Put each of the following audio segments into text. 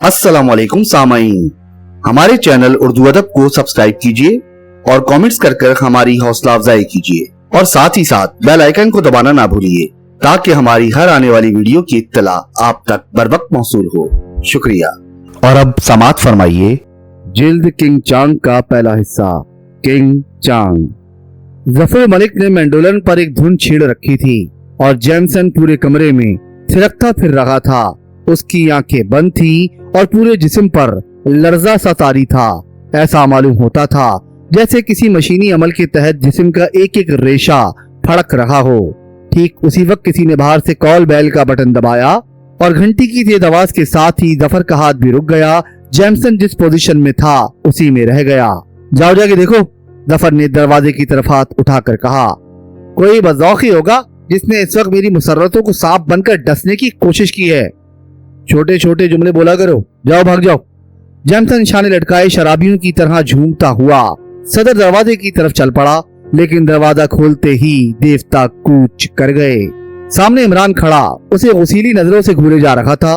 अस्सलाम वालेकुम सामाईन, हमारे चैनल उर्दू अदब को सब्सक्राइब कीजिए और कमेंट्स कर हमारी हौसला अफजाई कीजिए और साथ ही साथ बेल आइकन को दबाना ना भूलिए ताकि हमारी हर आने वाली वीडियो की इत्तला आप तक बरवक्त मौसूल हो। शुक्रिया। और अब समाअत फरमाइए जिल्द किंग चांग का पहला हिस्सा, किंग चांग। जफर मलिक ने मैंडोलन पर एक धुन छेड़ रखी थी और जेमसन पूरे कमरे में थिरकता फिर रहा था। उसकी आंखें बंद थी और पूरे जिस्म पर लर्जा सा तारी था। ऐसा मालूम होता था जैसे किसी मशीनी अमल के तहत जिस्म का एक एक रेशा फड़क रहा हो। ठीक उसी वक्त किसी ने बाहर से कॉल बेल का बटन दबाया और घंटी की तेज आवाज के साथ ही जफर का हाथ भी रुक गया। जेमसन जिस पोजीशन में था उसी में रह गया। जाओ जाके देखो, जफर ने दरवाजे की तरफ हाथ उठाकर कहा। कोई बज़ौक़ी होगा जिसने इस वक्त मेरी मुसर्रतों को सांप बनकर डसने की कोशिश की है। छोटे छोटे जुमले बोला करो, जाओ भाग जाओ। जेमसन निशाने लटकाए शराबियों की तरह झूमता हुआ सदर दरवाजे की तरफ चल पड़ा, लेकिन दरवाजा खोलते ही देवता कूच कर गए। सामने इमरान खड़ा उसे गुसीली नजरों से घूरे जा रहा था।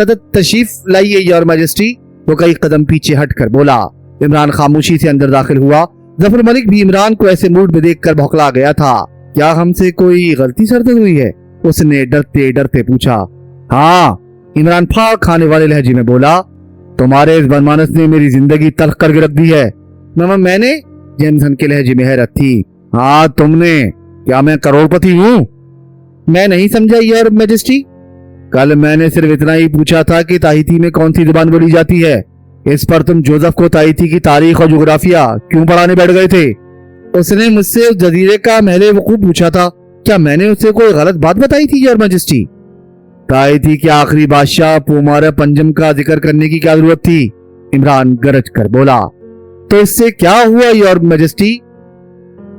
तशरीफ लाइए योर मैजेस्टी, वो कई कदम पीछे हटकर बोला। इमरान खामोशी से अंदर दाखिल हुआ। जफर मलिक भी इमरान को ऐसे मूड में देखकर भौंकला गया था। क्या हमसे कोई गलती सरदर हुई है? उसने डरते डरते पूछा। हाँ, इमरान फाक खाने वाले लहजे में बोला। तुम्हारे इस बनमानस ने मेरी जिंदगी तल्ख करके रख दी है। मैंने? जेमसन के लहजे में हैरत थी। हाँ तुमने। क्या मैं करोड़पति हूँ? मैं नहीं समझा योर मैजेस्टी। कल मैंने सिर्फ इतना ही पूछा था कि ताहिती में कौन सी जुबान बोली जाती है। इस पर तुम जोसेफ को ताहिती की तारीख और जुग्राफिया क्यों पढ़ाने बैठ गए थे? उसने मुझसे उस जजीरे का महले वकूफ पूछा था। क्या मैंने उससे कोई गलत बात बताई थी योर मैजेस्टी? ताहिती के आखिरी बादशाह पोमारा पंजम का जिक्र करने की क्या जरूरत थी? इमरान गरज कर बोला। तो इससे क्या हुआ योर मैजेस्टी?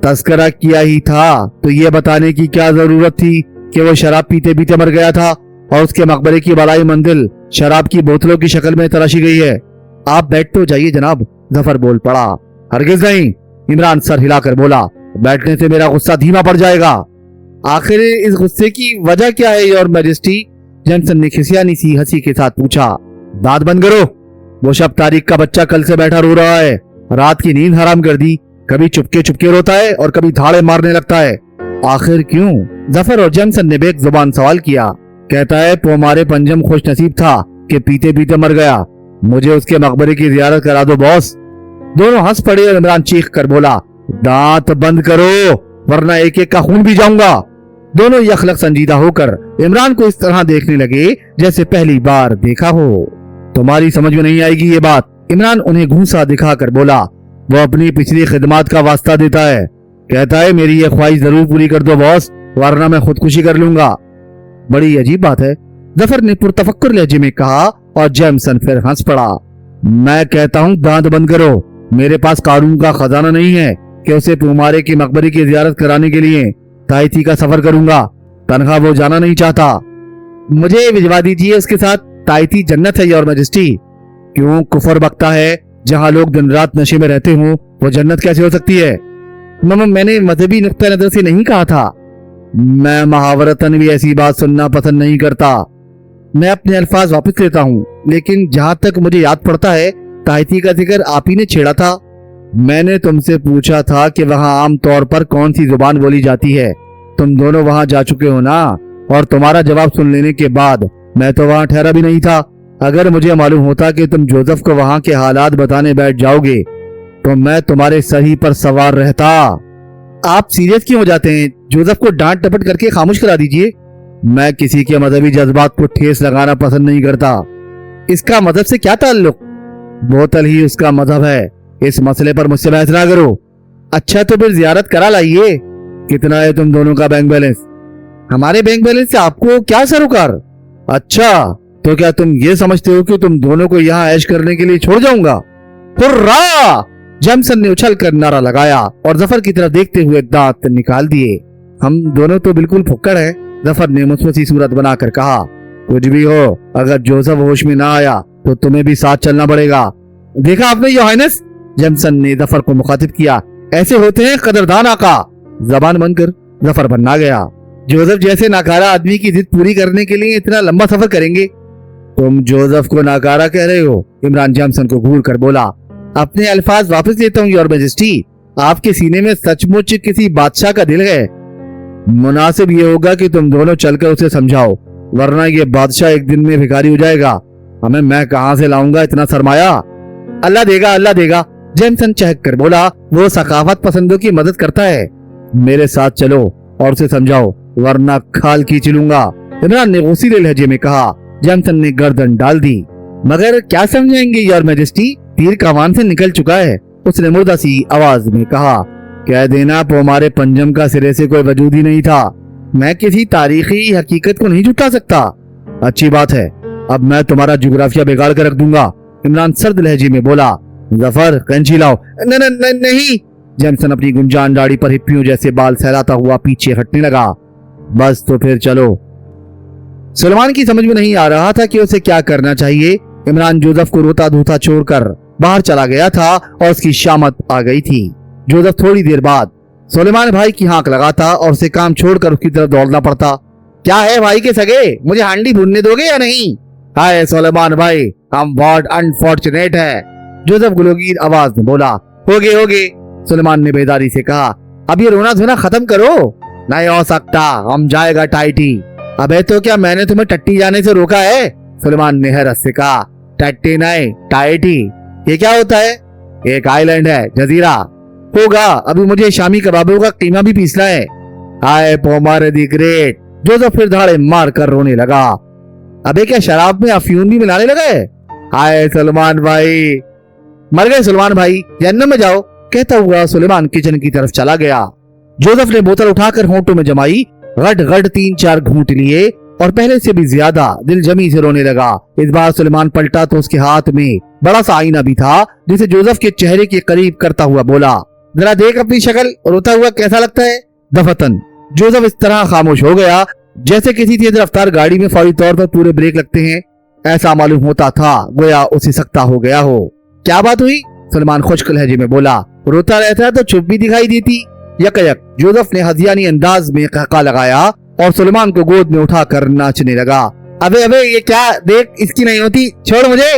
तस्करा किया ही था तो ये बताने की क्या जरूरत थी कि वो शराब पीते पीते मर गया था और उसके मकबरे की बलाई मंजिल शराब की बोतलों की शक्ल में तराशी गई है। आप बैठ तो जाइए जनाब, जफर बोल पड़ा। हरगिज नहीं, इमरान सर हिलाकर बोला। बैठने से मेरा गुस्सा धीमा पड़ जाएगा। आखिर इस गुस्से की वजह क्या है योर मैजेस्टी? जेमसन ने खिसियानी सी हंसी के साथ पूछा। दांत बंद करो। वो शब तारीख का बच्चा कल से बैठा रो रहा है। रात की नींद हराम कर दी। कभी चुपके चुपके रोता है और कभी धाड़े मारने लगता है। आखिर क्यों? जफर और जेमसन ने बेक जुबान सवाल किया। कहता है पोमारे पंजम खुश नसीब था कि पीते पीते मर गया। मुझे उसके मकबरे की जियारत करा दो बॉस। दोनों हंस पड़े और इमरान चीख कर बोला। दांत बंद करो वरना एक एक का खून भी जाऊंगा। दोनों यखलक संजीदा होकर इमरान को इस तरह देखने लगे जैसे पहली बार देखा हो। तुम्हारी समझ में नहीं आएगी ये बात, इमरान उन्हें घूंसा दिखाकर बोला। वो अपनी पिछली खिदमत का वास्ता देता है। कहता है मेरी ये ख्वाहिश जरूर पूरी कर दो बॉस, वरना मैं खुदकुशी कर लूंगा। बड़ी अजीब बात है, जफर ने पुरतफक्कुर लहजे में कहा और जेमसन फिर हंस पड़ा। मैं कहता हूँ दांत बंद करो। मेरे पास कानून का खजाना नहीं है कि उसे पोमारे की मकबरे की जियारत कराने के लिए ताहिती का सफर करूंगा। तनख्वाह वो जाना नहीं चाहता। मुझे भिजवा दीजिए उसके साथ। ताहिती जन्नत है योर मैजेस्टी। क्यों कुफर बकता है? जहाँ लोग दिन रात नशे में रहते हों वो जन्नत कैसे हो सकती है? मैंने मजहबी नुक्ता नजर से नहीं कहा था। मैं महावरतन भी ऐसी बात सुनना पसंद नहीं करता। मैं अपने अल्फाज वापस लेता हूँ, लेकिन जहाँ तक मुझे याद पड़ता है ताहिती का जिक्र आप ही ने छेड़ा था। मैंने तुमसे पूछा था कि वहाँ आम तौर पर कौन सी जुबान बोली जाती है। तुम दोनों वहाँ जा चुके हो ना, और तुम्हारा जवाब सुन लेने के बाद मैं तो वहाँ ठहरा भी नहीं था। अगर मुझे मालूम होता कि तुम जोसेफ को वहाँ के हालात बताने बैठ जाओगे तो मैं तुम्हारे सर ही पर सवार रहता। आप सीरियस क्यों हो जाते हैं? जोसेफ को डांट टपट करके खामोश करा दीजिए। मैं किसी के मजहबी जज्बात को ठेस लगाना पसंद नहीं करता। इसका मजहब से क्या ताल्लुक? बोतल ही उसका मजहब है। इस मसले पर मुझसे बहस ना करो। अच्छा तो फिर जियारत करा लाइए। कितना है तुम दोनों का बैंक बैलेंस? हमारे बैंक बैलेंस से आपको क्या सरोकार? अच्छा तो क्या तुम ये समझते हो कि तुम दोनों को यहाँ ऐश करने के लिए छोड़ जाऊंगा? हुर्रा! जेमसन ने उछल कर नारा लगाया और जफर की तरफ देखते हुए दांत निकाल दिए। हम दोनों तो बिल्कुल फुक्कड़ हैं, जफर ने मुस्वसी सूरत बनाकर कहा। कुछ भी हो, अगर जोसेफ होश में ना आया तो तुम्हें भी साथ चलना पड़ेगा। देखा आपने योर हाइनेस? जेमसन ने जफर को मुखातिब किया। ऐसे होते हैं कदरदान आका। जबान बंद कर, जफर बनना गया। जोसेफ जैसे नाकारा आदमी की जिद पूरी करने के लिए इतना लंबा सफर करेंगे? तुम जोसेफ को नाकारा कह रहे हो? इमरान जैमसन को घूर कर बोला। अपने अल्फाज वापस लेता हूँ योर मैजेस्टी, आपके सीने में सचमुच किसी बादशाह का दिल है। मुनासिब ये होगा कि तुम दोनों चलकर उसे समझाओ, वरना ये बादशाह एक दिन में भिखारी हो जाएगा। हमें मैं कहां से लाऊंगा इतना सरमाया? अल्लाह देगा, अल्लाह देगा, जैमसन चहक कर बोला। वो सकाफत पसंदों की मदद करता है। मेरे साथ चलो और उसे समझाओ, वरना खाल खींच लूंगा, इमरान ने गौसीले लहजे में कहा। जैमसन ने गर्दन डाल दी। मगर क्या समझाएंगे योर मैजेस्टी, तीर कमान से निकल चुका है, उसने मुर्दा सी आवाज में कहा। कह देना पोमारे पंजम का सिरे से कोई वजूद ही नहीं था। मैं किसी तारीखी हकीकत को नहीं झुठला सकता। अच्छी बात है, अब मैं तुम्हारा जुग्राफिया बिगाड़ कर रख दूंगा, इमरान सर्द लहजे में बोला। जफर कैंची लाओ। नहीं। जैमसन अपनी गुंजान दाढ़ी पर हिप्पियों जैसे बाल सहलाता हुआ पीछे हटने लगा। बस तो फिर चलो। सुलेमान की समझ में नहीं आ रहा था कि उसे क्या करना चाहिए। इमरान जोसेफ को रोता धोता छोड़कर बाहर चला गया था और उसकी शामत आ गई थी। जोसेफ थोड़ी देर बाद सुलेमान भाई की हाँक लगाता और उसे काम छोड़कर उसकी तरफ दौड़ना पड़ता। क्या है भाई के सगे, मुझे हांडी भूनने दोगे या नहीं? हाय सुलेमान भाई, हम बहुत अनफॉर्चुनेट है, जोसेफ गुलोगीर आवाज में बोला। होगे, सुलेमान ने बेदारी से कहा। अब ये रोना धोना खत्म करो। नहीं हो सकता, हम जाएगा टाइटी। अबे तो क्या मैंने तुम्हें टट्टी जाने से रोका है? सुलेमान ने हैरत से कहा। टट्टी नहीं, टाइटी। ये क्या होता है? एक आइलैंड है, जजीरा। होगा, अभी मुझे शामी कबाबों का कीमा भी पीसना है। हाय पोमार दी ग्रेट, जोसेफ फिर धाड़े मार कर रोने लगा। अबे क्या शराब में अफीम भी मिलाने लगा है? हाय सुलेमान भाई, मर गए सुलेमान भाई, जन्नत में जाओ, कहता हुआ सुलेमान किचन की तरफ चला गया। जोसेफ ने बोतल उठाकर होंठों में जमाई, गट गट 3-4 घूंट लिए और पहले से भी ज्यादा दिल जमी से रोने लगा। इस बार सुलेमान पलटा तो उसके हाथ में बड़ा सा आईना भी था, जिसे जोसेफ के चेहरे के करीब करता हुआ बोला, जरा देख अपनी शक्ल, रोता हुआ कैसा लगता है? दफतन जोसेफ इस तरह खामोश हो गया जैसे किसी तेज रफ्तार गाड़ी में फौरी तौर पर पूरे ब्रेक लगते हैं। ऐसा मालूम होता था गोया उसे सख्ता हो गया हो। क्या बात हुई? सुलेमान खुश्क लहजे में बोला। रोता रहता है तो चुप भी दिखाई देती। यकयक जोसेफ ने हदियानी अंदाज में कहका लगाया और सुलेमान को गोद में उठाकर नाचने लगा। अबे ये क्या, देख इसकी नहीं होती, छोड़ मुझे।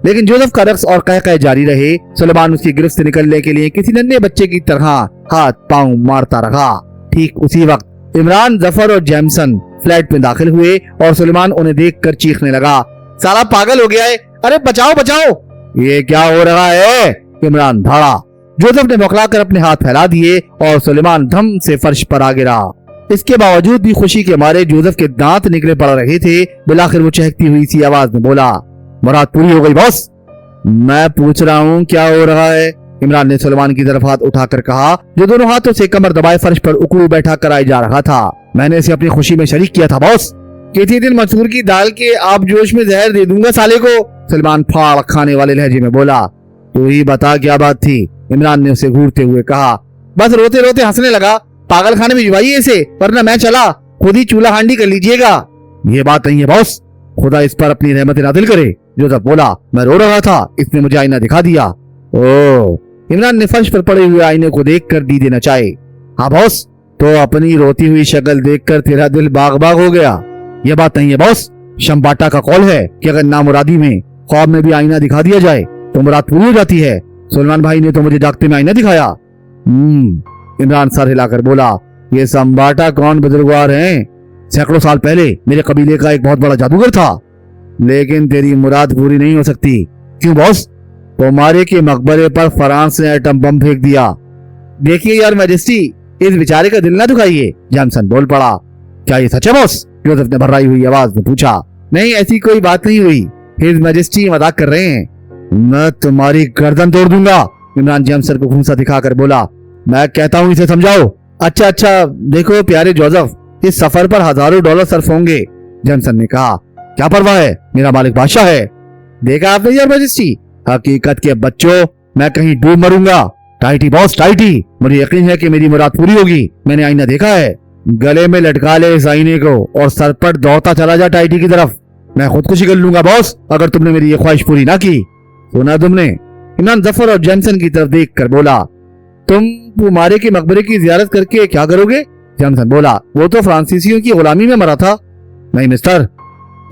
लेकिन जोसेफ का रक्स और कहका जारी रहे। सुलेमान उसकी गिरफ्त से निकलने के लिए किसी नन्हे बच्चे की तरह हाथ पांव मारता रहा। ठीक उसी वक्त इमरान, जफर और जैमसन फ्लैट में दाखिल हुए और सुलेमान उन्हें देखकर चीखने लगा। साला पागल हो गया है, अरे बचाओ बचाओ। ये क्या हो रहा है? इमरान धाड़ा। जोसेफ ने बौखलाकर अपने हाथ फैला दिए और सुलेमान धम से फर्श पर आ गिरा। इसके बावजूद भी खुशी के मारे जोसेफ के दांत निकले पड़ रहे थे। बिलाखिर वो चहकती हुई सी आवाज में बोला, मुराद पूरी हो गई बॉस। मैं पूछ रहा हूँ क्या हो रहा है? इमरान ने सुलेमान की तरफ हाथ उठाकर कहा, जो दोनों हाथों से कमर दबाए फर्श पर उकड़ू बैठा कराया जा रहा था। मैंने इसे अपनी खुशी में शरीक किया था बॉस। किसी दिन मसूर की दाल के आप जोश में जहर दे दूंगा साले को, सुलेमान फाड़ खाने वाले लहजे में बोला। तू ही बता क्या बात थी? इमरान ने उसे घूरते हुए कहा। बस रोते रोते हंसने लगा। पागल खाने में भिजवाइए इसे, वरना मैं चला, खुद ही चूल्हा हांडी कर लीजिएगा। ये बात नहीं है बॉस, खुदा इस पर अपनी रहमत नाजिल करे, जोसेफ बोला। मैं रो रहा था, इसने मुझे आईना दिखा दिया। ओह, इमरान ने फर्श पर पड़े हुए आईने को देखकर दी देना चाहे। हाँ बॉस, तो अपनी रोती हुई शक्ल देखकर तेरा दिल बाग बाग हो गया। यह बात नहीं है बॉस, शम्बाटा का कौल है कि अगर नामुरादी में ख्वाब में भी आईना दिखा दिया जाए तो मुराद पूरी हो जाती है। सुलेमान भाई ने तो मुझे जागते में आईना दिखाया। इमरान सर हिलाकर बोला। ये शम्बाटा कौन बुजुर्गवार हैं? सैकड़ों साल पहले मेरे कबीले का एक बहुत बड़ा जादूगर था। लेकिन तेरी मुराद पूरी नहीं हो सकती। क्यों बॉस? पोमारे के मकबरे पर फ्रांस ने एटम बम फेंक दिया। देखिए यार मैजेस्टी, इस बेचारे का दिल ना दुखाइए, जैमसन बोल पड़ा। क्या ये सच है बॉस? जोसेफ ने भर्राई हुई आवाज में पूछा। नहीं, ऐसी कोई बात नहीं हुई, हिज मैजेस्टी मजाक कर रहे हैं। मैं तुम्हारी गर्दन तोड़ दूंगा, इमरान जैमसन को घूंसा दिखाकर बोला। मैं कहता हूँ इसे समझाओ। अच्छा, देखो प्यारे जोसेफ, इस सफर पर हजारों डॉलर सर्फ होंगे, जैमसन ने कहा। क्या परवाह है, मेरा मालिक बादशाह है। देखा आपने यार मैजेस्टी, हकीकत के बच्चों, मैं कहीं डूब मरूंगा। टाइटी बॉस, टाइटी। मुझे यकीन है कि मेरी मुराद पूरी होगी। मैंने आईना देखा है। गले में लटका ले इस आईने को और सर पर दौड़ता चला जा टाइटी की तरफ। मैं खुदकुशी कर लूंगा बॉस, अगर तुमने मेरी ये ख्वाहिश पूरी ना की। सुना तुमने? इमरान जफर और जैमसन की तरफ देख कर बोला। तुम पुमारे के मकबरे की जियारत करके क्या करोगे? जैमसन बोला। वो तो फ्रांसीसियों की गुलामी में मरा था। नहीं मिस्टर,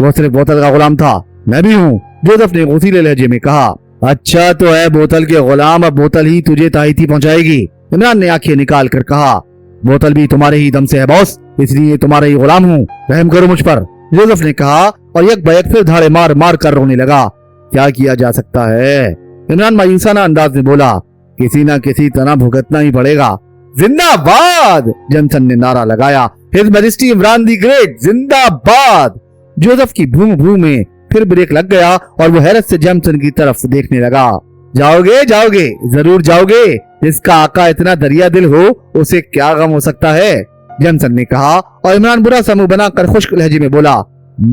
वो सिर्फ बोतल का गुलाम था, मैं भी हूँ, जोसेफ ने गौसीले लहजे में कहा। अच्छा तो है बोतल के गुलाम, अब बोतल ही तुझे ताहिती पहुंचाएगी। इमरान ने आंखें निकाल कर कहा, बोतल भी तुम्हारे ही दम से है बॉस, इसलिए तुम्हारे ही गुलाम हूँ, रहम करो मुझ पर, जोसेफ ने कहा और यक बैक फिर धाड़े मार मार कर रोने लगा। क्या किया जा सकता है, इमरान मायूसाना अंदाज में बोला, किसी न किसी तरह भुगतना ही पड़ेगा। जिंदाबाद, जैमसन ने नारा लगाया, his majesty Imran the great जिंदाबाद। जोसेफ की भूम भूम में फिर ब्रेक लग गया और वो हैरत से जैमसन की तरफ देखने लगा। जाओगे जाओगे, जरूर जाओगे, जिसका आका इतना दरिया दिल हो उसे क्या गम हो सकता है, जैमसन ने कहा और इमरान बुरा सा मुंह बनाकर खुश्क लहजे में बोला,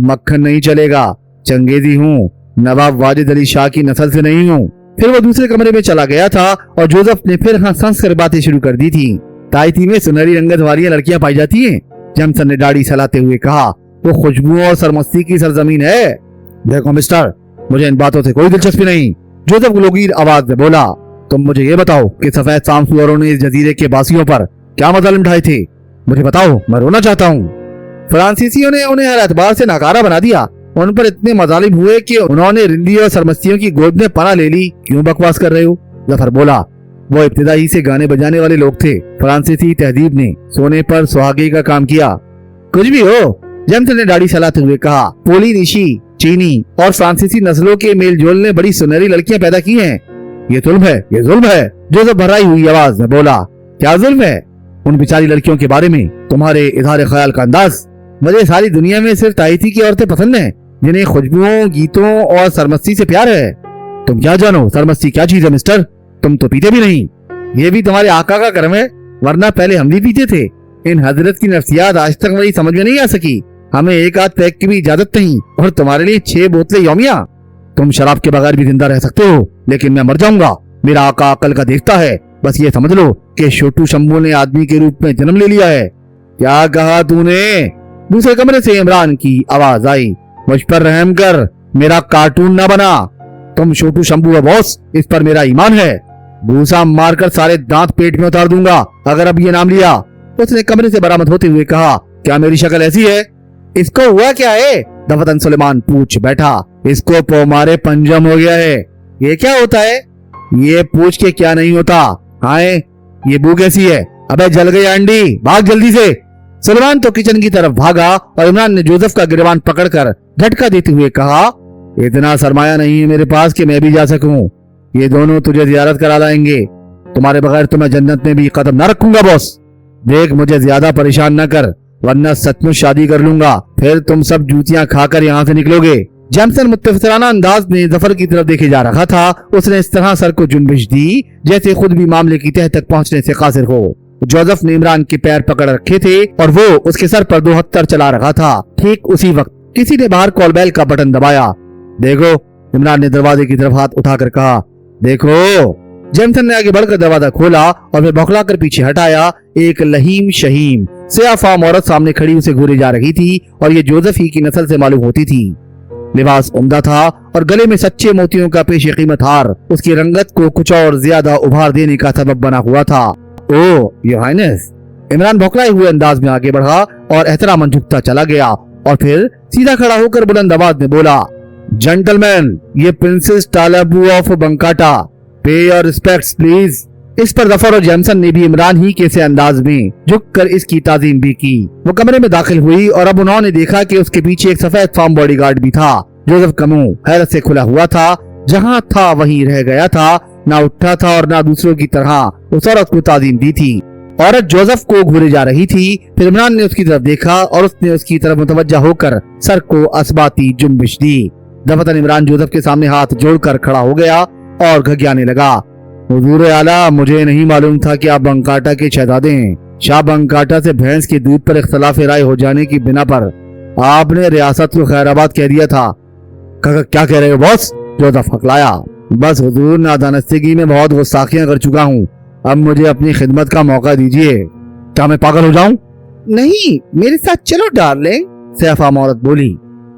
मक्खन नहीं चलेगा, चंगेजी हूँ, नवाब वाजिद अली शाह की नस्ल से नहीं हूँ। फिर वो दूसरे कमरे में चला गया था और जोसेफ ने फिर हंस हंस कर बातें शुरू कर दी थी। ताइती में सुनहरी रंगत वाली लड़कियां पाई जाती हैं, जैमसन ने दाढ़ी सलाते हुए कहा, वो खुशबुओं और सरमस्ती की सरजमीन है। देखो मिस्टर, मुझे इन बातों से कोई दिलचस्पी नहीं, जोसेफ गलोगीर आवाज में बोला। तुम मुझे ये बताओ कि सफेद सांसुअरों ने इस जजीरे के बासियों पर क्या मजालिम ढाए थे, मुझे बताओ, मैं रोना चाहता हूँ। फ्रांसीसियों ने उन्हें हर एतबार से नाकारा बना दिया, उन पर इतने मजालिम हुए कि उन्होंने रिंदी और सरमस्तियों की गोद में पनाह ले ली। क्यों बकवास कर रहे हो, जफर बोला। वो इब्तिदाई से गाने बजाने वाले लोग थे, फ्रांसीसी तहजीब ने सोने पर सुहागे का काम किया। कुछ भी हो, जैमसन ने दाढ़ी सलाते हुए कहा, पोलिनेशी, चीनी और फ्रांसीसी नस्लों के मेल जोल ने बड़ी सुनहरी लड़कियां पैदा की हैं। ये जुल्म है, ये जुल्म है, जोसेफ भराई हुई आवाज में बोला। क्या जुल्म है, उन बेचारी लड़कियों के बारे में तुम्हारे इजहार ख्याल का अंदाज। मुझे सारी दुनिया में सिर्फ ताइती की औरतें पसंद हैं, जिन्हें खुशबुओं, गीतों और सरमस्ती से प्यार है। तुम क्या जानो सरमस्ती क्या चीज है मिस्टर, तुम तो पीते भी नहीं। ये भी तुम्हारे आका का कर्म है, वरना पहले हम भी पीते थे। इन हजरत की नफ्सियात आज तक मेरी समझ में नहीं आ सकी, हमें एक आध पैक की भी इजाजत नहीं, और तुम्हारे लिए 6 बोतलें यौमिया। तुम शराब के बगैर भी जिंदा रह सकते हो, लेकिन मैं मर जाऊंगा। मेरा आका अकल का देवता है, बस ये समझ लो कि छोटू शंभू ने आदमी के रूप में जन्म ले लिया है। क्या कहा तूने, दूसरे कमरे से इमरान की आवाज आई। मुझ पर रहम कर, मेरा कार्टून न बना। तुम छोटू शंभू है बॉस, इस पर मेरा ईमान है। भूसा मारकर सारे दांत पेट में उतार दूंगा अगर अब ये नाम लिया, उसने कमरे से बरामद होते हुए कहा। क्या मेरी शक्ल ऐसी है? इसको हुआ क्या है? दफतन सुलेमान पूछ बैठा। इसको पोमारे पंजम हो गया है। ये क्या होता है? ये पूछ के क्या नहीं होता। हाय, ये बू कैसी है? अबे जल गई अंडी, भाग जल्दी से। सुलेमान तो किचन की तरफ भागा और इमरान ने जोसेफ का गिरबान पकड़कर झटका देते हुए कहा, इतना सरमाया नहीं है मेरे पास कि मैं भी जा सकूं। ये दोनों तुझे जियारत करा लाएंगे। तुम्हारे बगैर तो मैं जन्नत में भी कदम न रखूंगा बॉस। देख, मुझे ज्यादा परेशान न कर, वरना सचमुच शादी कर लूंगा, फिर तुम सब जूतियां खाकर यहाँ से निकलोगे। जैमसन मुत्तफिराना अंदाज में जफर की तरफ देखे जा रहा था। उसने इस तरह सर को जुम्बिश दी जैसे खुद भी मामले की तह तक पहुंचने से कासिर हो। जोसेफ ने इमरान के पैर पकड़ रखे थे और वो उसके सर पर 2 हत्तर चला रहा था। ठीक उसी वक्त किसी ने बाहर कॉल बेल का बटन दबाया। देखो, इमरान ने दरवाजे की तरफ हाथ उठाकर कहा। देखो, जैमसन ने आगे बढ़कर दरवाजा खोला और फिर बौखलाकर पीछे हटाया। एक लहीम शहीम सियाफाम औरत सामने खड़ी उसे घूरे जा रही थी और ये जोसेफ ही की नस्ल से मालूम होती थी। लिबास उम्दा था और गले में सच्चे मोतियों का पेश कीमत हार उसकी रंगत को कुछ और ज्यादा उभार देने का सबब बना हुआ था। ओ योर हाइनेस, इमरान बौखलाए हुए अंदाज में आगे बढ़ा और एहतरामन झुकता चला गया और फिर सीधा खड़ा होकर बुलंद आवाज में बोला, जेंटलमैन, ये प्रिंसेस टालाबू ऑफ बंकाटा, पे योर रिस्पेक्ट्स प्लीज। इस पर जफर और जैमसन ने भी इमरान ही के से अंदाज में झुककर इसकी ताजीम भी की। वो कमरे में दाखिल हुई और अब उन्होंने देखा कि उसके पीछे एक सफेद फार्म बॉडीगार्ड भी था। जोसेफ का मुंह हैरत से खुला हुआ था, जहाँ था वहीं रह गया था, ना उठा था और ना दूसरों की तरह उस औरत को ताजीम दी थी। औरत जोसेफ को घूरे जा रही थी। फिर इमरान ने उसकी तरफ देखा और उसने उसकी तरफ मुतवज्जा होकर सर को असबाती जुम्बिश दी। दफतन इमरान जोसेफ के सामने हाथ जोड़कर खड़ा हो गया और घगियाने लगा। हुजूर आला, मुझे नहीं मालूम था कि आप बंकाटा के शहजादे हैं। शाह बंकाटा से भैंस के दूध पर इख्तलाफ राय हो जाने की बिना पर आपने रियासत को खैराबाद कह दिया था। क्या कह रहे हो बॉस? जोसेफ हकलाया। बस हुजूर, नादानस्तगी में बहुत गुस्ताखियां कर चुका हूँ, अब मुझे अपनी खिदमत का मौका दीजिए। क्या मैं पागल हो जाऊं? नहीं, मेरे साथ चलो डार्लिंग, सैफाम औरत बोली।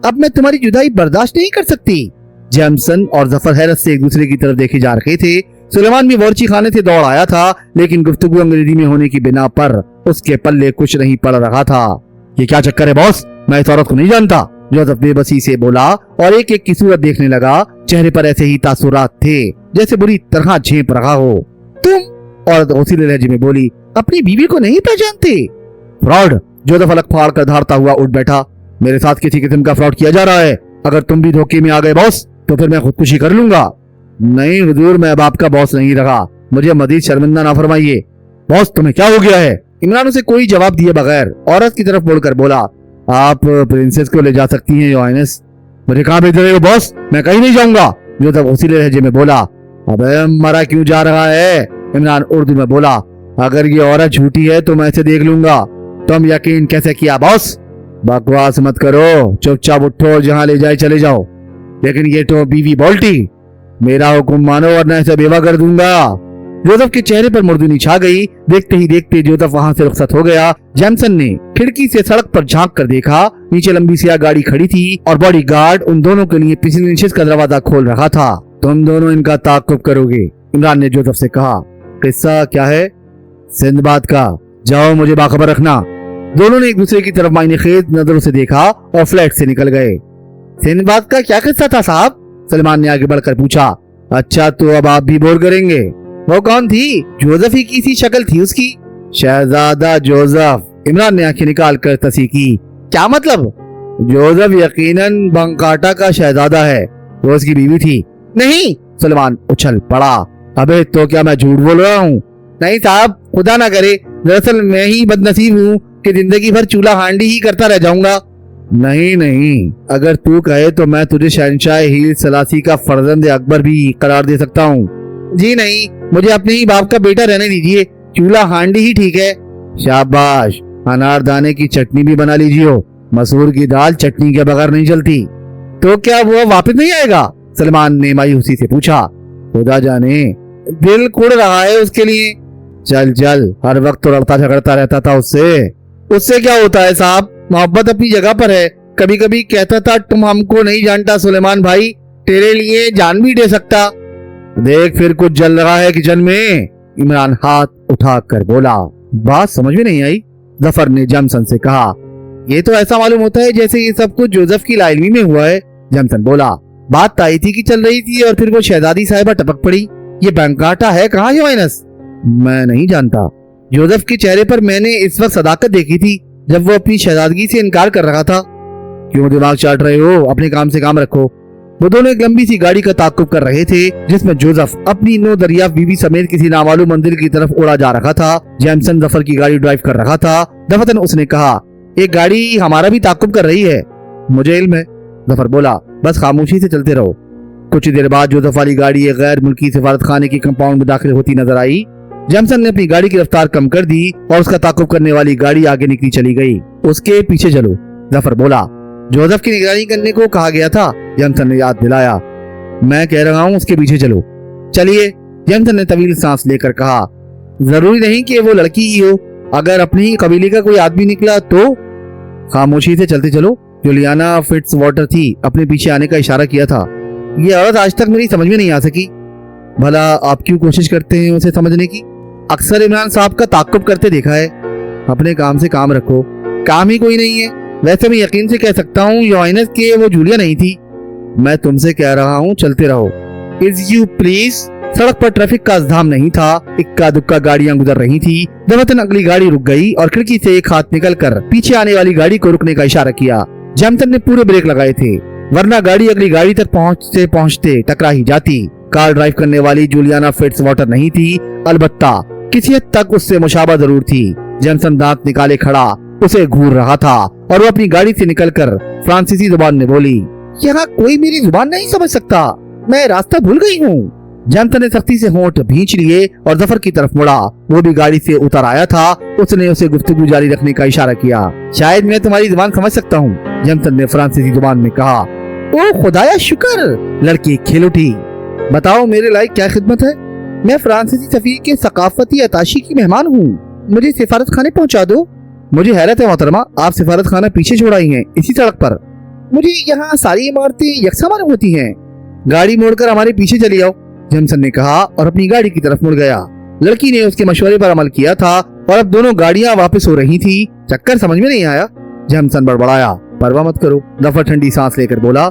अब मैं तुम्हारी जुदाई बर्दाश्त नहीं कर सकती। जैमसन और जफर हैरत से एक दूसरे की तरफ देखे जा रहे थे। सुलेमान भी बावर्ची खाने से दौड़ आया था, लेकिन गुफ्तगू अंग्रेजी में होने की बिना पर उसके पल्ले कुछ नहीं पड़ रहा था। ये क्या चक्कर है बॉस? मैं इस औरत को नहीं जानता। जोसेफ बेबसी से बोला और एक एक की सूरत देखने लगा। चेहरे पर ऐसे ही तासुरात थे जैसे बुरी तरह झेप रहा हो। तुम? औरत गौसीले लहजे में बोली, अपनी बीवी को नहीं पहचानते? फ्रॉड! जोसेफ अलग फाड़ कर धारता हुआ उठ बैठा। मेरे साथ किसी किस्म का फ्रॉड किया जा रहा है। अगर तुम भी धोखे में आ गए बॉस तो फिर मैं खुदकुशी कर लूंगा। नहीं हुजूर, मैं अब आपका बॉस नहीं रहा, मुझे मजीद शर्मिंदा ना फरमाइए। बॉस तुम्हें क्या हो गया है? इमरान उसे कोई जवाब दिए बगैर औरत की तरफ मुड़कर बोला, आप प्रिंसेस को ले जा सकती हैं योर हाइनेस। मुझे कहाँ भेज रहे हो बॉस? मैं कहीं नहीं जाऊंगा। जोसेफ गौसीले लहजे में बोला, अबे मरा क्यों जा रहा है? इमरान उर्दू में बोला, अगर ये औरत झूठी है तो मैं इसे देख लूंगा। तुम यकीन कैसे किया बॉस? बकवास मत करो, चुपचाप उठो और जहाँ ले जाए चले जाओ। लेकिन ये तो बीवी बोल्टी, मेरा हुक्म मानो वरना इसे बेवा कर दूंगा। जोसेफ के चेहरे पर मुर्दुनी छा गई। देखते ही देखते जोसेफ वहां से रुखसत हो गया। जैमसन ने खिड़की से सड़क पर झांक कर देखा। नीचे लंबी सी गाड़ी खड़ी थी और बॉडी गार्ड उन दोनों के लिए पिछली निशित का दरवाजा खोल रहा था। तुम दोनों इनका ताक़ुब करोगे? इमरान ने जोसेफ से कहा। किस्सा क्या है? सिंदबाद का। जाओ, मुझे बाखबर रखना। दोनों ने एक दूसरे की तरफ मायने खेज नजरों से देखा और फ्लैट से निकल गए। सिंदबाद का क्या किस्सा था साहब? सलमान ने आगे बढ़कर पूछा। अच्छा, तो अब आप भी बोर करेंगे। वो कौन थी? जोसेफ ही की सी शक्ल थी उसकी। शहजादा जोसेफ। इमरान ने आंखें निकाल कर तसी की। क्या मतलब? जोसेफ यकीनन बंकाटा का शहजादा है, वो उसकी बीवी थी। नहीं, सलमान उछल पड़ा। अबे तो क्या मैं झूठ बोल रहा हूँ? नहीं साहब, खुदा ना करे, दरअसल मैं ही बदनसीब हूँ कि जिंदगी भर चूल्हा हांडी ही करता रह जाऊंगा। नहीं नहीं, अगर तू कहे तो मैं तुझे शहनशाह हील सलासी का फर्जंद अकबर भी करार दे सकता हूँ। जी नहीं, मुझे अपने ही बाप का बेटा रहने दीजिए, चूल्हा हांडी ही ठीक है। शाबाश, अनारदाने की चटनी भी बना लीजिए, मसूर की दाल चटनी के बगैर नहीं चलती। तो क्या वो वापस नहीं आएगा? सलमान ने मायूसी से पूछा। खुदा जाने, दिल कुड़ रहा है उसके लिए। चल चल, हर वक्त तो लड़ता झगड़ता रहता था उससे क्या होता है साहब, मोहब्बत अपनी जगह पर है। कभी कभी कहता था तुम हमको नहीं जानता सुलेमान भाई, तेरे लिए जान भी दे सकता। देख फिर कुछ जल रहा है किचन में। इमरान हाथ उठा कर बोला। बात समझ में नहीं आई। जफर ने जैमसन से कहा, ये तो ऐसा मालूम होता है जैसे ये सब कुछ जोसेफ की लाइलमी में हुआ है। जैमसन बोला, बात ताईती की चल रही थी और फिर वो शहजादी साहिबा टपक पड़ी। ये बैंकाटा है कहाँ योर हाइनेस? मैं नहीं जानता। जोसेफ के चेहरे पर मैंने इस वक्त सदाकत देखी थी जब वो अपनी शहजादगी से इनकार कर रहा था। क्यों दिमाग चाट रहे हो? अपने काम से काम रखो। वो दोनों एक लंबी सी गाड़ी का ताक़ुब कर रहे थे जिसमें जोसेफ अपनी 9 दरियाफ्त बीवी समेत किसी नामालूम मंदिर की तरफ उड़ा जा रहा था। जैमसन जफर की गाड़ी ड्राइव कर रहा था। दफतन उसने कहा, एक गाड़ी हमारा भी ताक़ुब कर रही है। मुझे इल्म है, जफर बोला, बस खामोशी से चलते रहो। कुछ देर बाद जोसेफ वाली गाड़ी एक गैर मुल्की सिफारत खाने के कंपाउंड में दाखिल होती नजर आई। जैमसन ने अपनी गाड़ी की रफ्तार कम कर दी और उसका ताक़ुब करने वाली गाड़ी आगे निकली चली गई। उसके पीछे चलो, जफर बोला। जोसेफ की निगरानी करने को कहा गया था, जैमसन ने याद दिलाया। मैं कह रहा हूँ उसके पीछे चलो। चलिए, जैमसन ने तवील सांस लेकर कहा। जरूरी नहीं कि वो लड़की ही हो, अगर अपने ही कबीले का कोई आदमी निकला तो? खामोशी से चलते चलो। जुलियाना फिट्स वाटर थी, अपने पीछे आने का इशारा किया था। ये औरत आज तक मेरी समझ में नहीं आ सकी। भला आप क्यों कोशिश करते हैं उसे समझने की? अक्सर इमरान साहब का ताक़ुब करते देखा है। अपने काम से काम रखो, काम ही कोई नहीं है। वैसे मैं यकीन से कह सकता हूँ योर हाइनेस के वो जूलिया नहीं थी। मैं तुमसे कह रहा हूँ चलते रहो। Is you please. सड़क पर ट्रैफिक का अज़धाम नहीं था, इक्का दुक्का गाड़ियां गुजर रही थी। दफतन अगली गाड़ी रुक गई और खिड़की से एक हाथ निकलकर पीछे आने वाली गाड़ी को रुकने का इशारा किया। जैमसन ने पूरे ब्रेक लगाए थे, वरना गाड़ी अगली गाड़ी तक पहुंचते पहुंचते टकरा ही जाती। कार ड्राइव करने वाली जुलियाना फिट्स वाटर नहीं थी, अलबत्ता किसी हद तक उससे मुशाबा जरूर थी। जैमसन दांत निकाले खड़ा उसे घूर रहा था और वो अपनी गाड़ी से निकलकर फ्रांसीसी जुबान में बोली, यहाँ कोई मेरी जुबान नहीं समझ सकता, मैं रास्ता भूल गई हूँ। जैमसन ने सख्ती से होंठ भींच लिए और जफर की तरफ मुड़ा। वो भी गाड़ी से उतर आया था। उसने उसे गुफ्तगू जारी रखने का इशारा किया। शायद मैं तुम्हारी जुबान समझ सकता हूँ, जैमसन ने फ्रांसीसी जुबान में कहा। ओ खुदाया शुक्र, लड़की खेल उठी। बताओ मेरे लायक क्या खिदमत है? मैं फ्रांसीसी सफीर के सकाफती अताशी की मेहमान हूँ, मुझे सिफारत खाने पहुँचा दो। मुझे हैरत है मोहतरमा, आप सिफारत खाना पीछे छोड़ आई हैं, इसी सड़क पर। मुझे यहाँ सारी इमारतें यकसा मालूम होती हैं। गाड़ी मोड़कर हमारे पीछे चली आओ, जैमसन ने कहा और अपनी गाड़ी की तरफ मुड़ गया। लड़की ने उसके मशवरे पर अमल किया था और अब दोनों गाड़ियां वापस हो रही थी। चक्कर समझ में नहीं आया, जैमसन बड़बड़ाया। परवाह मत करो। जफर ठंडी सांस लेकर बोला,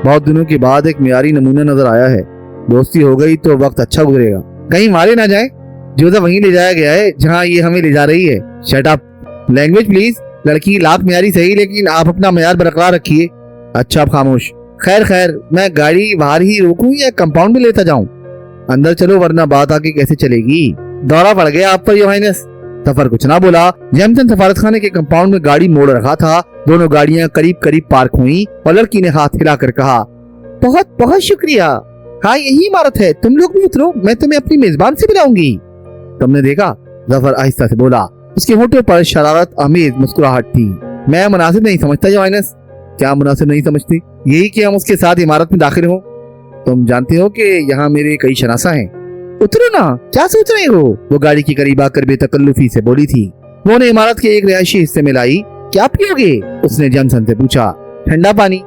बहुत दिनों के बाद एक मियारी नमूना नजर आया है। दोस्ती हो गई तो वक्त अच्छा गुजरेगा। कहीं मारे ना जाए। जोसेफ वहीं ले जाया गया है जहाँ ये हमें ले जा रही है। Shut up. Language please. लड़की लाख म्यारी सही, लेकिन आप अपना म्यार बरकरार रखिए। अच्छा आप खामोश। खैर खैर, मैं गाड़ी बाहर ही रोकूं या कंपाउंड में लेता जाऊं? अंदर चलो, वरना बात आगे कैसे चलेगी। दौरा पड़ गया आप पर योर हाइनेस। जफर कुछ ना बोला। जेमसन सफारत खाने के कंपाउंड में गाड़ी मोड़ रखा था। दोनों गाड़ियां करीब करीब पार्क हुई और लड़की ने हाथ हिलाकर कहा, बहुत बहुत शुक्रिया। हाँ यही इमारत है, तुम लोग भी उतरो, मैं तुम्हें अपनी मेजबान से बुलाऊंगी। तुमने देखा? जफर आहिस्ता से बोला। उसके होठों पर शरारत आमेज मुस्कुराहट थी। मैं मुनासिब नहीं समझता योर हाइनेस। क्या मुनासिब नहीं समझती? यही कि हम उसके साथ इमारत में दाखिल हों। तुम जानते हो कि यहाँ मेरे कई शनासा हैं। उतरो ना, क्या सोच रहे हो? वो गाड़ी के करीब आकर बेतकल्लुफी से बोली थी। वो उन्हें इमारत के एक रिहायशी हिस्से में लाई। क्या पियोगे? उसने जेमसन से पूछा। ठंडा पानी।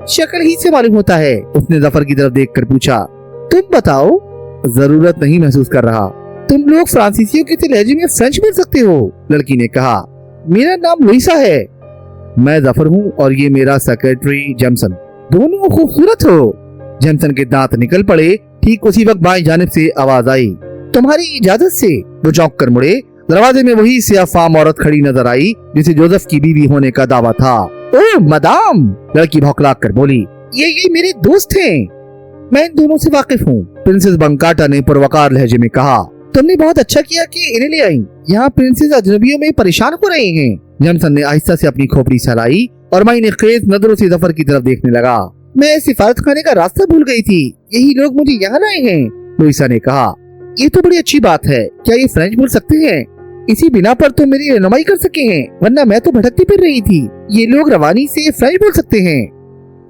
शक्ल ही से मालूम होता है। उसने जफर की तरफ देखकर पूछा। तुम बताओ। जरूरत नहीं महसूस कर रहा। तुम लोग फ्रांसीसियों के लहजे में फ्रेंच बोल सकते हो, लड़की ने कहा। मेरा नाम लुइसा है। मैं जफर हूँ और ये मेरा सेक्रेटरी जेमसन। दोनों खूबसूरत हो। जेमसन के दांत निकल पड़े। ठीक उसी वक्त बाएं जानिब से आवाज आई, तुम्हारी इजाजत से। वो चौंक कर मुड़े। दरवाजे में वही सियाफाम औरत खड़ी नजर आई जिसे जोसेफ की बीवी होने का दावा था। ओह मदाम, लड़की भौंकला कर बोली, ये मेरे दोस्त हैं। मैं इन दोनों से वाकिफ हूँ, प्रिंसेस बंकाटा ने पुरवकार लहजे में कहा। तुमने बहुत अच्छा किया कि इन्हें ले आई। यहाँ प्रिंसेस अजनबियों में परेशान हो रहे हैं। जेमसन ने आहिस्ता से अपनी खोपड़ी सहलाई और मायने खेज नजरों से जफर की तरफ देखने लगा। मैं सिफारत खाने का रास्ता भूल गई थी, यही लोग मुझे यहाँ लाए हैं, लुइसा ने कहा। ये तो बड़ी अच्छी बात है। क्या ये फ्रेंच बोल सकते हैं? इसी बिना पर तो मेरी रहनुमाई कर सके हैं, वरना मैं तो भटकती फिर रही थी। ये लोग रवानी से फ्रेंच बोल सकते हैं।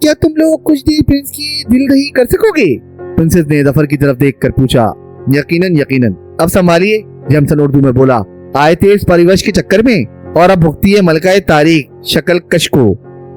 क्या तुम लोग कुछ देर प्रिंस की दिलदही कर सकोगे? प्रिंसेस ने जफर की तरफ देखकर पूछा। यकीनन यकीनन। अब संभालिए, जेमसन उर्दू में बोला। आए थे इस परिवेश के चक्कर में और अब भुगती है मलकाए तारीख शक्ल कश को।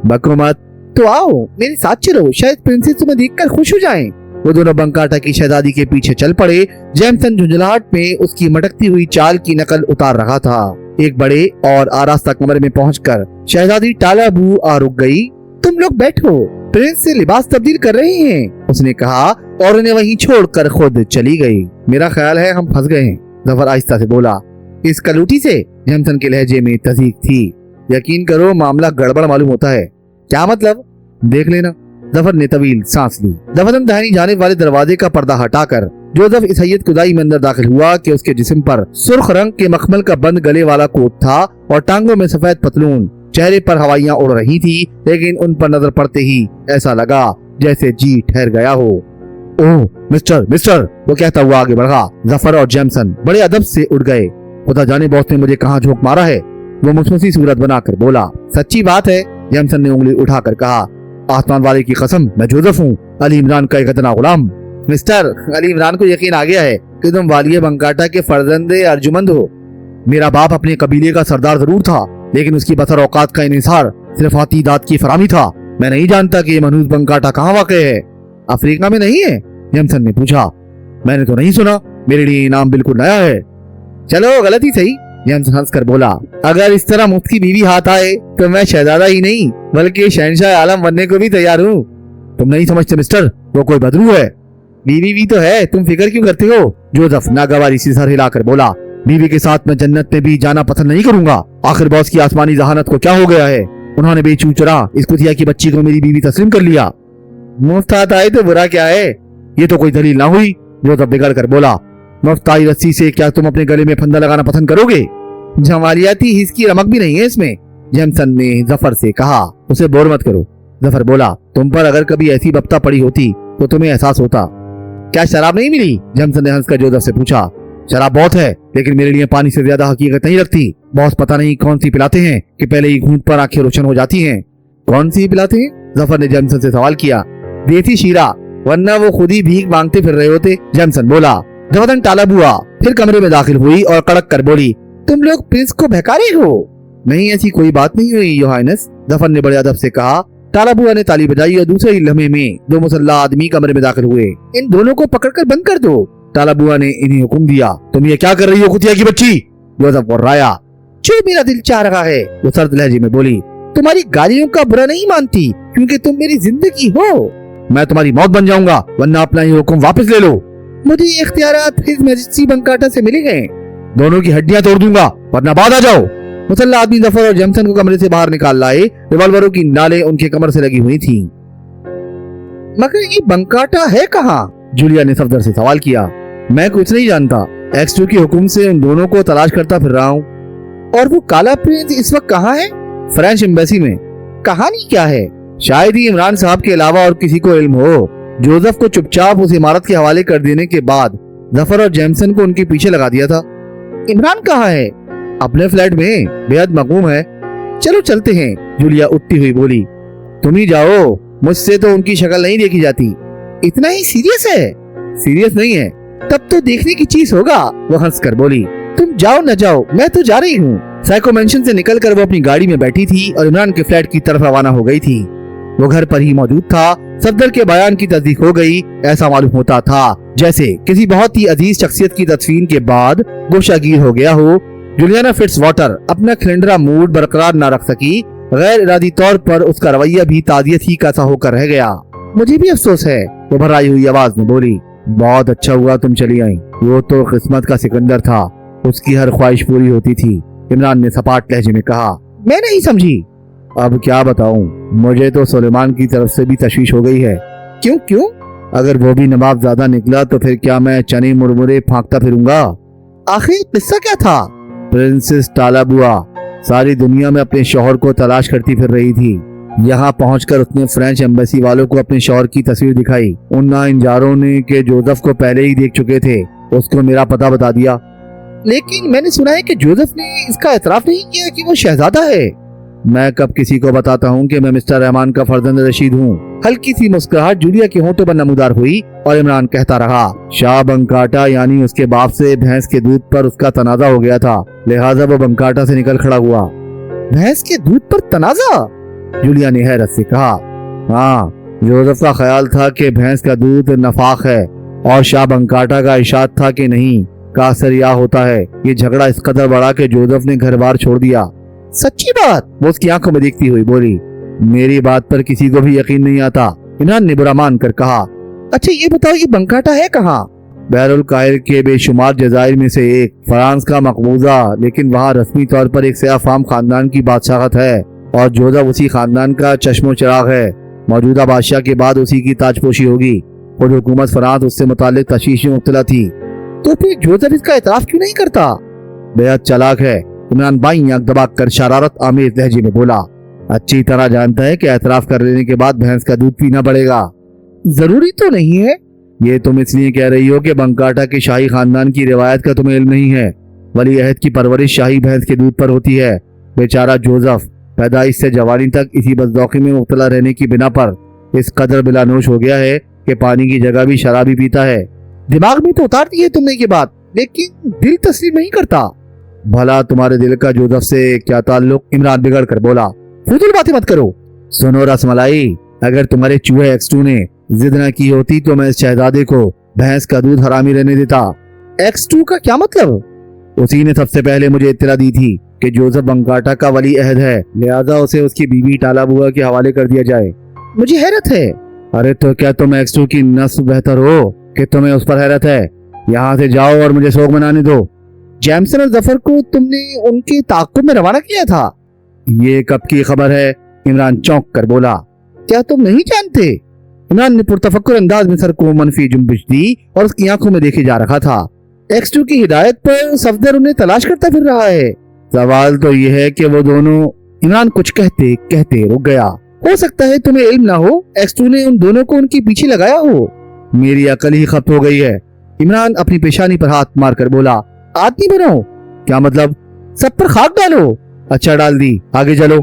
बको मत। तो आओ मेरे साथ चलो, शायद प्रिंसेस तुम्हें देखकर खुश हो जाएं। वो दोनों बंकाटा की शहजादी के पीछे चल पड़े। जेमसन झुंझलाहट में उसकी मटकती हुई चाल की नकल उतार रहा था। एक बड़े और आरास्ता कमरे में पहुंचकर शहजादी टाला बू आ रुक गई। तुम लोग बैठो, प्रिंस से लिबास तब्दील कर रहे हैं, उसने कहा और उन्हें वहीं छोड़कर खुद चली गई। मेरा ख्याल है हम फंस गए हैं, जफर आहिस्ता से बोला। इस कलूटी से? जेमसन के लहजे में तज़ीक थी। यकीन करो मामला गड़बड़ मालूम होता है। क्या मतलब? देख लेना। जफर ने तवील सांस ली। दफन दाहिनी जानिब वाले दरवाजे का पर्दा हटाकर जोसेफ इस हैयत खुदाई में अंदर दाखिल हुआ कि उसके जिस्म पर सुर्ख रंग के मखमल का बंद गले वाला कोट था और टांगों में सफेद पतलून। चेहरे पर हवाइयां उड़ रही थी, लेकिन उन पर नजर पड़ते ही ऐसा लगा जैसे जी ठहर गया हो। ओह मिस्टर मिस्टर, वो कहता हुआ आगे बढ़ा। जफर और जेमसन बड़े अदब से उठ गए। खुदा जाने बॉस ने मुझे कहाँ झोंक मारा है, वो मुसमुसी सूरत बनाकर बोला। सच्ची बात है, जेमसन ने उंगली उठाकर कहा। आसमान वाले की कसम, मैं जोसेफ हूँ, अली इमरान का एक अदना गुलाम। मिस्टर, अली इमरान को यकीन आ गया है कि तुम वालिय बंकाटा के फर्जंदे अर्जुमंद हो। मेरा बाप अपने कबीले का सरदार जरूर था, लेकिन उसकी बसर औकात का इन्हिसार सिर्फ हाथी दांत की फरामी था। मैं नहीं जानता कि ये मनहूस बंकाटा कहाँ वाक़ है। अफ्रीका में नहीं है? जेमसन ने पूछा। मैंने तो नहीं सुना, मेरे लिए ये नाम बिल्कुल नया है। चलो गलत ही सही, जेमसन हंसकर बोला। अगर इस तरह मुफ्त की बीवी हाथ आए तो मैं शहजादा ही नहीं बल्कि शहनशाह आलम बनने को भी तैयार हूँ। तुम नहीं समझते मिस्टर, वो कोई बदरू है। बीवी भी तो है, तुम फिक्र क्यों करते हो? जोसेफ नागवारी से सर हिलाकर बोला। बीवी के साथ मैं जन्नत में भी जाना पसंद नहीं करूंगा। आखिर बॉस की आसमानी जहानत को क्या हो गया है? उन्होंने बेचूचरा इस कुतिया की बच्ची को मेरी बीवी तस्लीम कर लिया। मुफ्त हाथ आए तो बुरा क्या है? ये तो कोई दलील ना हुई, जोसेफ बिगड़ कर बोला। मुफ्त आई रस्सी से क्या तुम अपने गले में फंदा लगाना पसंद करोगे? जमालियाती हिस्स की रमक भी नहीं है इसमें, जेमसन ने जफर से कहा। उसे बोर मत करो, जफर बोला। तुम पर अगर कभी ऐसी बप्ता पड़ी होती तो तुम्हें एहसास होता। क्या शराब नहीं मिली? जेमसन ने हंसकर जोसेफ से पूछा। शराब बहुत है, लेकिन मेरे लिए पानी से ज्यादा हकीकत नहीं रखती। बॉस पता नहीं कौन सी पिलाते हैं कि पहले ही घूंट पर आंखें रोशन हो जाती हैं। कौन सी पिलाते हैं? जफर ने जेमसन से सवाल किया। देसी शीरा, वरना वो खुद ही भीख मांगते फिर रहे होते, जेमसन बोला। जफर टाला बुआ फिर कमरे में दाखिल हुई और कड़क कर बोली, तुम लोग प्रिंस को बहका रहे हो? नहीं, ऐसी कोई बात नहीं हुई योर हाइनेस, जफर ने बड़े अदब से कहा। टाला बुआ ने ताली बजाई और दूसरे ही लम्हे में दो मुसल्ला आदमी कमरे में दाखिल हुए। इन दोनों को पकड़कर बंद कर दो, टाला बुआ ने इन्हें हुक्म दिया। तुम ये क्या कर रही हो कुतिया की बच्ची? जोसेफ बोल राया। जो मेरा दिल चाह रहा है, वो सर्द लहजे में बोली। तुम्हारी गालियों का बुरा नहीं मानती क्योंकि तुम मेरी जिंदगी हो। मैं तुम्हारी मौत बन जाऊंगा वरना अपना ये हुक्म वापस ले लो। मुझे ये इख्तियारात हिज मैजेस्टी बंकाटा से मिले हैं। दोनों की हड्डियां तोड़ दूंगा वरना बाद आ जाओ। मुसल्ला आदमी जफर और जेमसन को कमरे से बाहर निकाल लाए। रिवॉल्वरों की नालें उनके कमर से लगी हुई थी। मगर ये बंकाटा है कहाँ? जूलिया ने सफदर से सवाल किया। मैं कुछ नहीं जानता। X2 के हुक्म से उन दोनों को तलाश करता फिर रहा हूँ। और वो काला प्रिंस इस वक्त कहाँ है? फ्रेंच एम्बेसी में। कहानी क्या है? शायद ही इमरान साहब के अलावा और किसी को इल्म हो। जोसेफ को चुपचाप उस इमारत के हवाले कर देने के बाद जफर और जेमसन को उनके पीछे लगा दिया था। इमरान कहाँ है? अपने फ्लैट में बेहद मगमूम है। चलो चलते हैं, जूलिया उठती हुई बोली। तुम ही जाओ, मुझसे तो उनकी शक्ल नहीं देखी जाती। इतना ही सीरियस है? सीरियस नहीं है तब तो देखने की चीज होगा, वो हंस कर बोली। तुम जाओ न जाओ, मैं तो जा रही हूँ। साइको मेंशन से निकलकर वो अपनी गाड़ी में बैठी थी और इमरान के फ्लैट की तरफ रवाना हो गई थी। वो घर पर ही मौजूद था। सफदर के बयान की तस्दीक हो गई। ऐसा मालूम होता था जैसे किसी बहुत ही अजीज शख्सियत की तदफीन के बाद गोशागीर हो गया हो। जूलियाना फिट्जवाटर अपना खिलंडरा मूड बरकरार न रख सकी। गैर इरादी तौर पर उसका रवैया भी तादियत ही का सा होकर रह गया। मुझे भी अफसोस है, वो भराई हुई आवाज में बोली। बहुत अच्छा हुआ तुम चली आई। वो तो किस्मत का सिकंदर था, उसकी हर ख्वाहिश पूरी होती थी, इमरान ने सपाट लहजे में कहा। मैं नहीं समझी। अब क्या बताऊं, मुझे तो सुलेमान की तरफ से भी तशवीश हो गई है। क्यों? अगर वो भी नवाब ज्यादा निकला तो फिर क्या मैं चने मुरमुरे फांकता फिरूंगा? आखिर किस्सा क्या था? प्रिंसेस टालाबुआ सारी दुनिया में अपने शौहर को तलाश करती फिर रही थी। यहाँ पहुंचकर उसने फ्रेंच एम्बेसी वालों को अपने शौहर की तस्वीर दिखाई। उन नाइंजारों ने के जोसेफ को पहले ही देख चुके थे। उसको मेरा पता बता दिया। लेकिन मैंने सुना है कि जोसेफ ने इसका एतराफ नहीं किया कि वो शहजादा है। मैं कब किसी को बताता हूँ कि मैं मिस्टर रहमान का फर्जंद रशीद हूँ। हल्की सी मुस्कुराहट जूलिया के होंठों पर नमूदार हुई और इमरान कहता रहा। शाह बंकाटा यानी उसके बाप से भैंस के दूध पर उसका तनाजा हो गया था, लिहाजा वो बंकाटा से निकल खड़ा हुआ। भैंस के दूध पर तनाजा? जूलिया ने हैरत से कहा। हाँ, जोसेफ का ख्याल था कि भैंस का दूध नफाक है और शाह बंकाटा का इशाद था कि नहीं। का असर यह होता है ये झगड़ा इस कदर बढ़ा कि जोसेफ ने घर बार छोड़ दिया। सच्ची बात? वो उसकी आंखों में देखती हुई बोली। मेरी बात पर किसी को भी यकीन नहीं आता, इमरान ने बुरा मान कर कहा। अच्छा ये बताओ ये बंकाटा है कहाँ? बहरुल काहिर के बेशुमार जजायर में से एक, फ्रांस का मकबूजा, लेकिन वहाँ रस्मी तौर पर एक सयाफाम खानदान की बादशाहत है और जोसेफ उसी खानदान का चश्मो चिराग है। मौजूदा बादशाह के बाद उसी की ताजपोशी होगी। खुद हुकूमत फ्रांस उससे मुताल्लिक तशवीश में मुब्तला थी। तो फिर जोसेफ इसका एतराफ क्यों नहीं करता? बेहद चालाक है, इमरान बाईं आंख दबाकर शरारत आमेज लहजे में बोला। अच्छी तरह जानता है कि एतराफ कर लेने के बाद भैंस का दूध पीना पड़ेगा। जरूरी तो नहीं है। ये तुम इसलिए कह रही हो कि बंकाटा के शाही खानदान की रिवायत का तुम्हें इल्म नहीं है। वली अहद की परवरिश शाही भैंस के दूध पर होती है। बेचारा जोसेफ पैदाइश से जवानी तक इसी बदौकी में मुब्तला रहने की बिना पर इस कदर बिलानोश हो गया है कि पानी की जगह भी शराब ही पीता है। दिमाग में तो उतार दी है तुमने ये बात, लेकिन दिल तस्लीम नहीं करता। भला तुम्हारे दिल का जोसेफ से क्या ताल्लुक? इमरान बिगड़ कर बोला। फजूल बातें मत करो। सुनो रसमलाई, अगर तुम्हारे चूहे X2 ने जिद न की होती तो मैं इस शहजादे को भैंस का दूध हरामी रहने देता। X2 का क्या मतलब? उसी ने सबसे पहले मुझे इत्तला दी थी कि जोसेफ बंकाटा का वली अहद है, लिहाजा उसे उसकी बीवी टालाबुआ के हवाले कर दिया जाए। मुझे हैरत है। अरे तो क्या तुम X2 की नस्ल बेहतर हो कि तुम्हें उस पर हैरत है? यहाँ से जाओ और मुझे शोक मनाने दो। जेमसन और जफर को तुमने उनके ताक़ुब में रवाना किया था? ये कब की खबर है? इमरान चौंक कर बोला। क्या तुम नहीं जानते? इमरान ने पुरतफक्कुर अंदाज में सर को मनफी जुम्बिश दी और उसकी आंखों में देखे जा रहा था। X2 की हिदायत पर सफदर उन्हें तलाश करता फिर रहा है। सवाल तो ये है कि वो दोनों। इमरान कुछ कहते कहते रुक गया। हो सकता है तुम्हें इल्म ना हो, X2 ने उन दोनों को उनके पीछे लगाया हो। मेरी अकल ही खत्म हो गई है। इमरान अपनी पेशानी पर हाथ मार कर बोला। आदमी बनो। क्या मतलब? सब पर खाक डालो। अच्छा डाल दी, आगे चलो।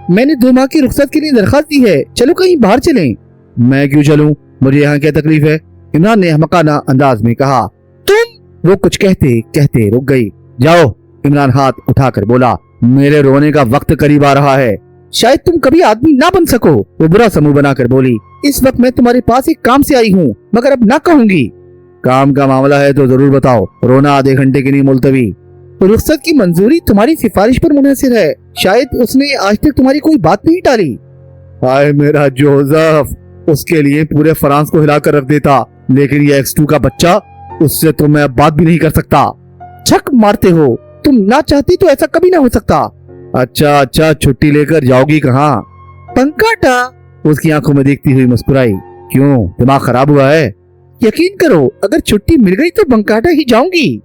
मैंने 2 माह की रुखसत के लिए दरखास्त दी है, चलो कहीं बाहर चलें। मैं क्यों चलूं? मुझे यहाँ क्या तकलीफ है? इमरान ने हमकाना अंदाज में कहा। तुम? वो कुछ कहते कहते रुक गई। जाओ, इमरान हाथ उठाकर बोला। मेरे रोने का वक्त करीब आ रहा है। शायद तुम कभी आदमी ना बन सको, वो बुरा समूह बनाकर बोली। इस वक्त मैं तुम्हारे पास एक काम से आई हूँ, मगर अब ना कहूंगी। काम का मामला है तो जरूर बताओ। रोना आधे घंटे के लिए मुलतवी। रुखसत की मंजूरी तुम्हारी सिफारिश पर मुनहसिर है। शायद उसने आज तक तुम्हारी कोई बात नहीं टाली। हाय मेरा जोसेफ, उसके लिए पूरे फ्रांस को हिला कर रख देता, लेकिन ये X2 का बच्चा, उससे तो मैं बात भी नहीं कर सकता। छक मारते हो, तुम ना चाहती तो ऐसा कभी ना हो सकता। अच्छा, छुट्टी लेकर जाओगी कहाँ? पंकाटा, उसकी आंखों में देखती हुई मुस्कुराई। क्यों, दिमाग खराब हुआ है? यकीन करो, अगर छुट्टी मिल गई तो बंकाटा ही जाऊंगी।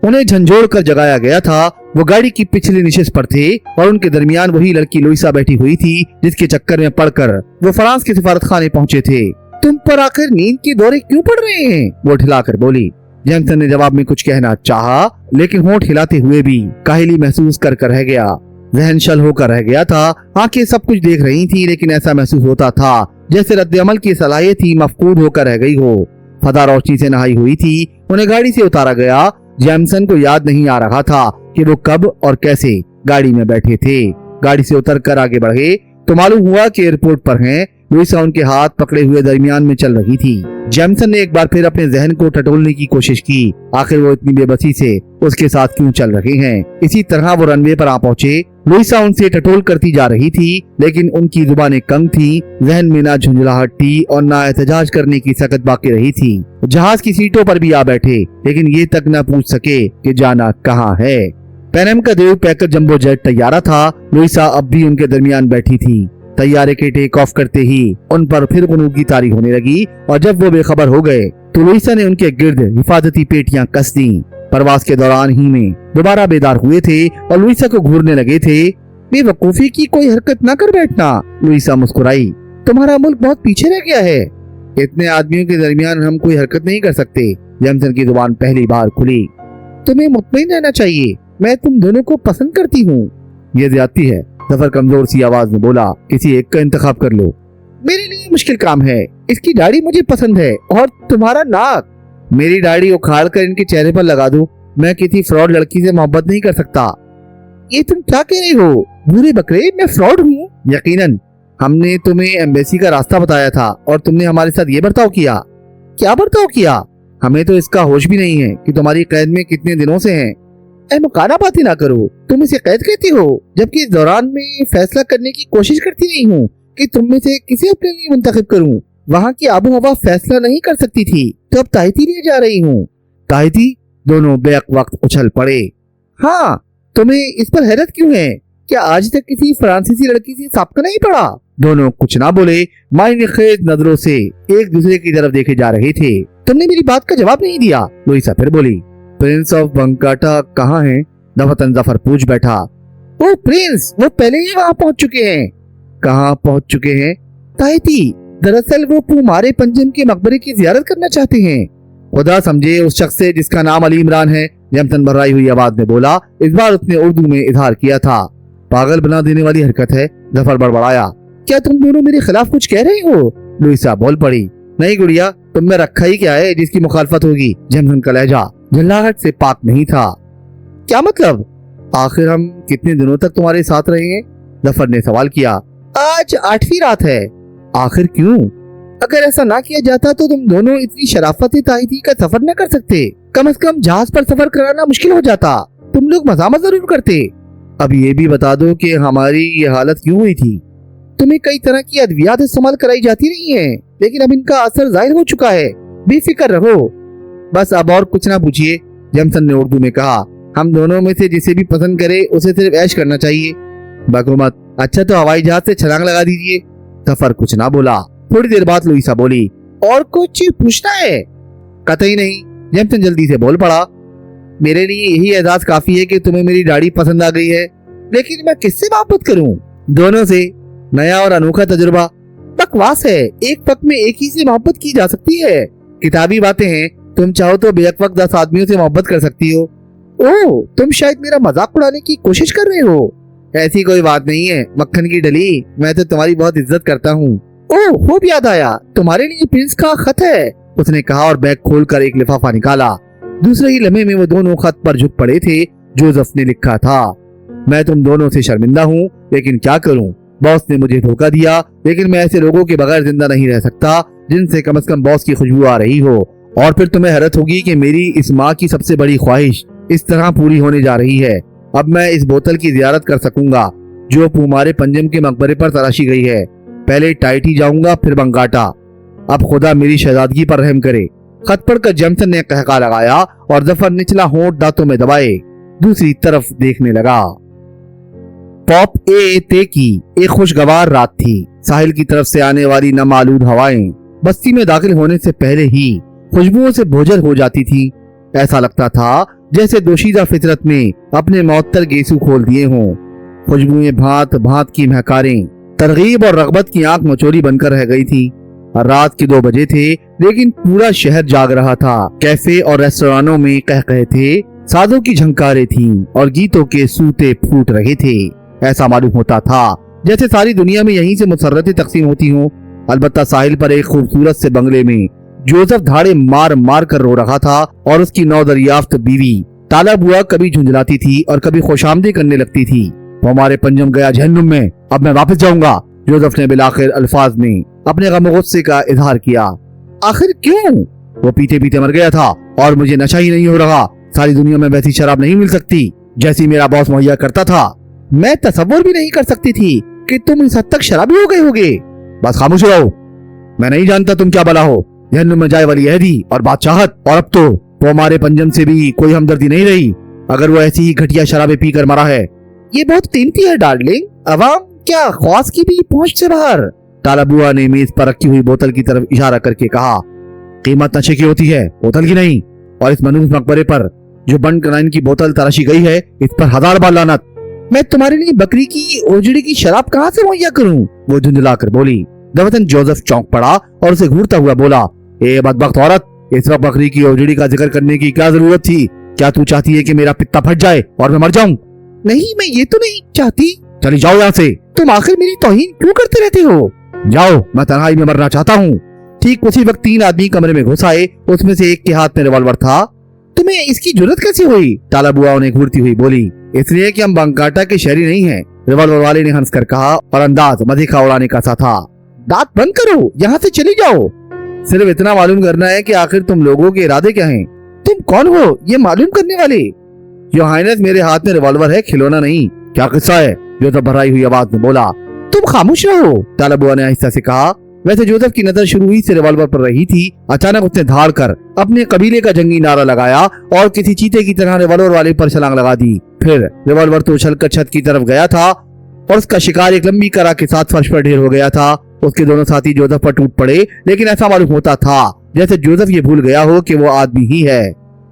उन्हें झंझोड़ कर जगाया गया था। वो गाड़ी की पिछली निशिस्त पर थे और उनके दरमियान वही लड़की लुइसा बैठी हुई थी जिसके चक्कर में पड़कर वो फ्रांस के सिफारत खाने पहुंचे थे। तुम पर आखिर नींद के दौरे क्यों पड़ रहे हैं? वो ठिलाकर बोली। जेमसन ने जवाब में कुछ कहना चाहा, लेकिन होंठ हिलाते हुए भी काहिली महसूस कर रह गया। जहन शल होकर रह गया था। आंखें सब कुछ देख रही थी, लेकिन ऐसा महसूस होता था जैसे रद्द-ए-अमल की सलाहियत ही मफकूद होकर रह गई हो। फदा रोशनी से नहाई हुई थी। उन्हें गाड़ी से उतारा गया। जेमसन को याद नहीं आ रहा था कि वो कब और कैसे गाड़ी में बैठे थे। गाड़ी से उतरकर आगे बढ़े तो मालूम हुआ कि एयरपोर्ट पर हैं। लुइसा उनके हाथ पकड़े हुए दरमियान में चल रही थी। जेमसन ने एक बार फिर अपने जहन को टटोलने की कोशिश की। आखिर वो इतनी बेबसी से उसके साथ क्यों चल रहे हैं? इसी तरह वो रनवे पर आ पहुंचे। लुइसा उनसे टटोल करती जा रही थी, लेकिन उनकी जुबानें कम थी। जहन में ना झुंझलाहट थी और ना एहतजाज करने की सकत बाकी रही थी। जहाज की सीटों पर भी आ बैठे, लेकिन ये तक न पूछ सके कि जाना कहाँ है। पैनम का देव पैकर जंबो जेट तैयारा था। लुइसा अब भी उनके दरमियान बैठी थी। तैयारे के टेक ऑफ करते ही उन पर फिर गुनू की तारी होने लगी और जब वो बेखबर हो गए तो लुइसा ने उनके गिर्द हिफाजती पेटियां कस दी। परवास के दौरान ही में दोबारा बेदार हुए थे और लुइसा को घूरने लगे थे। बेवकूफी की कोई हरकत न कर बैठना। लुइसा मुस्कुराई। तुम्हारा मुल्क बहुत पीछे रह गया है। इतने आदमियों के दरमियान हम कोई हरकत नहीं कर सकते। जेमसन की जुबान पहली बार खुली। तुम्हें मुतमईन रहना चाहिए, मैं तुम दोनों को पसंद करती हूँ। ये ज्यादती है, जफर कमजोर सी आवाज में बोला। किसी एक का इंतखाब कर लो। मेरे लिए मुश्किल काम है। इसकी दाढ़ी मुझे पसंद है और तुम्हारा नाक। मेरी दाढ़ी उखाड़ कर इनके चेहरे पर लगा दो। मैं किसी फ्रॉड लड़की से मोहब्बत नहीं कर सकता। ये तुम क्या कह रहे हो? बुरे बकरे, मैं फ्रॉड हूँ? यकीनन। हमने तुम्हें एम्बेसी का रास्ता बताया था और तुमने हमारे साथ ये बर्ताव किया। क्या बर्ताव किया? हमें तो इसका होश भी नहीं है कि तुम्हारी कैद में कितने दिनों से हैं। मकाना बातें ना करो। तुम इसे कैद कहती हो, जबकि इस दौरान में फैसला करने की कोशिश करती रही हूँ कि तुम में से किसे अपने लिए मुंतखब करूँ। वहाँ की आबो हवा फैसला नहीं कर सकती थी, तो अब ताहिती लिए जा रही हूँ। ताहिती? दोनों बेक वक्त उछल पड़े। हाँ, तुम्हें इस पर हैरत क्यों है? क्या आज तक किसी फ्रांसीसी लड़की से साबका नहीं पड़ा? दोनों कुछ ना बोले, मायने खेज नजरों से एक दूसरे की तरफ देखे जा रहे थे। तुमने मेरी बात का जवाब नहीं दिया। लुइसा फिर बोली। प्रिंस ऑफ बंकाटा कहाँ है? दफतन जफर पूछ बैठा। वो प्रिंस, वो पहले ही वहाँ पहुँच चुके हैं। कहाँ पहुँच चुके हैं? ताहिती। दरअसल वो पुमारे पंजम के मकबरे की जियारत करना चाहते हैं। खुदा समझे उस शख्स से जिसका नाम अली इमरान है। जेमसन भर्राई हुई आवाज में बोला। इस बार उसने उर्दू में इजहार किया था। पागल बना देने वाली हरकत है। जफर बड़बड़ाया। क्या तुम दोनों मेरे खिलाफ कुछ कह रहे हो? लुइसा बोल पड़ी। नहीं गुड़िया, तुम में रखा ही क्या है जिसकी मुखालफत होगी? जेमसन का लहजा झल्लाहट से पाक नहीं था। क्या मतलब? आखिर हम कितने दिनों तक तुम्हारे साथ रहे हैं? जफर ने सवाल किया। आज 8वीं रात है। आखिर क्यों? अगर ऐसा ना किया जाता तो तुम दोनों इतनी शराफत से ताहिती का सफर न कर सकते। कम से कम जहाज पर सफर कराना मुश्किल हो जाता। तुम लोग मजामत जरूर करते। अब ये भी बता दो कि हमारी ये हालत क्यों हुई थी? तुम्हें कई तरह की अद्वियात इस्तेमाल कराई जाती रही हैं, लेकिन अब इनका असर जाहिर हो चुका है। बेफिक्र रहो। बस अब और कुछ ना पूछिए। जेमसन ने उर्दू में कहा। हम दोनों में से जिसे भी पसंद करे उसे सिर्फ ऐश करना चाहिए। बको मत। अच्छा तो हवाई जहाज से छलांग लगा दीजिए। सफर कुछ ना बोला। थोड़ी देर बाद लुइसा बोली। और कुछ पूछना है? कतई नहीं। जेमसन जल्दी से बोल पड़ा। मेरे लिए यही एहसास काफी है कि तुम्हें मेरी दाढ़ी पसंद आ गई है, लेकिन मैं किससे मोहब्बत करूं? दोनों से। नया और अनोखा तजुर्बा। बकवास है। एक वक्त में एक ही से मोहब्बत की जा सकती है। किताबी बातें हैं। तुम चाहो तो बेक वक्त 10 आदमियों से मोहब्बत कर सकती हो। ओह, तुम शायद मेरा मजाक उड़ाने की कोशिश कर रहे हो। ऐसी कोई बात नहीं है मक्खन की डली, मैं तो तुम्हारी बहुत इज्जत करता हूँ। ओह, खूब याद आया, तुम्हारे लिए प्रिंस का खत है, उसने कहा और बैग खोलकर एक लिफाफा निकाला। दूसरे ही लम्हे में वो दोनों खत पर झुक पड़े थे। जोसेफ ने लिखा था। मैं तुम दोनों से शर्मिंदा हूँ, लेकिन क्या करूँ, बॉस ने मुझे धोखा दिया। लेकिन मैं ऐसे लोगों के बगैर जिंदा नहीं रह सकता जिनसे कम से कम बॉस की खुशबू आ रही हो। और फिर तुम्हें हैरत होगी कि मेरी इस माँ की सबसे बड़ी ख्वाहिश इस तरह पूरी होने जा रही है। اب میں اس बोतल की जियारत कर सकूंगा जो पुमारे पंजम के मकबरे पर तराशी गई है। पहले टाइटी जाऊंगा फिर बंगाटा। अब खुदा मेरी शहजादगी पर रहम करे। खत पढ़कर जेम्सन ने कहका लगाया और जफर निचला होंठ दांतों में दबाए दूसरी तरफ देखने लगा। पॉप ए ते की एक खुशगवार रात थी। साहिल की तरफ से आने वाली नमालूद हवाएं बस्ती में दाखिल होने से पहले ही खुशबुओं से बोझल हो जाती थी। ऐसा लगता था जैसे दोशीदा फितरत में अपने मौतर गेसू खोल दिए हों। खुशबुएं भांत भांत की महकारें तरगीब और रगबत की आंख मचोली बनकर रह गई थी। रात के 2 बजे थे लेकिन पूरा शहर जाग रहा था। कैफे और रेस्टोरेंटों में कहकहे थे, साजों की झंकारें थीं और गीतों के सूते फूट रहे थे। ऐसा मालूम होता था जैसे सारी दुनिया में यहीं से मुसर्रतें तकसीम होती हों। अलबत्ता साहिल पर एक खूबसूरत से बंगले में जोसेफ धाड़े मार मार कर रो रहा था और उसकी नौदरियाफ्त बीवी ताला बुआ कभी झुंझलाती थी और कभी खुशामदी करने लगती थी। वो हमारे पंजम गया जहन्नुम में, अब मैं वापस जाऊंगा। जोसेफ ने बिलाखिर अल्फाज में अपने गम गुस्से का इजहार किया। आखिर क्यों? वो पीते पीते मर गया था और मुझे नशा ही नहीं हो रहा। सारी दुनिया में वैसी शराब नहीं मिल सकती जैसी मेरा बॉस मुहैया करता था। मैं तसव्वुर भी नहीं कर सकती थी कि तुम इस हद तक शराबी हो गए होगे। बस खामोश रहो, मैं नहीं जानता तुम क्या बला हो। जहन्नुम में जाए वाली अहदी और बादशाहत, और अब तो वो हमारे पंजम से भी कोई हमदर्दी नहीं रही अगर वो ऐसी ही घटिया शराबें पीकर मरा है। ये बहुत कीमती है डार्लिंग, अवाम क्या ख्वास की भी पहुंच से बाहर। ताला बुआ ने मेज पर रखी हुई बोतल की तरफ इशारा करके कहा, कीमत नशे की होती है, बोतल की नहीं। और इस मनूस मकबरे पर जो बंद कराइन की बोतल तराशी गई है, इस पर 1000 बार लानत। मैं तुम्हारे लिए बकरी की ओजड़ी की शराब कहाँ से मुहैया करूं? वो झुंझला कर बोली। दवतन जोसेफ चौंक पड़ा और उसे घूरता हुआ बोला, ए बदबख्त औरत, इस वक्त बकरी की ओजड़ी का जिक्र करने की क्या जरूरत थी? क्या तू चाहती है कि मेरा पित्ता फट जाए और मैं मर जाऊं? नहीं, मैं ये तो नहीं चाहती। चली जाओ यहाँ से। तुम आखिर मेरी तौहीन क्यों करते रहते हो? जाओ, मैं तन्हाई में मरना चाहता हूँ। ठीक उसी वक्त 3 आदमी कमरे में घुस आए। उसमें से एक के हाथ में रिवॉल्वर था। तुम्हें इसकी जरूरत कैसे हुई? ताला बुआ ने घूरती हुई बोली, इसलिए कि हम बंकाटा के शहरी नहीं हैं। रिवॉल्वर वाले ने हंस कर कहा और अंदाज मदिखा उड़ाने का सा था। दांत बंद करो, यहाँ से चली जाओ। सिर्फ इतना मालूम करना है कि आखिर तुम लोगों के इरादे क्या हैं। तुम कौन हो ये मालूम करने वाले? यो हाइनेस, मेरे हाथ में रिवॉल्वर है, खिलौना नहीं। क्या किस्सा है? जोसेफ भराई हुई आवाज में बोला। तुम खामोश रहो, ताला बुआ ने आहिस्ता से कहा। वैसे जोसेफ की नजर शुरू ही से रिवॉल्वर पर रही थी। अचानक उसने धाड़ कर अपने कबीले का जंगी नारा लगाया और किसी चीते की तरह रिवॉल्वर वाले पर छलांग लगा दी। फिर रिवॉल्वर तो उछलकर छत की तरफ गया था और उसका शिकार एक लंबी करा के साथ फर्श पर ढेर हो गया था। उसके दोनों साथी जोसेफ पर टूट पड़े, लेकिन ऐसा मालूम होता था जैसे जोसेफ ये भूल गया हो कि वो आदमी ही है।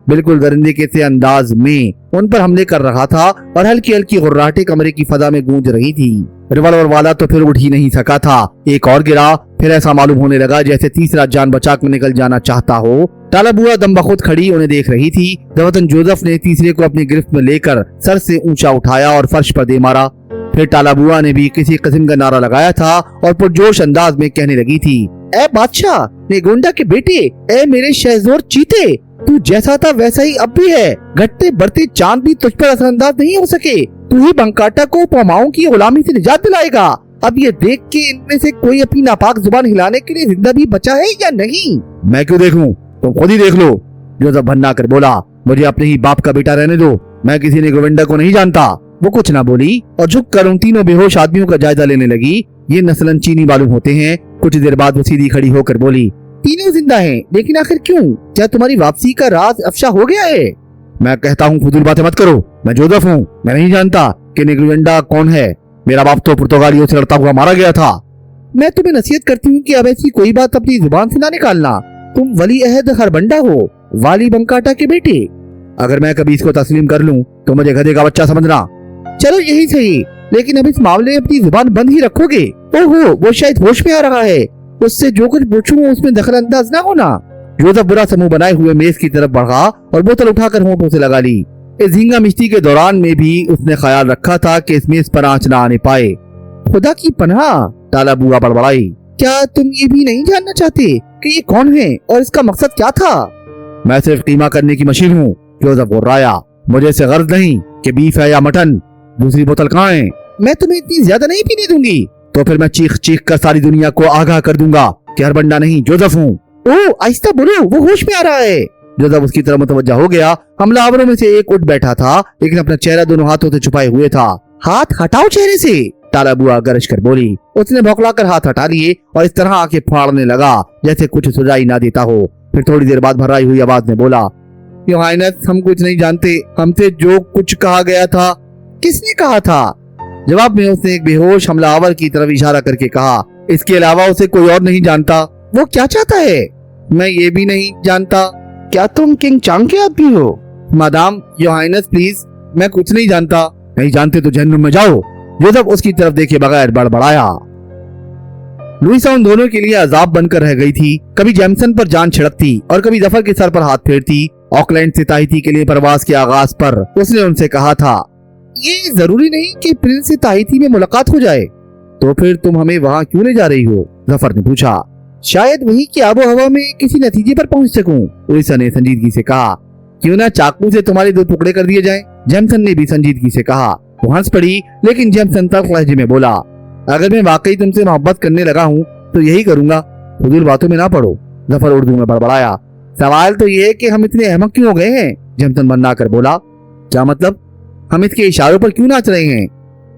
बिल्कुल दरिंदे के से अंदाज में उन पर हमले कर रहा था और हल्की हल्की गुर्राहटें कमरे की फजा में गूंज रही थी। रिवॉल्वर वाला तो फिर उठ ही नहीं सका था। एक और गिरा। फिर ऐसा मालूम होने लगा जैसे तीसरा जान बचा कर निकल जाना चाहता हो। ताला बुआ दम बखुद खड़ी उन्हें देख रही थी। दवतन जोसेफ ने तीसरे को अपनी गिरफ्त में लेकर सर से ऊंचा उठाया और फर्श पर दे मारा। फिर ताला बुआ ने भी किसी किस्म का नारा लगाया था और पुरजोश अंदाज में कहने लगी थी, ए बादशाह ने गोंडा के बेटे, ए मेरे शहजोर चीते, तू जैसा था वैसा ही अब भी है। घटते बढ़ते चांद भी तुझ पर असरअंदाज नहीं हो सके। तू ही बंकाटा को पमाओं की गुलामी से निजात दिलाएगा। अब ये देख के इनमें से कोई अपनी नापाक जुबान हिलाने के लिए जिंदा भी बचा है या नहीं? मैं क्यों देखूं? तुम खुद ही देख लो, जोसेफ भन्ना कर बोला। मुझे अपने ही बाप का बेटा रहने दो। मैं किसी ने गोविंदा को नहीं जानता। वो कुछ ना बोली और झुक कर उन तीनों बेहोश आदमियों का जायजा लेने लगी। ये नस्लन चीनी मालूम होते हैं। कुछ देर बाद वो सीधी खड़ी होकर बोली, तीनों जिंदा हैं, लेकिन आखिर क्यों? क्या तुम्हारी वापसी का राज अफशा हो गया है? मैं कहता हूँ फजूल बातें मत करो। मैं जोसेफ हूँ। मैं नहीं जानता कि नेग्रोवेंडा कौन है। मेरा बाप तो पुर्तगालियों से लड़ता हुआ मारा गया था। मैं तुम्हें नसीहत करती हूँ कि अब ऐसी कोई बात अपनी जुबान से ना निकालना। तुम वली अहद हरबंडा हो, वाली बंकाटा के बेटे। अगर मैं कभी इसको तस्लीम कर लूँ तो मुझे गधे का बच्चा समझना। चलो यही सही, लेकिन अब इस मामले में अपनी जुबान बंद ही रखोगे। ओहो, वो शायद होश में आ रहा है। उससे जो कुछ पूछूं उसमें दखल अंदाज ना होना। जोसेफ बुरा समूह बनाए हुए मेज की तरफ बढ़ा और बोतल उठाकर होंठों से लगा ली। इस झींगा मिश्ती के दौरान में भी उसने ख्याल रखा था कि इस मेज पर आंच ना आने पाए। खुदा की पनाह, ताला बुआ बड़बड़ाई, क्या तुम ये भी नहीं जानना चाहते कि ये कौन है और इसका मकसद क्या था? मैं सिर्फ कीमा करने की मशीन हूँ, जोसेफ बोर्राया। मुझे इससे गर्ज नहीं कि बीफ है या मटन। दूसरी बोतल कहाँ है? मैं तुम्हें इतनी ज्यादा नहीं पीने दूंगी। तो फिर मैं चीख चीख कर सारी दुनिया को आगाह कर दूंगा कि हरबंडा नहीं जोसेफ हूँ। ओह, आहिस्ता बोलो, वो होश में आ रहा है। जो जब उसकी तरफ मुतवज्जा हो गया, हमलावरों में से एक उठ बैठा था, लेकिन अपना चेहरा दोनों हाथों से छुपाए हुए था। हाथ हटाओ चेहरे से, ताला बुआ गरज कर बोली। उसने भौंकलाकर हाथ हटा लिए और इस तरह आंखें फाड़ने लगा जैसे कुछ सुझाई ना देता हो। फिर थोड़ी देर बाद भर्राई हुई आवाज में बोला, योर हाइनेस, हम कुछ नहीं जानते। हमसे जो कुछ कहा गया था। किसने कहा था? जवाब में उसने एक बेहोश हमलावर की तरफ इशारा करके कहा, इसके अलावा उसे कोई और नहीं जानता। वो क्या चाहता है? मैं ये भी नहीं जानता। क्या तुम किंग चांग के आदमी हो? मादाम, योर हाइनेस प्लीज, मैं कुछ नहीं जानता। नहीं जानते तो जहन्नुम में जाओ। जोसेफ उसकी तरफ देखे बगैर बड़बड़ाया। लुइसा उन दोनों के लिए अजाब बनकर रह गई थी। कभी जेमसन पर जान छिड़कती और कभी जफर के सर पर हाथ फेरती। ऑकलैंड से ताहिती के लिए परवाज के आगाज पर उसने उनसे कहा था, ये जरूरी नहीं कि प्रिंस से ताहिती में मुलाकात हो जाए। तो फिर तुम हमें वहाँ क्यों ले जा रही हो? जफर ने पूछा। शायद वही की आबो हवा में किसी नतीजे पर पहुँच सकूं, लुइसा ने संजीदगी से कहा। क्यों ना चाकू से तुम्हारे 2 टुकड़े कर दिए जाएं? जेमसन ने भी संजीदगी से कहा। वो हंस पड़ी, लेकिन जेमसन तल्ख लहजे में बोला, अगर मैं वाकई तुमसे मोहब्बत करने लगा हूँ तो यही करूंगा। फजूल बातों में ना पड़ो। जफर उर्दू में बड़बड़ाया। सवाल तो ये है कि हम इतने अहमक क्यों हो गए हैं? जेमसन बन्ना कर बोला। क्या मतलब? हम इसके इशारों पर क्यों नाच रहे हैं?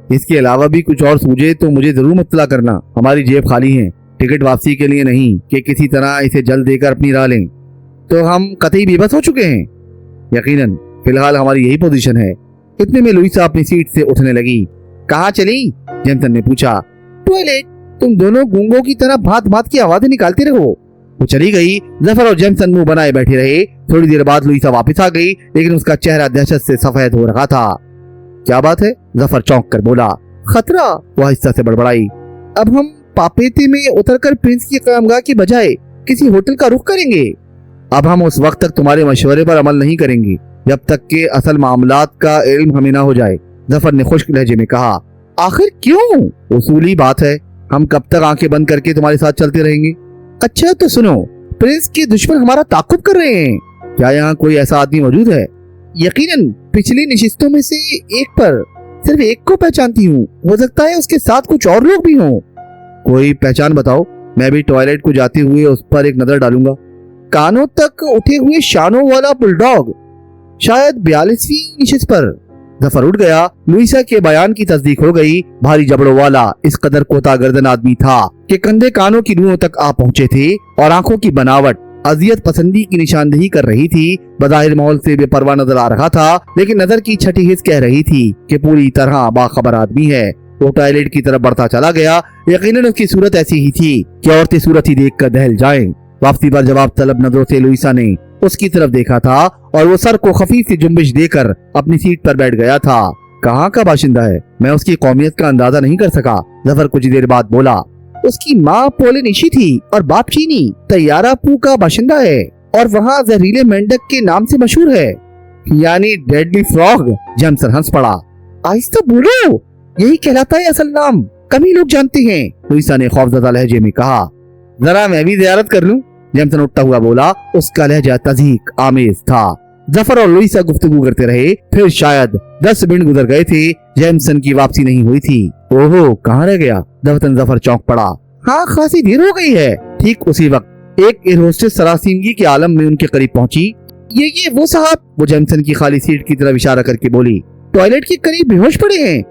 इसके अलावा भी कुछ और सूझे तो मुझे जरूर मुत्तला करना। हमारी जेब खाली है, टिकट वापसी के लिए नहीं कि किसी तरह इसे जल्द देकर अपनी राह लें। तो हम कतई बेबस हो चुके हैं। यकीनन, फिलहाल हमारी यही पोजीशन है। इतने में लुइसा अपनी सीट से उठने लगी। कहाँ चली? जेमसन ने पूछा। टॉयलेट। तुम दोनों गूंगों की तरह भांत भांत की आवाजें निकालते रहो। वो चली गई। जफर और जेमसन मुंह बनाए बैठे रहे। थोड़ी देर बाद लुइसा वापस आ गई, लेकिन उसका चेहरा दहशत से सफेद हो रहा था। क्या बात है? जफर चौंक कर बोला। खतरा, वो आहिस्ता से बड़बड़ाई। अब हम पापेते में उतरकर प्रिंस की क़यामगाह की बजाय किसी होटल का रुख करेंगे। अब हम उस वक्त तक तुम्हारे मशवरे पर अमल नहीं करेंगे जब तक कि असल मामलात का इल्म हमें ना हो जाए, जफर ने खुश्क लहजे में कहा। आखिर क्यों? उसूली बात है। हम कब तक आंखें बंद करके तुम्हारे साथ चलते रहेंगे? अच्छा तो सुनो, प्रिंस के दुश्मन हमारा ताकुब कर रहे हैं। क्या यहाँ कोई ऐसा आदमी मौजूद है? यकीनन, पिछली नशिस्तों में से एक पर सिर्फ एक को पहचानती हूँ। हो सकता है उसके साथ कुछ और लोग भी हों। कोई पहचान बताओ, मैं भी टॉयलेट को जाते हुए उस पर एक नजर डालूंगा। कानों तक उठे हुए शानों वाला बुलडॉग, शायद 42वीं निशिस्त पर। जफर उठ गया। लुइसा के बयान की तस्दीक हो गई। भारी जबड़ों वाला इस कदर कोता गर्दन आदमी था कि कंधे कानों की रूहों तक आ पहुंचे थे और आंखों की बनावट अजियत पसंदी की निशानदेही कर रही थी। बज़ाहिर माहौल से बेपरवाह नजर आ रहा था, लेकिन नजर की छठी हिस्स कह रही थी कि पूरी तरह बाखबर आदमी है। वो टॉयलेट की तरफ बढ़ता चला गया। यकीनन उसकी सूरत ऐसी ही थी कि औरतें सूरत ही देख कर दहल जाएं। वापसी पर जवाब तलब नजरों से लुइसा ने उसकी तरफ देखा था और वो सर को खफीफ सी जुम्बिश देकर अपनी सीट पर बैठ गया था। कहाँ का बाशिंदा है? मैं उसकी कौमियत का अंदाजा नहीं कर सका। जफर कुछ देर बाद बोला, उसकी माँ पोलिनेशी थी और बाप चीनी। तैयारापू का बाशिंदा है और वहाँ जहरीले मेंढक के नाम से मशहूर है, यानी डेडली फ्रॉग। जेमसन हंस पड़ा। आहिस्ता बोलो, यही कहलाता है असल नाम। कम ही लोग जानते हैं, लुइसा ने खौफजदा लहजे में कहा। जरा मैं भी ज़ियारत कर लूं, जेमसन उठता हुआ बोला। उसका लहजा तज़हीक आमेज था। जफर और लुइसा गुफ्तगू करते रहे। फिर शायद 10 मिनट गुजर गए थे। जेमसन की वापसी नहीं हुई थी। ओहो, कहाँ रह गया? दफतन जफर चौंक पड़ा। हाँ, खासी देर हो गई है। ठीक उसी वक्त एक एयर होस्टेस सरासीमगी के आलम में उनके करीब पहुंची। ये वो साहब, वो जेमसन की खाली सीट की तरफ इशारा करके बोली। टॉयलेट के करीब बेहोश पड़े हैं।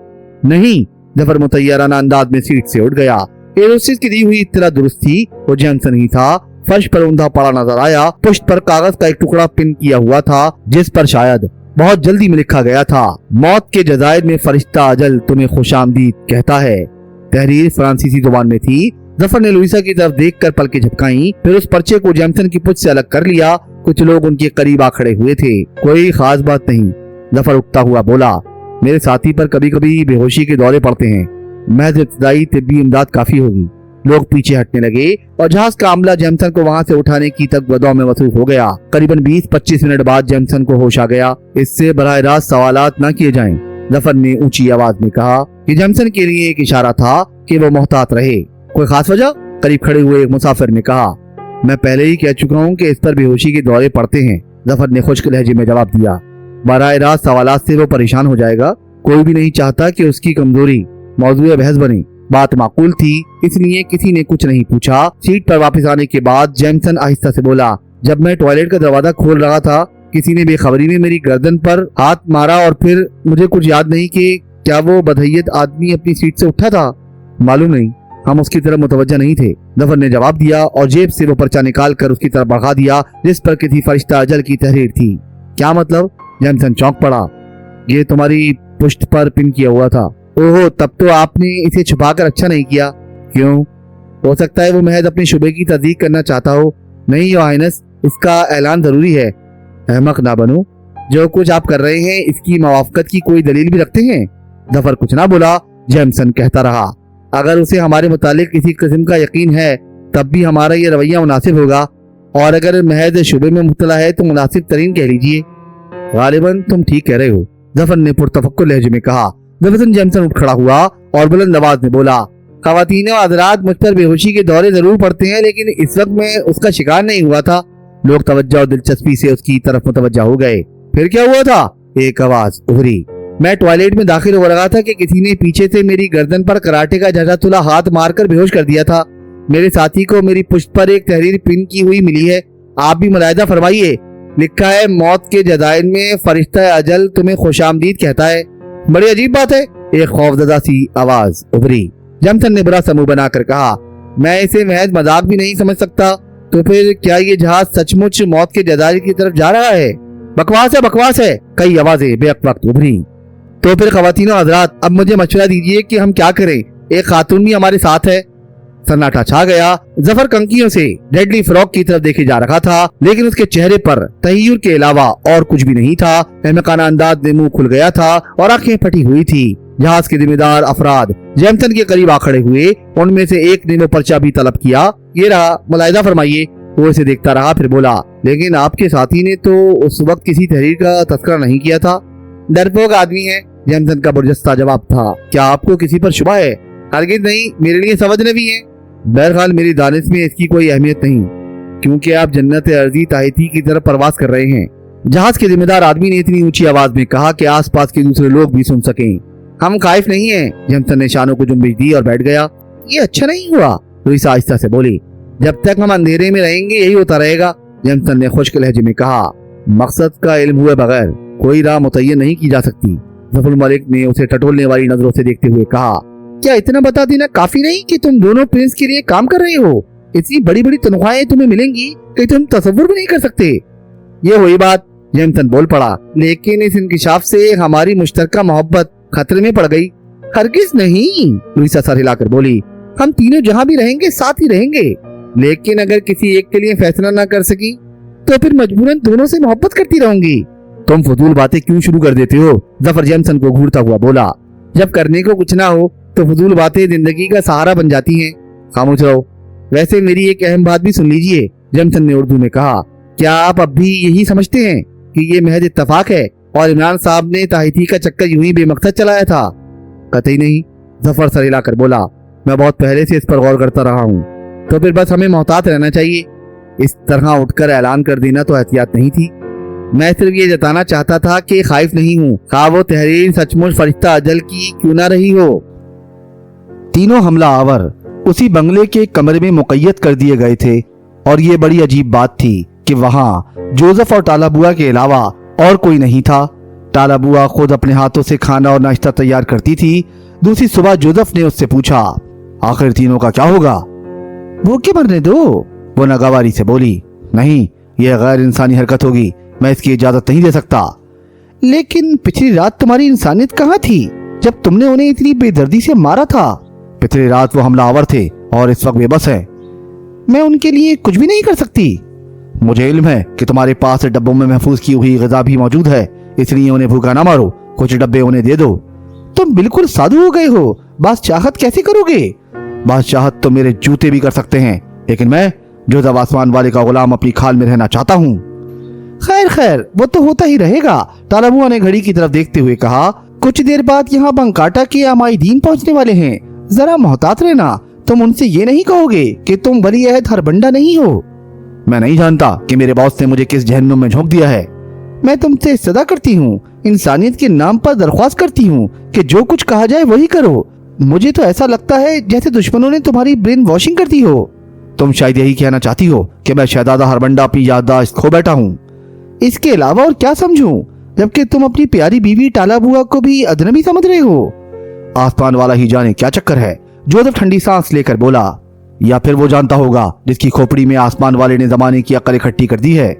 नहीं, जफर मुतैयराना अंदाज में सीट से उठ गया। एयर होस्टेस की दी हुई इत्तला दुरुस्त थी। वो जेमसन ही था। फर्श पर ऊंधा पड़ा नजर आया। पुष्ट पर कागज का एक टुकड़ा पिन किया हुआ था, जिस पर शायद बहुत जल्दी में लिखा गया था, मौत के जजायर में फरिश्ता अजल तुम्हें खुशामदीद कहता है। तहरीर फ्रांसीसी जुबान में थी। जफर ने लुइसा की तरफ देखकर पलकें झपकाई। फिर उस पर्चे को जेमसन की पुछ से अलग कर लिया। कुछ लोग उनके करीब आ खड़े हुए थे। कोई खास बात नहीं, जफर उठता हुआ बोला। मेरे साथी पर कभी कभी बेहोशी के दौरे पड़ते हैं। महज इब्तदाई तिब्बी इमदाद काफी होगी। लोग पीछे हटने लगे और जहाज का अमला जेमसन को वहां से उठाने की तकबदौ में मसरूफ हो गया। करीबन 20-25 मिनट बाद जेमसन को होश आ गया। इससे बराह रास्त सवालात न किए जाएं, जफर ने ऊंची आवाज में कहा। कि जेमसन के लिए एक इशारा था कि वो मोहतात रहे। कोई खास वजह? करीब खड़े हुए एक मुसाफिर ने कहा। मैं पहले ही कह चुका हूँ कि इस पर बेहोशी के दौरे पड़ते हैं, जफर ने खुश्क लहजे में जवाब दिया। बराह रास्त सवालात से वो परेशान हो जाएगा। कोई भी नहीं चाहता कि उसकी कमजोरी मौजूद बहस बने। बात माकूल थी, इसलिए किसी ने कुछ नहीं पूछा। सीट पर वापस आने के बाद जेमसन आहिस्ता से बोला, जब मैं टॉयलेट का दरवाजा खोल रहा था किसी ने बेखबरी में मेरी गर्दन पर हाथ मारा और फिर मुझे कुछ याद नहीं कि क्या वो बदहैयत आदमी अपनी सीट से उठा था। मालूम नहीं, हम उसकी तरफ मुतवज्जा नहीं थे। जफर ने जवाब दिया और जेब से वो पर्चा निकाल कर उसकी तरफ बढ़ा दिया जिस पर किसी फरिश्ता अजल की तहरीर थी। क्या मतलब? जैमसन चौंक पड़ा। ये तुम्हारी पुश्त पर पिन किया हुआ था। ओहो, तब तो आपने इसे छुपाकर अच्छा नहीं किया। क्यों? हो सकता है वो महज अपने शुबे की तस्दीक करना चाहता हो। नहीं योर हाइनेस, इसका ऐलान जरूरी है। अहमक ना बनो, जो कुछ आप कर रहे हैं इसकी मवाफकत की कोई दलील भी रखते हैं? जफर कुछ ना बोला। जैमसन कहता रहा, अगर उसे हमारे मुतालिक किसी किस्म का यकीन है तब भी हमारा ये रवैया मुनासिब होगा, और अगर महज शुबे में मुब्तला है तो मुनासिब तरीन कह लीजिए। गालिबन तुम ठीक कह रहे हो, जफर ने पुरतफक्कुर लहजे में कहा। जफरसन जैमसन उठ खड़ा हुआ और बुलंद आवाज में बोला, ख़वातीन और हज़रात, मुझ पर बेहोशी के दौरे जरूर पड़ते हैं, लेकिन इस वक्त मैं उसका शिकार नहीं हुआ था। लोग तवज्जो और दिलचस्पी से उसकी तरफ मुतवज्जा हो गए। फिर क्या हुआ था? एक आवाज उभरी। मैं टॉयलेट में दाखिल हो रहा था कि किसी ने पीछे से मेरी गर्दन पर कराटे का झटातुला हाथ मारकर बेहोश कर दिया था। मेरे साथी को मेरी पुश्त पर एक तहरीर पिन की हुई मिली है। आप भी मुलाहिजा फरमाइए। लिखा है, मौत के जदाइल में फरिश्ता अजल तुम्हें खुशामदीद कहता है। बड़ी अजीब बात है। एक खौफजदा सी आवाज उभरी। जैमसन ने बुरा समूह बनाकर कहा, मैं इसे महज मजाक भी नहीं समझ सकता। तो फिर क्या ये जहाज सचमुच मौत के जदाइल की तरफ जा रहा है? बकवास है, बकवास है। कई आवाजें बेवक्त उभरी। तो फिर ख़वातीन और हज़रात, अब मुझे मशवरा दीजिए कि हम क्या करें। एक खातून भी हमारे साथ है। सन्नाटा छा गया। जफर कंकियों से डेडली फ्रॉक की तरफ देखे जा रहा था, लेकिन उसके चेहरे पर तहय्युर के अलावा और कुछ भी नहीं था। अहमकाना अंदाज में मुंह खुल गया था और आंखें फटी हुई थी। जहाज के जिम्मेदार अफराद जैमसन के करीब आ खड़े हुए। उनमें से एक ने वो पर्चा भी तलब किया। ये रहा, मुलाहिजा फरमाइए। वो इसे देखता रहा, फिर बोला, लेकिन आपके साथी ने तो उस वक्त किसी तहरीर का तस्करा नहीं किया था। डरपोक आदमी है, जैमसन का बुरजस्ता जवाब था। क्या आपको किसी पर शुबा है? हरगिज़ नहीं, मेरे लिए समझ नबी है। बहरहाल मेरी दानिश में इसकी कोई अहमियत नहीं, क्योंकि आप जन्नत अर्जी ताहिती की तरफ परवास कर रहे हैं। जहाज के जिम्मेदार आदमी ने इतनी ऊंची आवाज में कहा कि आसपास के दूसरे लोग भी सुन सकें। हम खाइफ नहीं हैं। जैमसन ने शानों को जुम्बिश दी और बैठ गया। ये अच्छा नहीं हुआ, लुइसा आहिस्ता से बोली। जब तक हम अंधेरे में रहेंगे यही होता रहेगा, जैमसन ने खुश्क लहजे में कहा। मकसद का इल्म हुए बगैर कोई राह मुतय्यन नहीं की जा सकती। जफर मलिक ने उसे टटोलने वाली नजरों से देखते हुए कहा, क्या इतना बता देना काफी नहीं कि तुम दोनों प्रिंस के लिए काम कर रहे हो? इतनी बड़ी बड़ी तनख्वाहें तुम्हें मिलेंगी कि तुम तसव्वुर भी नहीं कर सकते। ये हुई बात, जैमसन बोल पड़ा, लेकिन इस इंकिशाफ से हमारी मुश्तरका मोहब्बत खतरे में पड़ गई। हरगिज़ नहीं, लुइसा सर हिलाकर बोली। हम तीनों जहाँ भी रहेंगे साथ ही रहेंगे, लेकिन अगर किसी एक के लिए फैसला न कर सकी तो फिर मजबूरन दोनों से मोहब्बत करती रहूंगी। तुम फजूल बातें क्यों शुरू कर देते हो? जफर जैमसन को घूरता हुआ बोला। जब करने को कुछ ना हो तो फजूल बातें जिंदगी का सहारा बन जाती हैं। खामोश रहो। वैसे मेरी एक अहम बात भी सुन लीजिए, जैमसन ने उर्दू में कहा। क्या आप अब भी यही समझते हैं कि ये महज इत्तफाक है और इमरान साहब ने ताहिती का चक्कर यूं ही बेमकसद चलाया था? कतई नहीं, जफर सर हिलाकर बोला। मैं बहुत पहले से इस पर गौर करता रहा हूँ। तो फिर बस हमें मोहतात रहना चाहिए। इस तरह उठकर ऐलान कर देना तो एहतियात नहीं थी। मैं सिर्फ ये जताना चाहता था कि खाइफ नहीं हूँ, खा वो तहरीर सचमुच फरिश्ता अजल की क्यों ना रही हो। तीनों हमला आवर उसी बंगले के कमरे में मुक़य्यद कर दिए गए थे, और ये बड़ी अजीब बात थी कि वहाँ जोसेफ और टाला बुआ के अलावा और कोई नहीं था। टाला बुआ खुद अपने हाथों से खाना और नाश्ता तैयार करती थी। दूसरी सुबह जोसेफ ने उससे पूछा, आखिर तीनों का क्या होगा? भूखे मरने दो, वो नागवारी से बोली। नहीं, यह गैर इंसानी हरकत होगी, मैं इसकी इजाजत नहीं दे सकता। लेकिन पिछली रात तुम्हारी इंसानियत कहाँ थी जब तुमने उन्हें इतनी बेदर्दी से मारा था? पिछली रात वो हमलावर थे और इस वक्त बेबस है। मैं उनके लिए कुछ भी नहीं कर सकती। मुझे इल्म है कि तुम्हारे पास डब्बों में महफूज की हुई ग़िज़ा भी मौजूद है, इसलिए उन्हें भूखा ना मारो, कुछ डब्बे उन्हें दे दो। तुम बिल्कुल साधु हो गए हो। बादशाहत कैसे करोगे? बादशाहत तो मेरे जूते भी कर सकते हैं, लेकिन मैं जो जब आसमान वाले का गुलाम अपनी खाल में रहना चाहता हूँ। खैर खैर, वो तो होता ही रहेगा, टाला बुआ ने घड़ी की तरफ देखते हुए कहा। कुछ देर बाद यहाँ बंकाटा के आमाइदीन पहुँचने वाले हैं, जरा मोहतात रहना। तुम उनसे ये नहीं कहोगे कि तुम वली अहद हरबंडा नहीं हो। मैं नहीं जानता कि मेरे बॉस ने मुझे किस जहन्नुम में झोंक दिया है। मैं तुमसे सदा करती हूँ, इंसानियत के नाम पर दरख्वास्त करती हूँ कि जो कुछ कहा जाए वही करो। मुझे तो ऐसा लगता है जैसे दुश्मनों ने तुम्हारी ब्रेन वॉशिंग कर दी हो। तुम शायद यही कहना चाहती हो कि मैं शहजादा हरबंडा अपनी याददाश्त खो बैठा हूँ। इसके अलावा और क्या समझूं, जबकि तुम अपनी प्यारी बीवी टाला बुआ को भी अजनबी समझ रहे हो। आसमान वाला ही जाने क्या चक्कर है, जोसेफ ठंडी सांस लेकर बोला। या फिर वो जानता होगा जिसकी खोपड़ी में आसमान वाले ने जमाने की अक्ल इकट्ठी कर दी है।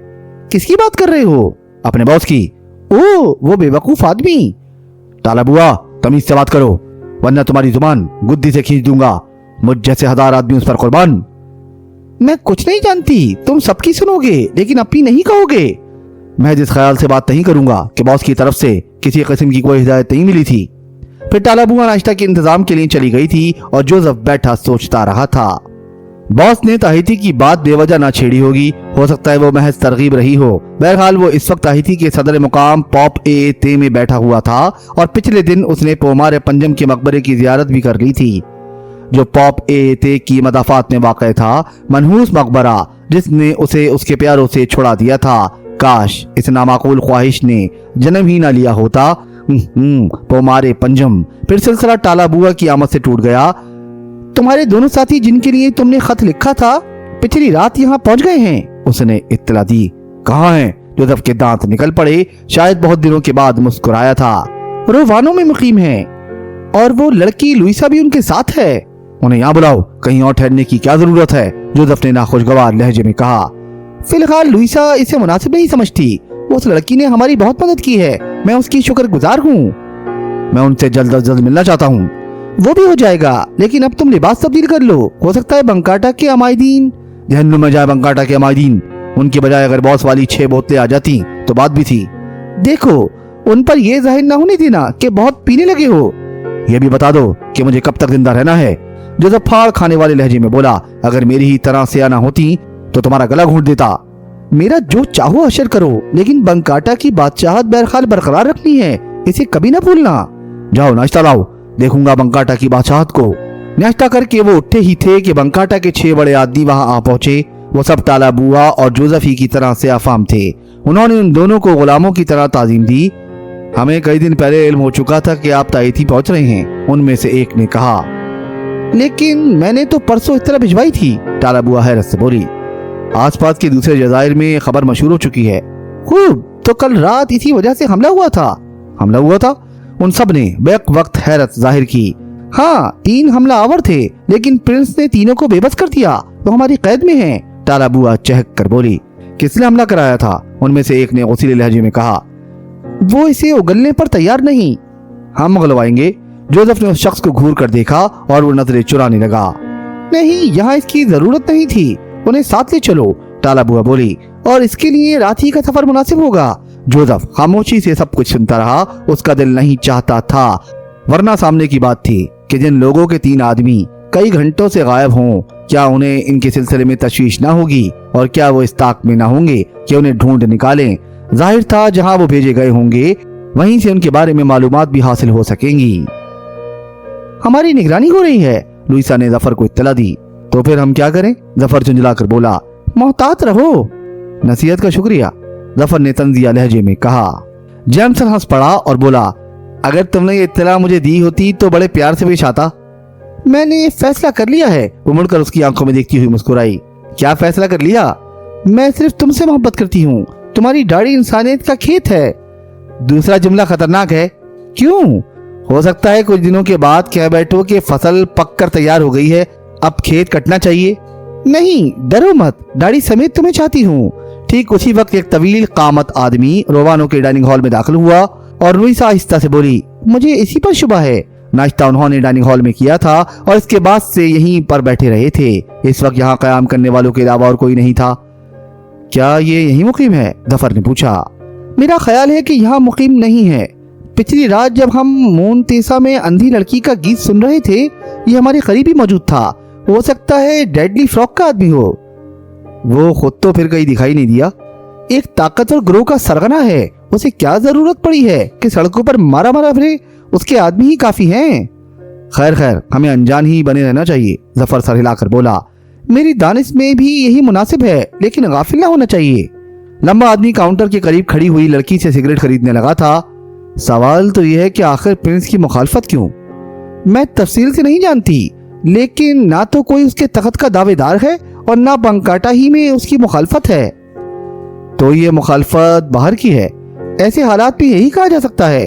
किसकी बात कर रहे हो? अपने बॉस की। ओ, वो बेवकूफ आदमी। टाला बुआ, तमीज से बात करो, वरना तुम्हारी जुबान गुद्दी से खींच दूंगा। मुझ जैसे 1000 आदमी उस पर कुर्बान। मैं कुछ नहीं जानती, तुम सबकी सुनोगे लेकिन अपनी नहीं कहोगे। मैं जिस ख्याल से बात नहीं करूंगा कि बॉस की तरफ से किसी किस्म की कोई हिदायत नहीं मिली थी। फिर टाला बुआ नाश्ता के इंतजाम के लिए चली गई थी और जोसेफ बैठा सोचता रहा था। बॉस ने ताहिती की बात बेवजह ना छेड़ी होगी, हो सकता है वो महज तरगीब रही हो। बहरहाल वो इस वक्त ताहिती के सदर मुकाम पॉप ए ते में बैठा हुआ था और पिछले दिन उसने पोमार पंजम के मकबरे की जियारत भी कर ली थी, जो पॉप ए ते की मदाफात में वाक़ था। मनहूस मकबरा जिसने उसे उसके प्यारों से छुड़ा दिया था। काश इस नामाकूल ख्वाहिश ने जन्म ही ना लिया होता। पोमार पंजम। फिर सिलसिला टाला बुआ की आमद से टूट गया। तुम्हारे दोनों साथी जिनके लिए तुमने खत लिखा था पिछली रात यहाँ पहुंच गए हैं, उसने इत्तला दी। कहाँ हैं? जोसेफ के दांत निकल पड़े। शायद बहुत दिनों के बाद मुस्कुराया था। रोवानो में मुकीम है और वो लड़की लुइसा भी उनके साथ है। उन्हें यहाँ बुलाओ, कहीं और ठहरने की क्या जरूरत है, जोसेफ ने नाखुशगवार लहजे में कहा। फिलहाल लुइसा इसे मुनासिब नहीं समझती। उस लड़की ने हमारी बहुत मदद की है, मैं उसकी शुक्रगुजार हूँ। मैं उनसे जल्द अज जल्द मिलना चाहता हूँ। वो भी हो जाएगा, लेकिन अब तुम लिबास तब्दील कर लो। हो सकता है बंकाटा के अमायदीन। जहन्नुम में जाए बंकाटा के अमायदीन। उनके बजाय अगर बॉस वाली 6 बोतलें आ जाती तो बात भी थी। देखो, उन पर यह जाहिर न होने देना कि बहुत पीने लगे हो। यह भी बता दो कि मुझे कब तक जिंदा रहना है। जोसेफ फाड़ खाने वाले लहजे में बोला। अगर मेरी ही तरह से आना होती तो तुम्हारा गला घोंट देता। मेरा जो चाहो अशर करो, लेकिन बंकाटा की बादशाहत बहरहाल बरकरार रखनी है, इसे कभी ना भूलना। जाओ नाश्ता लाओ, देखूंगा बंकाटा की बादशाहत को। नाश्ता करके वो उठे ही थे कि बंकाटा के 6 बड़े आदमी वहां आ पहुंचे। वो सब टाला बुआ और जोसेफ ही की तरह से अफाम थे। उन्होंने उन दोनों को गुलामों की तरह ताजीम दी। हमें कई दिन पहले इल्म हो चुका था कि आप ताइती पहुंच रहे हैं, उनमें से एक ने कहा। लेकिन मैंने तो परसों इस तरह भिजवाई थी, टाला बुआ हैरत से बोली। आसपास के दूसरे जजायर में खबर मशहूर हो चुकी है। खूब, तो कल रात इसी वजह से हमला हुआ था। हमला हुआ था? उन सब ने बैक वक्त हैरत जाहिर की। हाँ, 3 हमला आवर थे, लेकिन प्रिंस ने तीनों को बेबस कर दिया। वो हमारी कैद में हैं, टाला बुआ चहक कर बोली। किसने हमला कराया था? उनमें से एक ने गौसीले लहजे में कहा। वो इसे उगलने पर तैयार नहीं। हम उगलवाएंगे। जोसेफ ने उस शख्स को घूर कर देखा और वो नजरें चुराने लगा। नहीं, यहाँ इसकी जरूरत नहीं थी, उन्हें साथ ले चलो, टाला बुआ बोली। और इसके लिए रात ही का सफर मुनासिब होगा। जोसेफ खामोशी से सब कुछ सुनता रहा। उसका दिल नहीं चाहता था, वरना सामने की बात थी कि जिन लोगों के 3 आदमी कई घंटों से गायब हों, क्या उन्हें इनके सिलसिले में तशवीश ना होगी? और क्या वो इस ताक में ना होंगे कि उन्हें ढूंढ निकालें? जाहिर था जहां वो भेजे गए होंगे वहीं से उनके बारे में मालूमात भी हासिल हो सकेंगी। हमारी निगरानी हो रही है, लुइसा ने जफर को इत्तला दी। तो फिर हम क्या करें? जफर झुंझलाकर बोला। मोहतात रहो। नसीहत का शुक्रिया, जफर ने तंजिया लहजे में कहा। जैमसन हंस पड़ा और बोला, अगर तुमने ये इत्तला मुझे दी होती तो बड़े प्यार से पेश आता। मैंने फैसला कर लिया है। वो मुड़कर उसकी आंखों में देखती हुई मुस्कुराई। क्या फैसला कर लिया? मैं सिर्फ तुमसे मोहब्बत करती हूँ। तुम्हारी दाढ़ी इंसानियत का खेत है। दूसरा जुमला खतरनाक है। क्यों? हो सकता है कुछ दिनों के बाद कह बैठो कि फसल पक कर तैयार हो गई है, अब खेत कटना चाहिए। नहीं, डरो मत, दाढ़ी समेत तुम्हें चाहती हूँ। ठीक उसी वक्त एक तवील कामत आदमी रोवानो के डाइनिंग हॉल में दाखिल हुआ और लुइसा आहिस्ता से बोली, मुझे इसी पर शुबा है। नाश्ता उन्होंने डाइनिंग हॉल में किया था और इसके बाद से यहीं पर बैठे रहे थे। इस वक्त यहाँ कयाम करने वालों के अलावा और कोई नहीं था। क्या ये यहीं मुकीम है? जफर ने पूछा। मेरा ख्याल है कि यहाँ मुकीम नहीं है। पिछली रात जब हम मोन्तेसा में अंधी लड़की का गीत सुन रहे थे, ये हमारे करीब ही मौजूद था। हो सकता है डेडली फ्रॉक का आदमी हो। वो खुद तो फिर कहीं दिखाई नहीं दिया। एक ताकतवर ग्रोह का सरगना है, उसे क्या जरूरत पड़ी है कि सड़कों पर मारा मारा फिरे? उसके आदमी ही काफी हैं। खैर खैर, हमें अनजान ही बने रहना चाहिए, जफर सर हिलाकर बोला। मेरी दानिश में भी यही मुनासिब है, लेकिन गाफिल ना होना चाहिए। लंबा आदमी काउंटर के करीब खड़ी हुई लड़की से सिगरेट खरीदने लगा था। सवाल तो यह है कि आखिर प्रिंस की मुखालफत क्यों? मैं तफसील से नहीं जानती, लेकिन ना तो कोई उसके तख्त का दावेदार है और ना बंकाटा ही में उसकी मुखालफत है। तो ये मुखालफत बाहर की है, ऐसे हालात में यही कहा जा सकता है।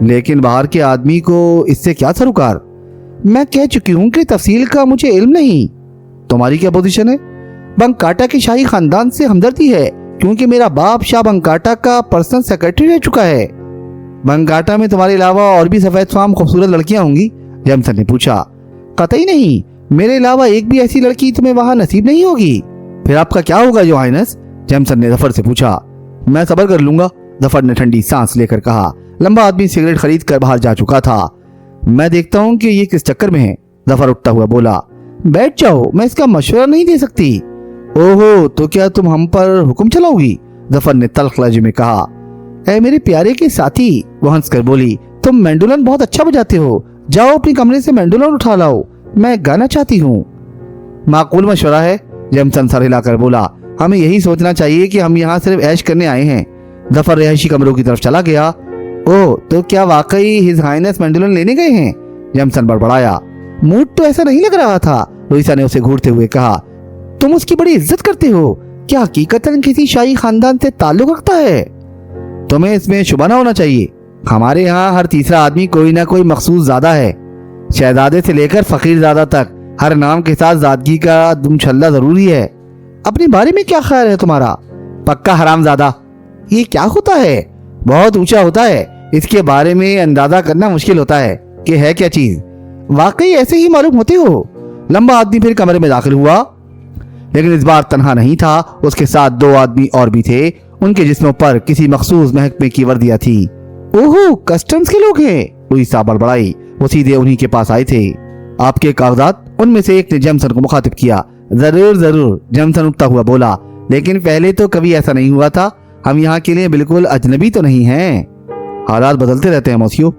लेकिन बाहर के आदमी को इससे क्या सरोकार? मैं कह चुकी हूं कि तफसील का मुझे इल्म नहीं। तुम्हारी क्या पोजीशन है? बंकाटा के शाही खानदान से हमदर्दी है, क्योंकि मेरा बाप शाह बंकाटा का पर्सनल सेक्रेटरी रह चुका है। बंकाटा में तुम्हारे अलावा और भी सफेद फाम खूबसूरत लड़कियां होंगी? जेमसन ने पूछा। कतई नहीं, मेरे अलावा एक भी ऐसी लड़की तुम्हें वहां नसीब नहीं होगी। फिर आपका क्या होगा योर हाइनेस? जेमसन ने जफर से पूछा। मैं सब्र कर लूंगा, जफर ने ठंडी सांस लेकर कहा। लंबा आदमी सिगरेट खरीद कर बाहर जा चुका था। मैं देखता हूँ कि ये किस चक्कर में है, जफर उठता हुआ बोला। बैठ जाओ, मैं इसका मशवरा नहीं दे सकती। ओहो, तो क्या तुम हम पर हुक्म चलाओगी? जफर ने तल्ख लहजे में कहा। ऐ मेरे प्यारे के साथी, वो हंस कर बोली, तुम मैंडोलन बहुत अच्छा बजाते हो, जाओ अपने कमरे से मैंडोलन उठा लाओ, मैं गाना चाहती हूँ। माकूल मशवरा है, जेमसन सर हिलाकर बोला। हमें यही सोचना चाहिए कि हम यहाँ सिर्फ ऐश करने आए हैं। जफर रिहायशी कमरों की तरफ चला गया। ओह, तो क्या वाकई हिज हाइनेस मैंडोलन लेने गए हैं? जेमसन बड़बड़ाया। मूड तो ऐसा नहीं लग रहा था, लुइसा ने उसे घूरते हुए कहा। तुम उसकी बड़ी इज्जत करते हो, क्या हकीकतन किसी शाही खानदान से ताल्लुक रखता है? तुम्हें इसमें शुबा ना होना चाहिए। हमारे यहाँ हर तीसरा आदमी कोई ना कोई मखसूस ज़ादा है। शहजादे से लेकर फकीर ज़ादा तक हर नाम के साथ ज़ादगी का दुमछल्ला जरूरी है। अपने बारे में क्या ख्याल है तुम्हारा? पक्का हरामज़ादा। ये क्या होता है? बहुत ऊंचा होता है, इसके बारे में अंदाजा करना मुश्किल होता है कि है क्या चीज। वाकई ऐसे ही मालूम होते हो? लंबा आदमी फिर कमरे में दाखिल हुआ, लेकिन इस बार तन्हा नहीं था, उसके साथ दो आदमी और भी थे। उनके जिस्मों पर किसी मखसूस महकमे की वर्दियां थी। ओहो, कस्टम्स के लोग हैं, लुइसा बड़बड़ाई। वो सीधे उन्हीं के पास आए थे। आपके कागजात? उनमें से एक ने जेमसन को मुखातिब किया। जरूर जरूर, जेमसन उठता हुआ बोला, लेकिन पहले तो कभी ऐसा नहीं हुआ था। हम यहाँ के लिए बिल्कुल अजनबी तो नहीं हैं। हालात बदलते रहते हैं मोसियो।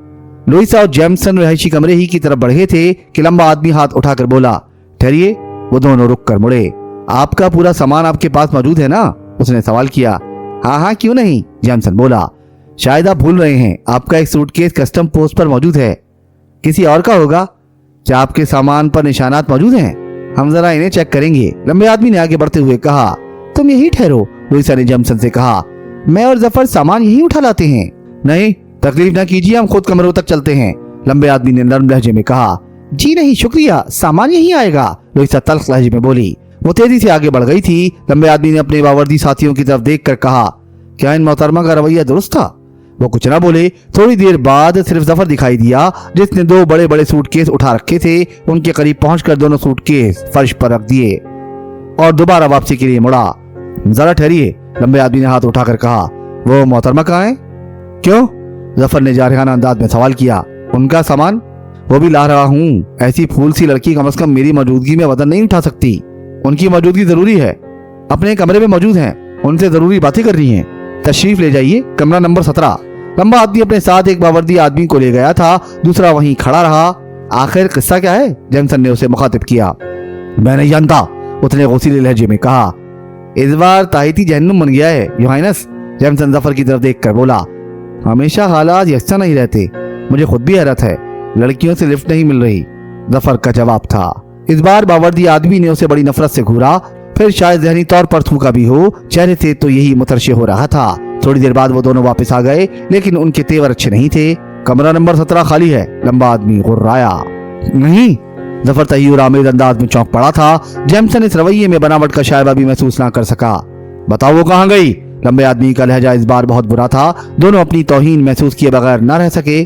लुइसा और जेमसन रिहायशी कमरे ही की तरफ बढ़े थे कि लंबा आदमी हाथ उठाकर बोला, ठहरिए। वो दोनों रुक कर मुड़े। आपका पूरा सामान आपके पास मौजूद है ना? उसने सवाल किया। हाँ हाँ, क्यों नहीं, जेमसन बोला। शायद आप भूल रहे हैं, आपका एक सूटकेस कस्टम पोस्ट पर मौजूद है। किसी और का होगा? क्या आपके सामान पर निशानात मौजूद हैं? हम जरा इन्हें चेक करेंगे, लंबे आदमी ने आगे बढ़ते हुए कहा। तुम यही ठहरो, लुइसा ने जेमसन से कहा। मैं और जफर सामान यही उठा लाते हैं। नहीं, तकलीफ ना कीजिए, हम खुद कमरों तक चलते हैं, लंबे आदमी ने नरम लहजे में कहा। जी नहीं शुक्रिया, सामान यही आएगा, लुइसा तल्ख लहजे में बोली। वो तेजी से आगे बढ़ गई थी। लंबे आदमी ने अपने बावर्दी साथियों की तरफ देख कर कहा, क्या इन मोहतरमा का रवैया दुरुस्त था? वो कुछ ना बोले। थोड़ी देर बाद सिर्फ जफर दिखाई दिया, जिसने दो बड़े बड़े सूटकेस उठा रखे थे। उनके करीब पहुंचकर दोनों सूटकेस फर्श पर रख दिए और दोबारा वापसी के लिए मुड़ा। जरा ठहरिए, लंबे आदमी ने हाथ उठाकर कहा। वो मोहतरमा कहाँ है? क्यों? जफर ने जारहाना अंदाज में सवाल किया। उनका सामान? वो भी ला रहा हूँ। ऐसी फूल सी लड़की कम से कम मेरी मौजूदगी में वजन नहीं उठा सकती। उनकी मौजूदगी जरूरी है, अपने कमरे में मौजूद हैं, उनसे जरूरी बातें करनी है। तशरीफ ले जाइए, कमरा नंबर 17। लंबा आदमी अपने साथ एक बावर्दी आदमी को ले गया था, दूसरा वहीं खड़ा रहा। आखिर किस्सा क्या है? जेमसन ने उसे मुखातिब किया। मैं नहीं जानता, उसने गौसीले लहजे में कहा। इस बार ताहिती जहन्नुम बन गया है योर हाइनेस, जेमसन जफर की तरफ देख कर बोला। हमेशा हालात यकसा नहीं रहते, मुझे खुद भी हैरत है, लड़कियों से लिफ्ट नहीं मिल रही, जफर का जवाब था। इस बार बावर्दी आदमी ने उसे बड़ी नफरत से घूरा, फिर शायद जहनी तौर पर थूका भी हो, चेहरे से तो यही मुतरशे हो रहा था। थोड़ी देर बाद वो दोनों वापस आ गए, लेकिन उनके तेवर अच्छे नहीं थे। कमरा नंबर 17 खाली है, लंबा आदमी गुर्राया। नहीं, जफर तहीर आमेद अंदाज में चौंक पड़ा था। जेमसन इस रवैये में बनावट का शायबा भी महसूस ना कर सका। बताओ वो कहाँ गई? लंबे आदमी का लहजा इस बार बहुत बुरा था। दोनों अपनी तौहीन महसूस किए बगैर न रह सके।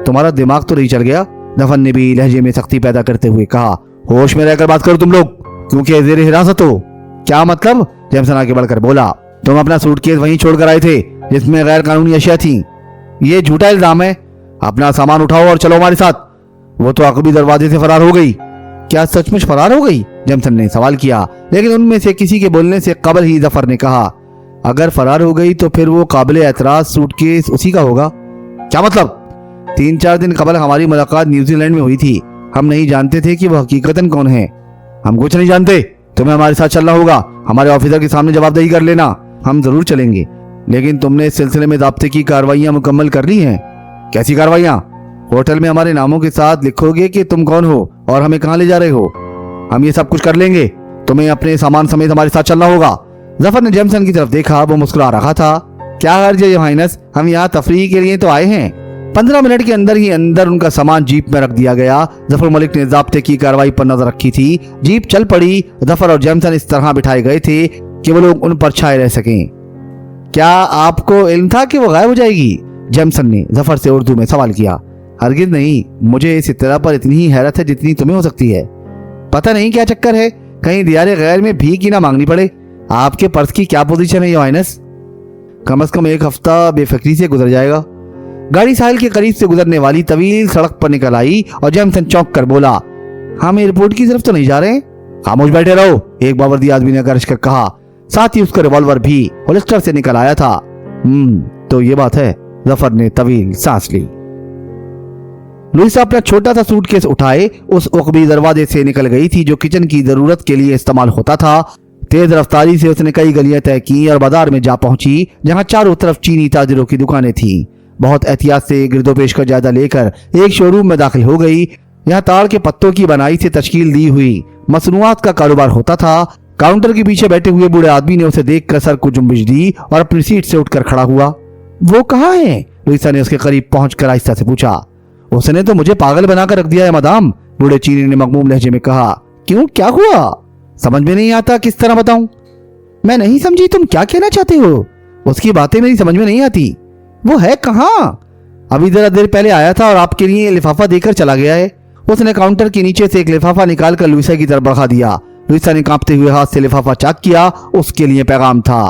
तुम्हारा दिमाग तो नहीं चल गया? जफर ने भी लहजे में सख्ती पैदा करते हुए कहा। होश में रहकर बात करो तुम लोग, क्योंकि जेर हिरासत हो। क्या मतलब? जेमसन आगे बढ़कर बोला। तुम अपना सूटकेस वहीं छोड़कर आए थे जिसमें गैर कानूनी अशिया थी। ये झूठा इल्जाम है। अपना सामान उठाओ और चलो हमारे साथ। वो तो अकबी दरवाजे से फरार हो गई। क्या सचमुच फरार हो गई? जेमसन ने सवाल किया, लेकिन उनमें से किसी के बोलने से कबल ही जफर ने कहा, अगर फरार हो गई तो फिर वो काबिल एतराज सूटकेस उसी का होगा। क्या मतलब? 3-4 दिन कबल हमारी मुलाकात न्यूजीलैंड में हुई थी। हम नहीं जानते थे कि वो हकीकतन कौन है। हम कुछ नहीं जानते। तुम्हें हमारे साथ चलना होगा। हमारे ऑफिसर के सामने जवाबदेही कर लेना। हम जरूर चलेंगे, लेकिन तुमने इस सिलसिले में ज़ाब्ते की कार्रवाइयां मुकम्मल कर ली हैं। कैसी कार्रवाइयां? होटल में हमारे नामों के साथ लिखोगे कि तुम कौन हो और हमें कहाँ ले जा रहे हो? हम ये सब कुछ कर लेंगे, तुम्हें अपने सामान समेत हमारे साथ चलना होगा। जफर ने जेमसन की तरफ देखा, वो मुस्कुरा रहा था। क्या हर्ज है योर हाइनेस, हम यहाँ तफरीह के लिए तो आए हैं। 15 मिनट के अंदर ही अंदर उनका सामान जीप में रख दिया गया। जफर मलिक ने ज़ाब्ते की कार्रवाई पर नजर रखी थी। जीप चल पड़ी। जफर और जेमसन इस तरह बिठाए गए थे कि वो लोग उन पर छाए रह सकें। क्या आपको इल्म था कि वो गायब हो जाएगी? जेमसन ने जफर से उर्दू में सवाल किया। हरगिज नहीं, मुझे इस इत्तला पर इतनी ही हैरत है जितनी तुम्हें हो सकती है। पता नहीं क्या चक्कर है, कहीं दियारे गैर में भीख ही ना मांगनी पड़े। आपके पर्स की क्या पोजीशन है योर हाइनेस? कम से कम 1 हफ्ता बेफिक्री से गुजर जाएगा। गाड़ी साहिल के करीब से गुजरने वाली तवील सड़क पर निकल आई और जेमसन चौंक कर बोला, हम एयरपोर्ट की तरफ तो नहीं जा रहे? खामोश बैठे रहो, एक बावर्दी आदमी ने गर्ज कर कहा। साथ ही उसका रिवॉल्वर भी होलिस्टर से निकल आया था। तो ये बात है। जफर ने तवील सांस ली। लुइसा अपना छोटा सा सूटकेस उठाए उस उकबी दरवाजे से निकल गई थी जो किचन की जरूरत के लिए इस्तेमाल होता था। तेज रफ्तारी से उसने कई गलियां तय की और बाजार में जा पहुंची, जहां चारों तरफ चीनी ताजरों की दुकानें थीं। बहुत एहतियात से गिरदोपेश का जायजा लेकर एक शोरूम में दाखिल हो गई। यहाँ ताड़ के पत्तों की बनाई से तश्कील दी हुई मसनूआत का कारोबार होता था। काउंटर के पीछे बैठे हुए बूढ़े आदमी ने उसे देखकर सर को जुम्बिश दी और अपनी सीट से उठकर खड़ा हुआ। वो कहाँ है? लुइसा ने उसके करीब पहुंचकर आहिस्ता से पूछा। उसने तो मुझे पागल बनाकर रख दिया है मदाम, बूढ़े चीनी ने मगमूम लहजे में कहा। क्यों, क्या हुआ? समझ में नहीं आता, किस तरह बताऊं? मैं नहीं समझी, तुम क्या कहना चाहते हो? उसकी बातें मेरी समझ में नहीं आती। वो है कहाँ? अभी जरा देर पहले आया था और आपके लिए लिफाफा देकर चला गया है। उसने काउंटर के नीचे से एक लिफाफा निकालकर लुइसा की तरफ बढ़ा दिया। लुइसा ने कांपते हुए हाथ से लिफाफा चाक किया। उसके लिए पैगाम था।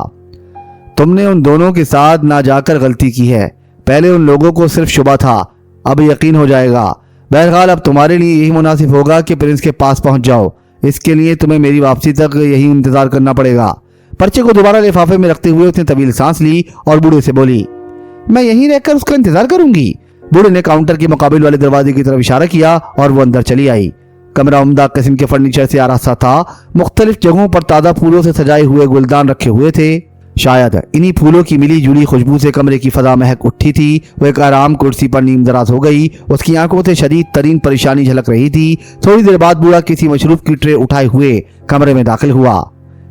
तुमने उन दोनों के साथ ना जाकर गलती की है। पहले उन लोगों को सिर्फ शुबा था, अब यकीन हो जाएगा। बहरहाल अब तुम्हारे लिए यही मुनासिब होगा कि प्रिंस के पास पहुंच जाओ। इसके लिए तुम्हें मेरी वापसी तक यही इंतजार करना पड़ेगा। पर्चे को दोबारा लिफाफे में रखते हुए उसने तवील सांस ली और बूढ़े से बोली, मैं यहीं रहकर उसका इंतजार करूंगी। बूढ़े ने काउंटर के मुकाबिल वाले दरवाजे की तरफ इशारा किया और वो अंदर चली आई। कमरा उम्दा किस्म के फर्नीचर से आरास्ता था। मुख्तलिफ जगहों पर ताज़ा फूलों से सजाए हुए गुलदान रखे हुए थे। शायद इन्हीं फूलों की मिली जुली खुशबू से कमरे की फजा महक उठी थी। वो एक आराम कुर्सी पर नीम दराज हो गई। उसकी आंखों से शदीद तरीन परेशानी झलक रही थी। थोड़ी देर बाद बूढ़ा किसी मशरूब की ट्रे उठाए हुए कमरे में दाखिल हुआ।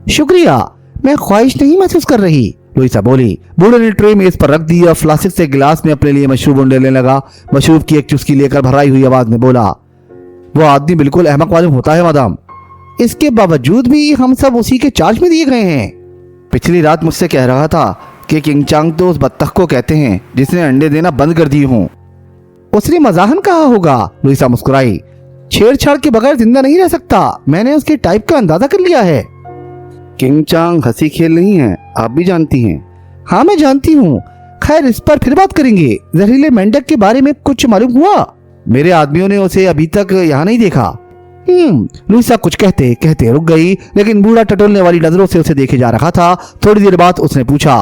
शुक्रिया, मैं ख्वाहिश नहीं महसूस कर रही, लुइसा बोली। बूढ़े ने ट्रे मेज पर रख दी और फ्लास्टिक से गिलास में अपने लिए मशरूब उंडेलने लगा। मशरूब की एक चुस्की लेकर भराई हुई आवाज में बोला, वो आदमी बिल्कुल अहमक मालूम होता है मदाम। इसके बावजूद भी हम सब उसी के चार्ज में दिए गए हैं। पिछली रात मुझसे कह रहा था कि किंग चांग तो उस बत्तख को कहते हैं जिसने अंडे देना बंद कर दिए हों। उसने मजाहन कहा होगा, लुइसा मुस्कुराई। छेड़छाड़ के बगैर जिंदा नहीं रह सकता। मैंने उसके टाइप का अंदाजा कर लिया है। किंग चांग हंसी खेल नहीं है, आप भी जानती हैं। हाँ मैं जानती हूँ। खैर इस पर फिर बात करेंगे। जहरीले मेंढक के बारे में कुछ मालूम हुआ? मेरे आदमियों ने उसे अभी तक यहाँ नहीं देखा। लुइसा कुछ कहते कहते रुक गई, लेकिन बूढ़ा टटोलने वाली नजरों से उसे देखे जा रहा था। थोड़ी देर बाद उसने पूछा,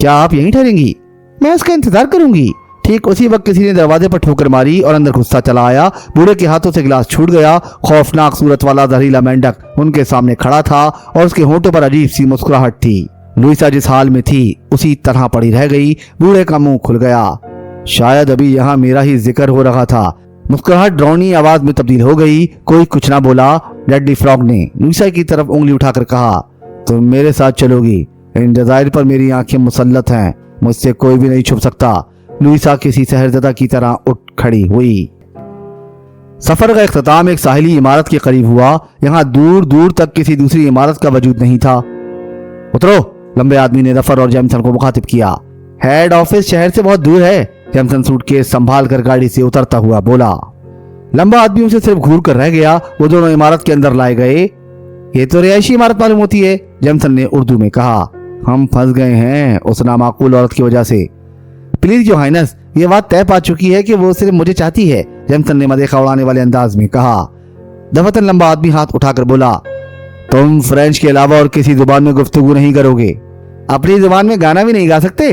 क्या आप यहीं ठहरेंगी? मैं उसका इंतजार करूंगी। ठीक उसी वक्त किसी ने दरवाजे पर ठोकर मारी और अंदर घुसता चला आया। बूढ़े के हाथों से गिलास छूट गया। खौफनाक सूरत वाला जहरीला मेंढक उनके सामने खड़ा था और उसके होंठों पर अजीब सी मुस्कुराहट थी। लुइसा जिस हाल में थी उसी तरह पड़ी रह गई। बूढ़े का मुंह खुल गया। शायद अभी यहाँ मेरा ही जिक्र हो रहा था। मुस्कुराहट ड्रोनी आवाज में तब्दील हो गई। कोई कुछ ना बोला। डेडली फ्रॉग ने लुइसा की तरफ उंगली उठाकर कहा, तुम मेरे साथ चलोगी। इन जजायर पर मेरी आंखें मुसल्लत हैं, मुझसे कोई भी नहीं छुप सकता। लुइसा किसी सहरजदा की तरह उठ खड़ी हुई। सफर का इख्तिताम एक साहिली इमारत के करीब हुआ। यहाँ दूर दूर तक किसी दूसरी इमारत का वजूद नहीं था। उतरो, लंबे आदमी ने जफर और जेमसन को मुखातिब किया। हेड ऑफिस शहर से बहुत दूर है। जेमसन सूटकेस संभाल कर गाड़ी से उतरता हुआ बोला। लंबा आदमी उसे सिर्फ घूर कर रह गया। वो दोनों इमारत के अंदर लाए गए। ये तो रिहायशी इमारत मालूम होती है, जेमसन ने उर्दू में कहा। हम फंस गए हैं उस नामाकूल औरत की वजह से। प्लीज योर हाइनेस, ये बात तय पा चुकी है कि वो सिर्फ मुझे चाहती है, जेमसन ने मदेखा उड़ाने वाले अंदाज में कहा। दफतन लंबा आदमी हाथ उठाकर बोला, तुम फ्रेंच के अलावा और किसी जुबान में गुफ्तगू नहीं करोगे? अपनी जुबान में गाना भी नहीं गा सकते?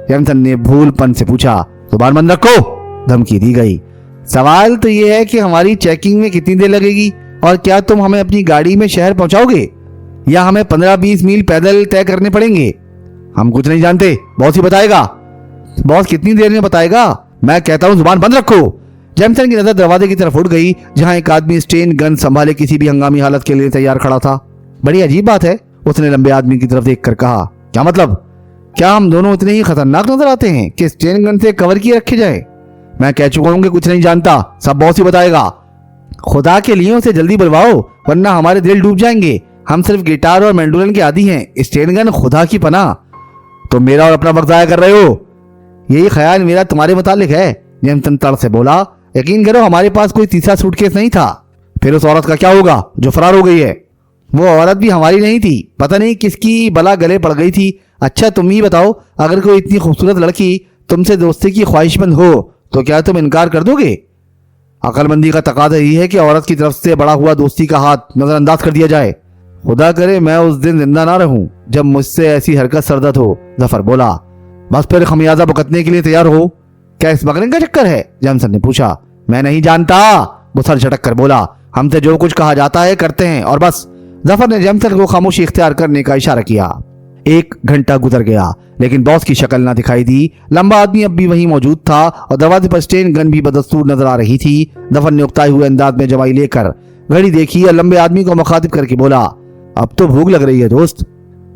जेमसन ने भूलपन से पूछा। जुबान बंद रखो, धमकी दी गई। सवाल तो ये है कि हमारी चेकिंग में कितनी देर लगेगी और क्या तुम हमें अपनी गाड़ी में शहर पहुंचाओगे या हमें 15-20 मील पैदल तय करने पड़ेंगे? हम कुछ नहीं जानते, बॉस ही बताएगा। बॉस कितनी देर में बताएगा? मैं कहता हूं जुबान बंद रखो। जेमसन की नजर दरवाजे की तरफ उड़ गई, जहां एक आदमी स्टेन गन संभाले किसी भी हंगामी हालत के लिए तैयार खड़ा था। बड़ी अजीब बात है, उसने लंबे आदमी की तरफ देखकर कहा। क्या मतलब? क्या हम दोनों इतने ही खतरनाक नजर आते हैं कि स्टेन गन से कवर किए रखे जाए? मैं कह चुका हूं कि कुछ नहीं जानता, सब बॉस ही बताएगा। खुदा के लिए उसे जल्दी बुलवाओ, वरना हमारे दिल डूब जाएंगे। हम सिर्फ गिटार और मैंडोलिन के आदी हैं, स्टेन गन खुदा की पनाह। तुम मेरा और अपना वक्त जाया कर रहे हो। यही ख्याल मेरा तुम्हारे मुतालिक है, जेमसन तड़ से बोला। यकीन करो हमारे पास कोई तीसरा सूटकेस नहीं था। फिर उस औरत का क्या होगा जो फरार हो गई है? वो औरत भी हमारी नहीं थी, पता नहीं किसकी बला गले पड़ गई थी। अच्छा तुम ही बताओ, अगर कोई इतनी खूबसूरत लड़की तुमसे दोस्ती की ख्वाहिशमंद हो तो क्या तुम इनकार कर दोगे? अक्लमंदी का तकाजा यही है कि औरत की तरफ से बड़ा हुआ दोस्ती का हाथ नजरअंदाज कर दिया जाए। खुदा करे मैं उस दिन जिंदा ना रहूं जब मुझसे ऐसी हरकत सरदर्द हो, जफर बोला। बस फिर खमियाजा भुगतने के लिए तैयार हो? क्या स्मगलिंग का चक्कर है? जेमसन ने पूछा। मैं नहीं जानता, बुसर झटक कर बोला। हमसे जो कुछ कहा जाता है करते हैं और बस। जफर ने जेमसन को खामोशी इख्तियार करने का इशारा किया। 1 घंटा गुजर गया, लेकिन बॉस की शक्ल ना दिखाई दी। लंबा आदमी अब भी वहीं मौजूद था और दरवाजे पर स्टेन गन भी बदस्तूर नजर आ रही थी। जफर ने उकताए हुए अंदाज में जवाई लेकर घड़ी देखी और लंबे आदमी को मुखातिब करके बोला, अब तो भूख लग रही है दोस्त।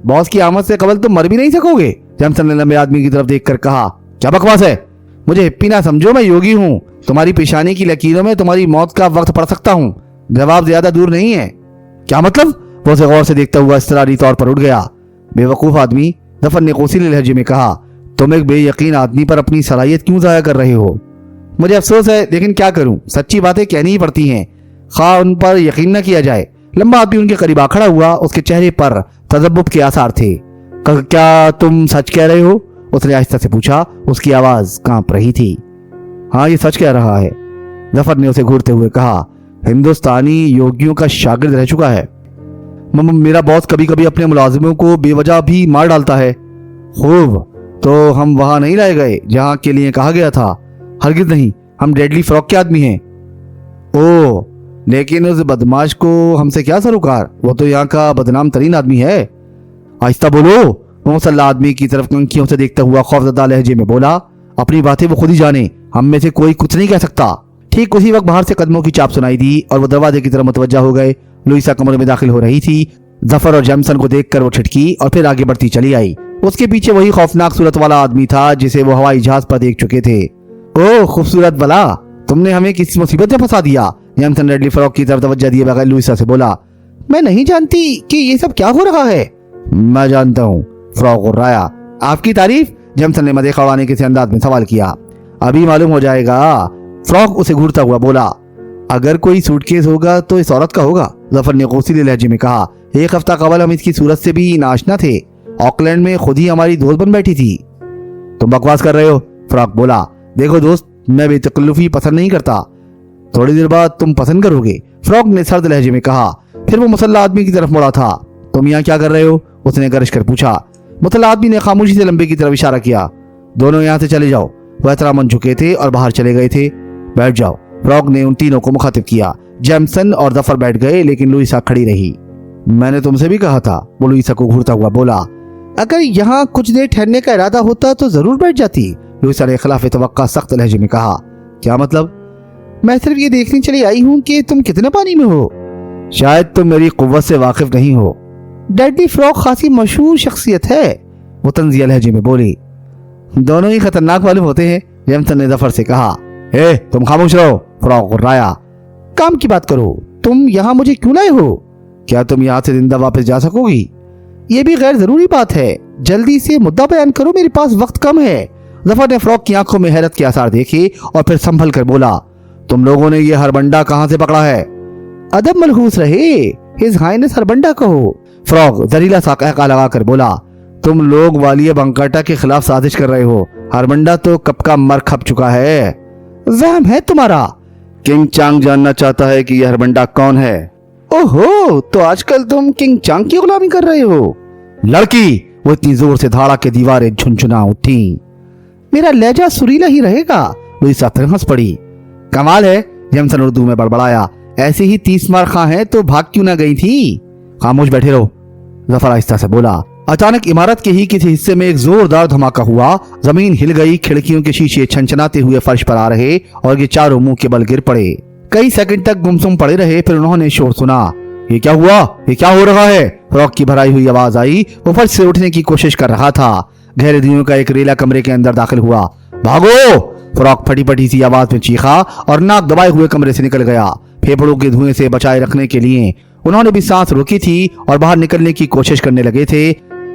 बॉस की आमद से कबल तुम मर भी नहीं सकोगे, जेमसन ने लंबे आदमी की तरफ देखकर कहा। क्या बकवास है? मुझे हिप्पी ना समझो, मैं योगी हूँ। तुम्हारी पेशानी की लकीरों में तुम्हारी मौत का वक्त पड़ सकता हूँ। जवाब ज्यादा दूर नहीं है। क्या मतलब? वो उसे गौर से देखता हुआ इसरारी तौर पर उठ गया। बेवकूफ आदमी, जफर ने कोसीले लहजे में कहा। तुम एक बेयकीन आदमी पर अपनी सलाहियत क्यों जाया कर रहे हो? मुझे अफसोस है, लेकिन क्या करूं, सच्ची बातें कहनी ही पड़ती हैं, खा उन पर यकीन न किया जाए। लंबा आदमी उनके करीब आ खड़ा हुआ, उसके चेहरे पर तजब्बुब के आसार थे। क्या तुम सच कह रहे हो? उसने आहिस्ता से पूछा, उसकी आवाज कांप रही थी। हाँ ये सच कह रहा है, जफर ने उसे घूरते हुए कहा। हिंदुस्तानी योगियों का शागिर्द रह चुका है। मेरा बॉस कभी कभी अपने मुलाजिमों को बेवजह भी मार डालता है। खूब, तो हम वहां नहीं लाए गए जहां के लिए कहा गया था? हरगिज नहीं, हम डेडली फ्रॉक के आदमी हैं। ओह, लेकिन उस बदमाश को हमसे क्या सरोकार? वो तो यहाँ का बदनाम तरीन आदमी है। आहिस्ता बोलो, वो मुसल्ला आदमी की तरफ कंखियों से देखता हुआ खौफजदा लहजे में बोला। अपनी बातें वो खुद ही जाने, हम में से कोई कुछ नहीं कह सकता। ठीक उसी वक्त बाहर से कदमों की चाप सुनाई दी और वो दरवाजे की तरफ मुतवज्जा हो गए। लुइसा कमरे में दाखिल हो रही थी। जफर और जेमसन को देखकर वो छिटकी और फिर आगे बढ़ती चली आई। उसके पीछे वही खौफनाक सूरत वाला आदमी था जिसे वो हवाई जहाज पर देख चुके थे। ओह खूबसूरत बला, तुमने हमें किसी मुसीबत में फंसा दिया, जेमसन डेडली फ्रॉक की तरफ तवज्जो दिए बगैर लुइसा से बोला। मैं नहीं जानती कि ये सब क्या हो रहा है। मैं जानता हूँ, फ्रॉक गुर्राया। आपकी तारीफ? जेमसन ने मदेखा उड़ाने के अंदाज में सवाल किया। अभी मालूम हो जाएगा, फ्रॉक उसे घूरता हुआ बोला। अगर कोई सूटकेस होगा तो इस औरत का होगा, जफर ने गौसीले लहजे में कहा। 1 हफ्ता कबल हम इसकी सूरत से भी नाशना थे। ऑकलैंड में खुद ही हमारी दोस्त बन बैठी थी। तुम बकवास कर रहे हो, फ्रॉक बोला। देखो दोस्त, मैं बेतकल्लुफी पसंद नहीं करता। थोड़ी देर बाद तुम पसंद करोगे, फ्रॉक ने सर्द लहजे में कहा। फिर वो मुसल्ला आदमी की तरफ मुड़ा था। तुम यहाँ क्या कर रहे हो? उसने गरज कर पूछा। मुसल्ला आदमी ने खामोशी से लंबे की तरफ इशारा किया। दोनों यहाँ से चले जाओ। वह एहतरामन झुके थे और बाहर चले गए थे। बैठ जाओ, फ्रॉक ने उन तीनों को मुखातिब किया। जेमसन और जफर बैठ गए, लेकिन लुइसा खड़ी रही। मैंने तुमसे भी कहा था, वो लुइसा को घूरता हुआ बोला। अगर यहाँ कुछ देर ठहरने का इरादा होता तो जरूर बैठ जाती, लुइसा ने खिलाफ तवक्का सख्त लहजे में कहा। क्या मतलब? मैं सिर्फ ये देखने चली आई हूँ कि तुम कितने पानी में हो। शायद तुम मेरी कुव्वत से वाकिफ नहीं हो। डेडली फ्रॉक खासी मशहूर शख्सियत है, वो तंजिया लहजे में बोली। दोनों ही खतरनाक मालूम होते हैं, जेमसन ने जफर से कहा। हे तुम खामोश रहो, फ्रॉक गुर्राया। काम की बात करो, तुम यहाँ मुझे क्यों लाए हो? क्या तुम यहाँ से जिंदा वापस जा सकोगी? ये भी गैर जरूरी बात है, जल्दी से मुद्दा बयान करो, मेरे पास वक्त कम है। जफर ने फ्रॉक की आंखों में हैरत के आसार देखे और फिर संभल कर बोला। तुम लोगों ने ये हरबंडा कहाँ से पकड़ा है? अदब मलहूस रहे, हिज हाइनेस हरबंडा कहो, फ्रॉक जरीला सा कहका लगा कर बोला। तुम लोग वालिय बंकाटा के खिलाफ साजिश कर रहे हो। हरबंडा तो कब का मर खप चुका है। वहम है तुम्हारा। किंग चांग जानना चाहता है कि यह हरबंडा कौन है। ओहो, तो आजकल तुम किंग चांग की गुलामी कर रहे हो। लड़की, वो इतनी जोर से धाड़ा के दीवारें झुनझुना उठी। मेरा लहजा सुरीला ही रहेगा, लुइसा फिर हंस पड़ी। कमाल है, जेमसन उर्दू में बड़बड़ाया। ऐसी ही 30 मार खां है तो भाग क्यों ना गई थी? खामोश बैठे रहो, जफर आहिस्ता से बोला। अचानक इमारत के ही किसी हिस्से में एक जोरदार धमाका हुआ। जमीन हिल गई, खिड़कियों के शीशे छनछनाते हुए फर्श पर आ रहे और ये चारों मुंह के बल गिर पड़े। कई सेकंड तक गुमसुम पड़े रहे, फिर उन्होंने शोर सुना। ये क्या हुआ? ये क्या हो रहा है? फ्रॉक की भराई हुई आवाज आई। वो फर्श से उठने की कोशिश कर रहा था। गहरे दिनों का एक रेला कमरे के अंदर दाखिल हुआ। भागो! फ्रॉक फटी फटी सी आवाज में चीखा और नाक दबाए हुए कमरे से निकल गया। फेफड़ों के धुएं से बचाए रखने के लिए उन्होंने भी सांस रोकी थी और बाहर निकलने की कोशिश करने लगे थे।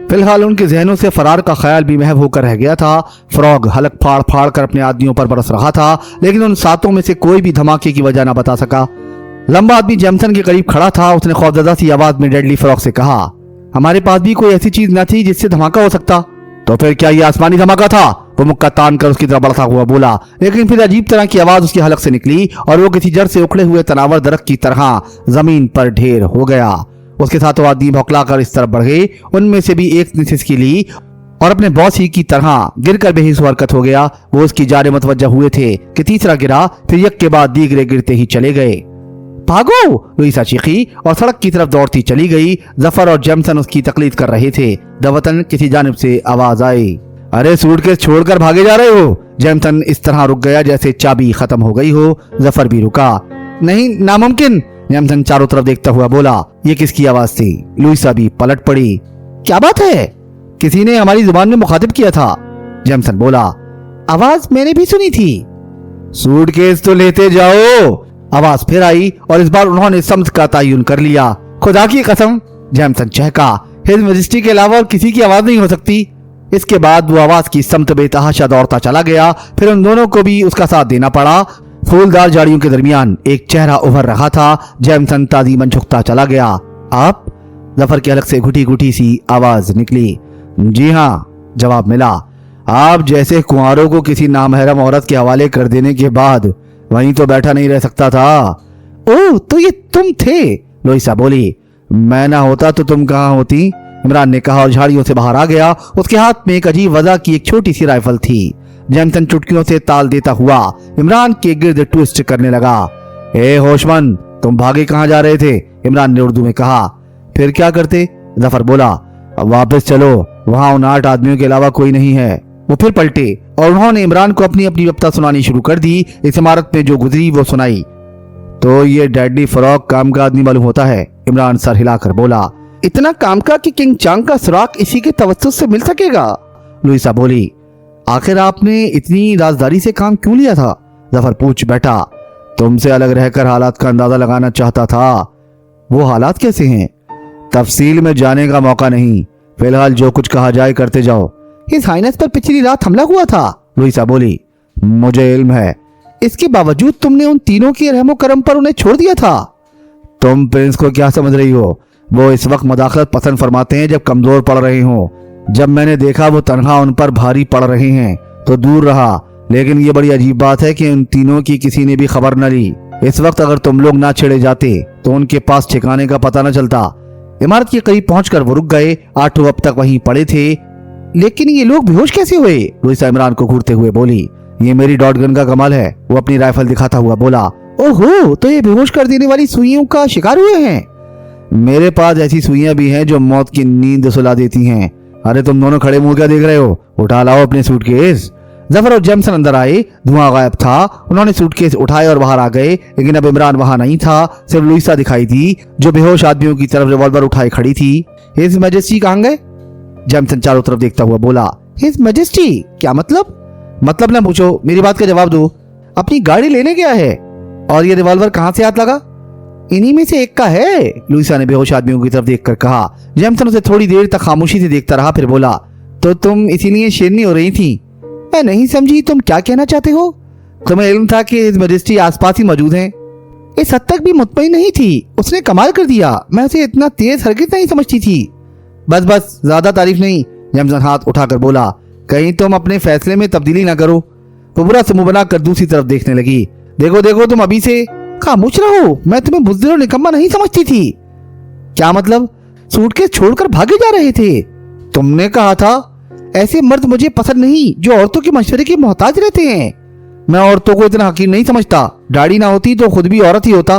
फिलहाल उनके जहनों से फरार का ख्याल भी महव होकर रह गया था। फ्रॉग हलक फाड़ फाड़ कर अपने आदमियों पर बरस रहा था, लेकिन उन सातों में से कोई भी धमाके की वजह न बता सका। लंबा आदमी जेमसन के करीब खड़ा था। उसने खौफजदा सी आवाज में डेडली फ्रॉग से कहा, हमारे पास भी कोई ऐसी चीज न थी जिससे धमाका हो सकता। तो फिर क्या ये आसमानी धमाका था? वो मुक्का तान कर उसकी तरफ बढ़ता हुआ बोला, लेकिन फिर अजीब तरह की आवाज उसकी हलक से निकली और वो किसी जड़ से उखड़े हुए तनावर दरख्त की तरह जमीन पर ढेर हो गया। उसके साथ आदमी भौंकलाकर इस तरफ बढ़ गए। उनमें से भी एक ने सिसकी ली और अपने बॉस ही की तरह गिरकर बेहिस हरकत हो गया। वो उसकी जाने मतवज्जा हुए थे कि तीसरा गिरा, फिर एक के बाद दीगरे गिरते ही चले गए। भागो! लुइसा चीखी और सड़क की तरफ दौड़ती चली गई। जफर और जेमसन उसकी तकलीद कर रहे थे। दवतन किसी जानिब से आवाज आई, अरे सूटकेस छोड़कर भागे जा रहे हो? जेमसन इस तरह रुक गया जैसे चाबी खत्म हो गई हो। जफर भी रुका। नहीं, नामुमकिन। जेमसन चारों तरफ देखता हुआ बोला, ये किसकी आवाज थी? लुइसा भी पलट पड़ी। क्या बात है? किसी ने हमारी जुबान में मुखातिब किया था। जेमसन बोला, आवाज मैंने भी सुनी थी। सूटकेस तो लेते जाओ। आवाज फिर आई और इस बार उन्होंने समझ का तयन कर लिया। खुदा की कसम, जेमसन चहका, हिज मैजेस्टी के अलावा और किसी की आवाज नहीं हो सकती। इसके बाद वो आवाज की समत बेतहाशा दौड़ता चला गया। फिर उन दोनों को भी उसका साथ देना पड़ा। फूलदार झाड़ियों के दरमियान एक चेहरा उभर रहा था। जेमसन ताजीमन झुकता चला गया। आप? जफर की हलक से घुटी घुटी सी आवाज निकली। जी हाँ, जवाब मिला। आप जैसे कुंवारों को किसी नामहरम औरत के हवाले कर देने के बाद वहीं तो बैठा नहीं रह सकता था। ओह, तो ये तुम थे? लोइसा बोली। मैं ना होता तो तुम कहाँ होती? इमरान ने कहा और झाड़ियों से बाहर आ गया। उसके हाथ में एक अजीब वजह की एक छोटी सी राइफल थी। जेमसन चुटकियों से ताल देता हुआ इमरान के गिर्द ट्विस्ट करने लगा। ए होशमंद, तुम भागे कहाँ जा रहे थे? इमरान ने उर्दू में कहा। फिर क्या करते? जफर बोला, अब वापस चलो, वहां उन 8 आदमियों के अलावा कोई नहीं है। वो फिर पलटे और उन्होंने इमरान को अपनी अपनी वक्ता सुनानी शुरू कर दी। इस इमारत में जो गुजरी वो सुनाई। तो ये डैडी फ्रॉक काम का आदमी मालूम होता है? इमरान सर हिलाकर बोला। इतना काम का कि किंग चांग का सुराग इसी के तवज्जुह से मिल सकेगा? लुइसा बोली। आखिर आपने इतनी राजदारी से काम क्यों लिया था? जफर पूछ बैठा। तुमसे अलग रहकर हालात का अंदाजा लगाना चाहता था। वो हालात कैसे हैं? तफसील में जाने का मौका नहीं। फिलहाल जो कुछ कहा जाए करते जाओ। इस हाइनेस पर पिछली रात हमला हुआ था, लुइसा बोली। मुझे इल्म है। इसके बावजूद तुमने उन तीनों के रहमो करम पर उन्हें छोड़ दिया था। तुम प्रिंस को क्या समझ रही हो? वो इस वक्त मदाखलत पसंद फरमाते हैं जब कमजोर पड़ रहे हो। जब मैंने देखा वो तनहा उन पर भारी पड़ रहे हैं तो दूर रहा, लेकिन ये बड़ी अजीब बात है कि उन तीनों की किसी ने भी खबर न ली। इस वक्त अगर तुम लोग ना छेड़े जाते तो उनके पास ठिकाने का पता न चलता। इमारत के करीब पहुंचकर वो रुक गए। 8 अब तक वहीं पड़े थे। लेकिन ये लोग बेहोश कैसे हुए? लुइसा इमरान को घूरते हुए बोली। ये मेरी डॉट गन का कमाल है। वो अपनी राइफल दिखाता हुआ बोला। ओहो, तो ये बेहोश कर देने वाली सुइयों का शिकार हुए हैं? मेरे पास ऐसी सुइयां भी हैं जो मौत की नींद सुला देती हैं। अरे तुम दोनों खड़े मुंह क्या देख रहे हो? उठा लाओ अपने सूटकेस। जफर और जेमसन अंदर आए। धुआं गायब था। उन्होंने सूटकेस उठाए और बाहर आ गए, लेकिन अब इमरान वहां नहीं था। सिर्फ लुइसा दिखाई दी जो बेहोश आदमियों की तरफ रिवॉल्वर उठाए खड़ी थी। हिज मैजेस्टी कहां गए? जेमसन चारों तरफ देखता हुआ बोला। His majesty? क्या मतलब? मतलब ना पूछो, मेरी बात का जवाब दो। अपनी गाड़ी लेने गया है। और ये रिवॉल्वर कहां से हाथ लगा? इन्हीं में से एक का है, लुइसा ने बेहोश आदमियों की तरफ देखकर कहा। जेमसन उसे थोड़ी देर तक खामोशी से देखता रहा, फिर बोला, तो तुम इसीलिए शेरनी हो रही थी? मैं नहीं समझी, तुम क्या कहना चाहते हो? तुम्हें इल्म था कि हिज मैजेस्टी आसपास ही मौजूद हैं? इस हद तक भी मुतमईन नहीं थी। उसने कमाल कर दिया। मैं उसे इतना तेज हरगिज़ नहीं समझती थी। बस बस, ज्यादा तारीफ नहीं, जेमसन हाथ उठाकर बोला। कहीं तुम अपने फैसले में तब्दीली ना करो। वो बुरा से मुंह बनाकर दूसरी तरफ देखने लगी। देखो देखो, तुम अभी से खामोश रहो। मैं तुम्हें बुज़दिल और निकम्मा नहीं समझती थी। क्या मतलब? सूटकेस छोड़कर भागे जा रहे थे। तुमने कहा था ऐसे मर्द मुझे पसंद नहीं जो औरतों के मशवरे के मोहताज रहते हैं। मैं औरतों को इतना हकीर नहीं समझता। दाढ़ी ना होती तो खुद भी औरत ही होता।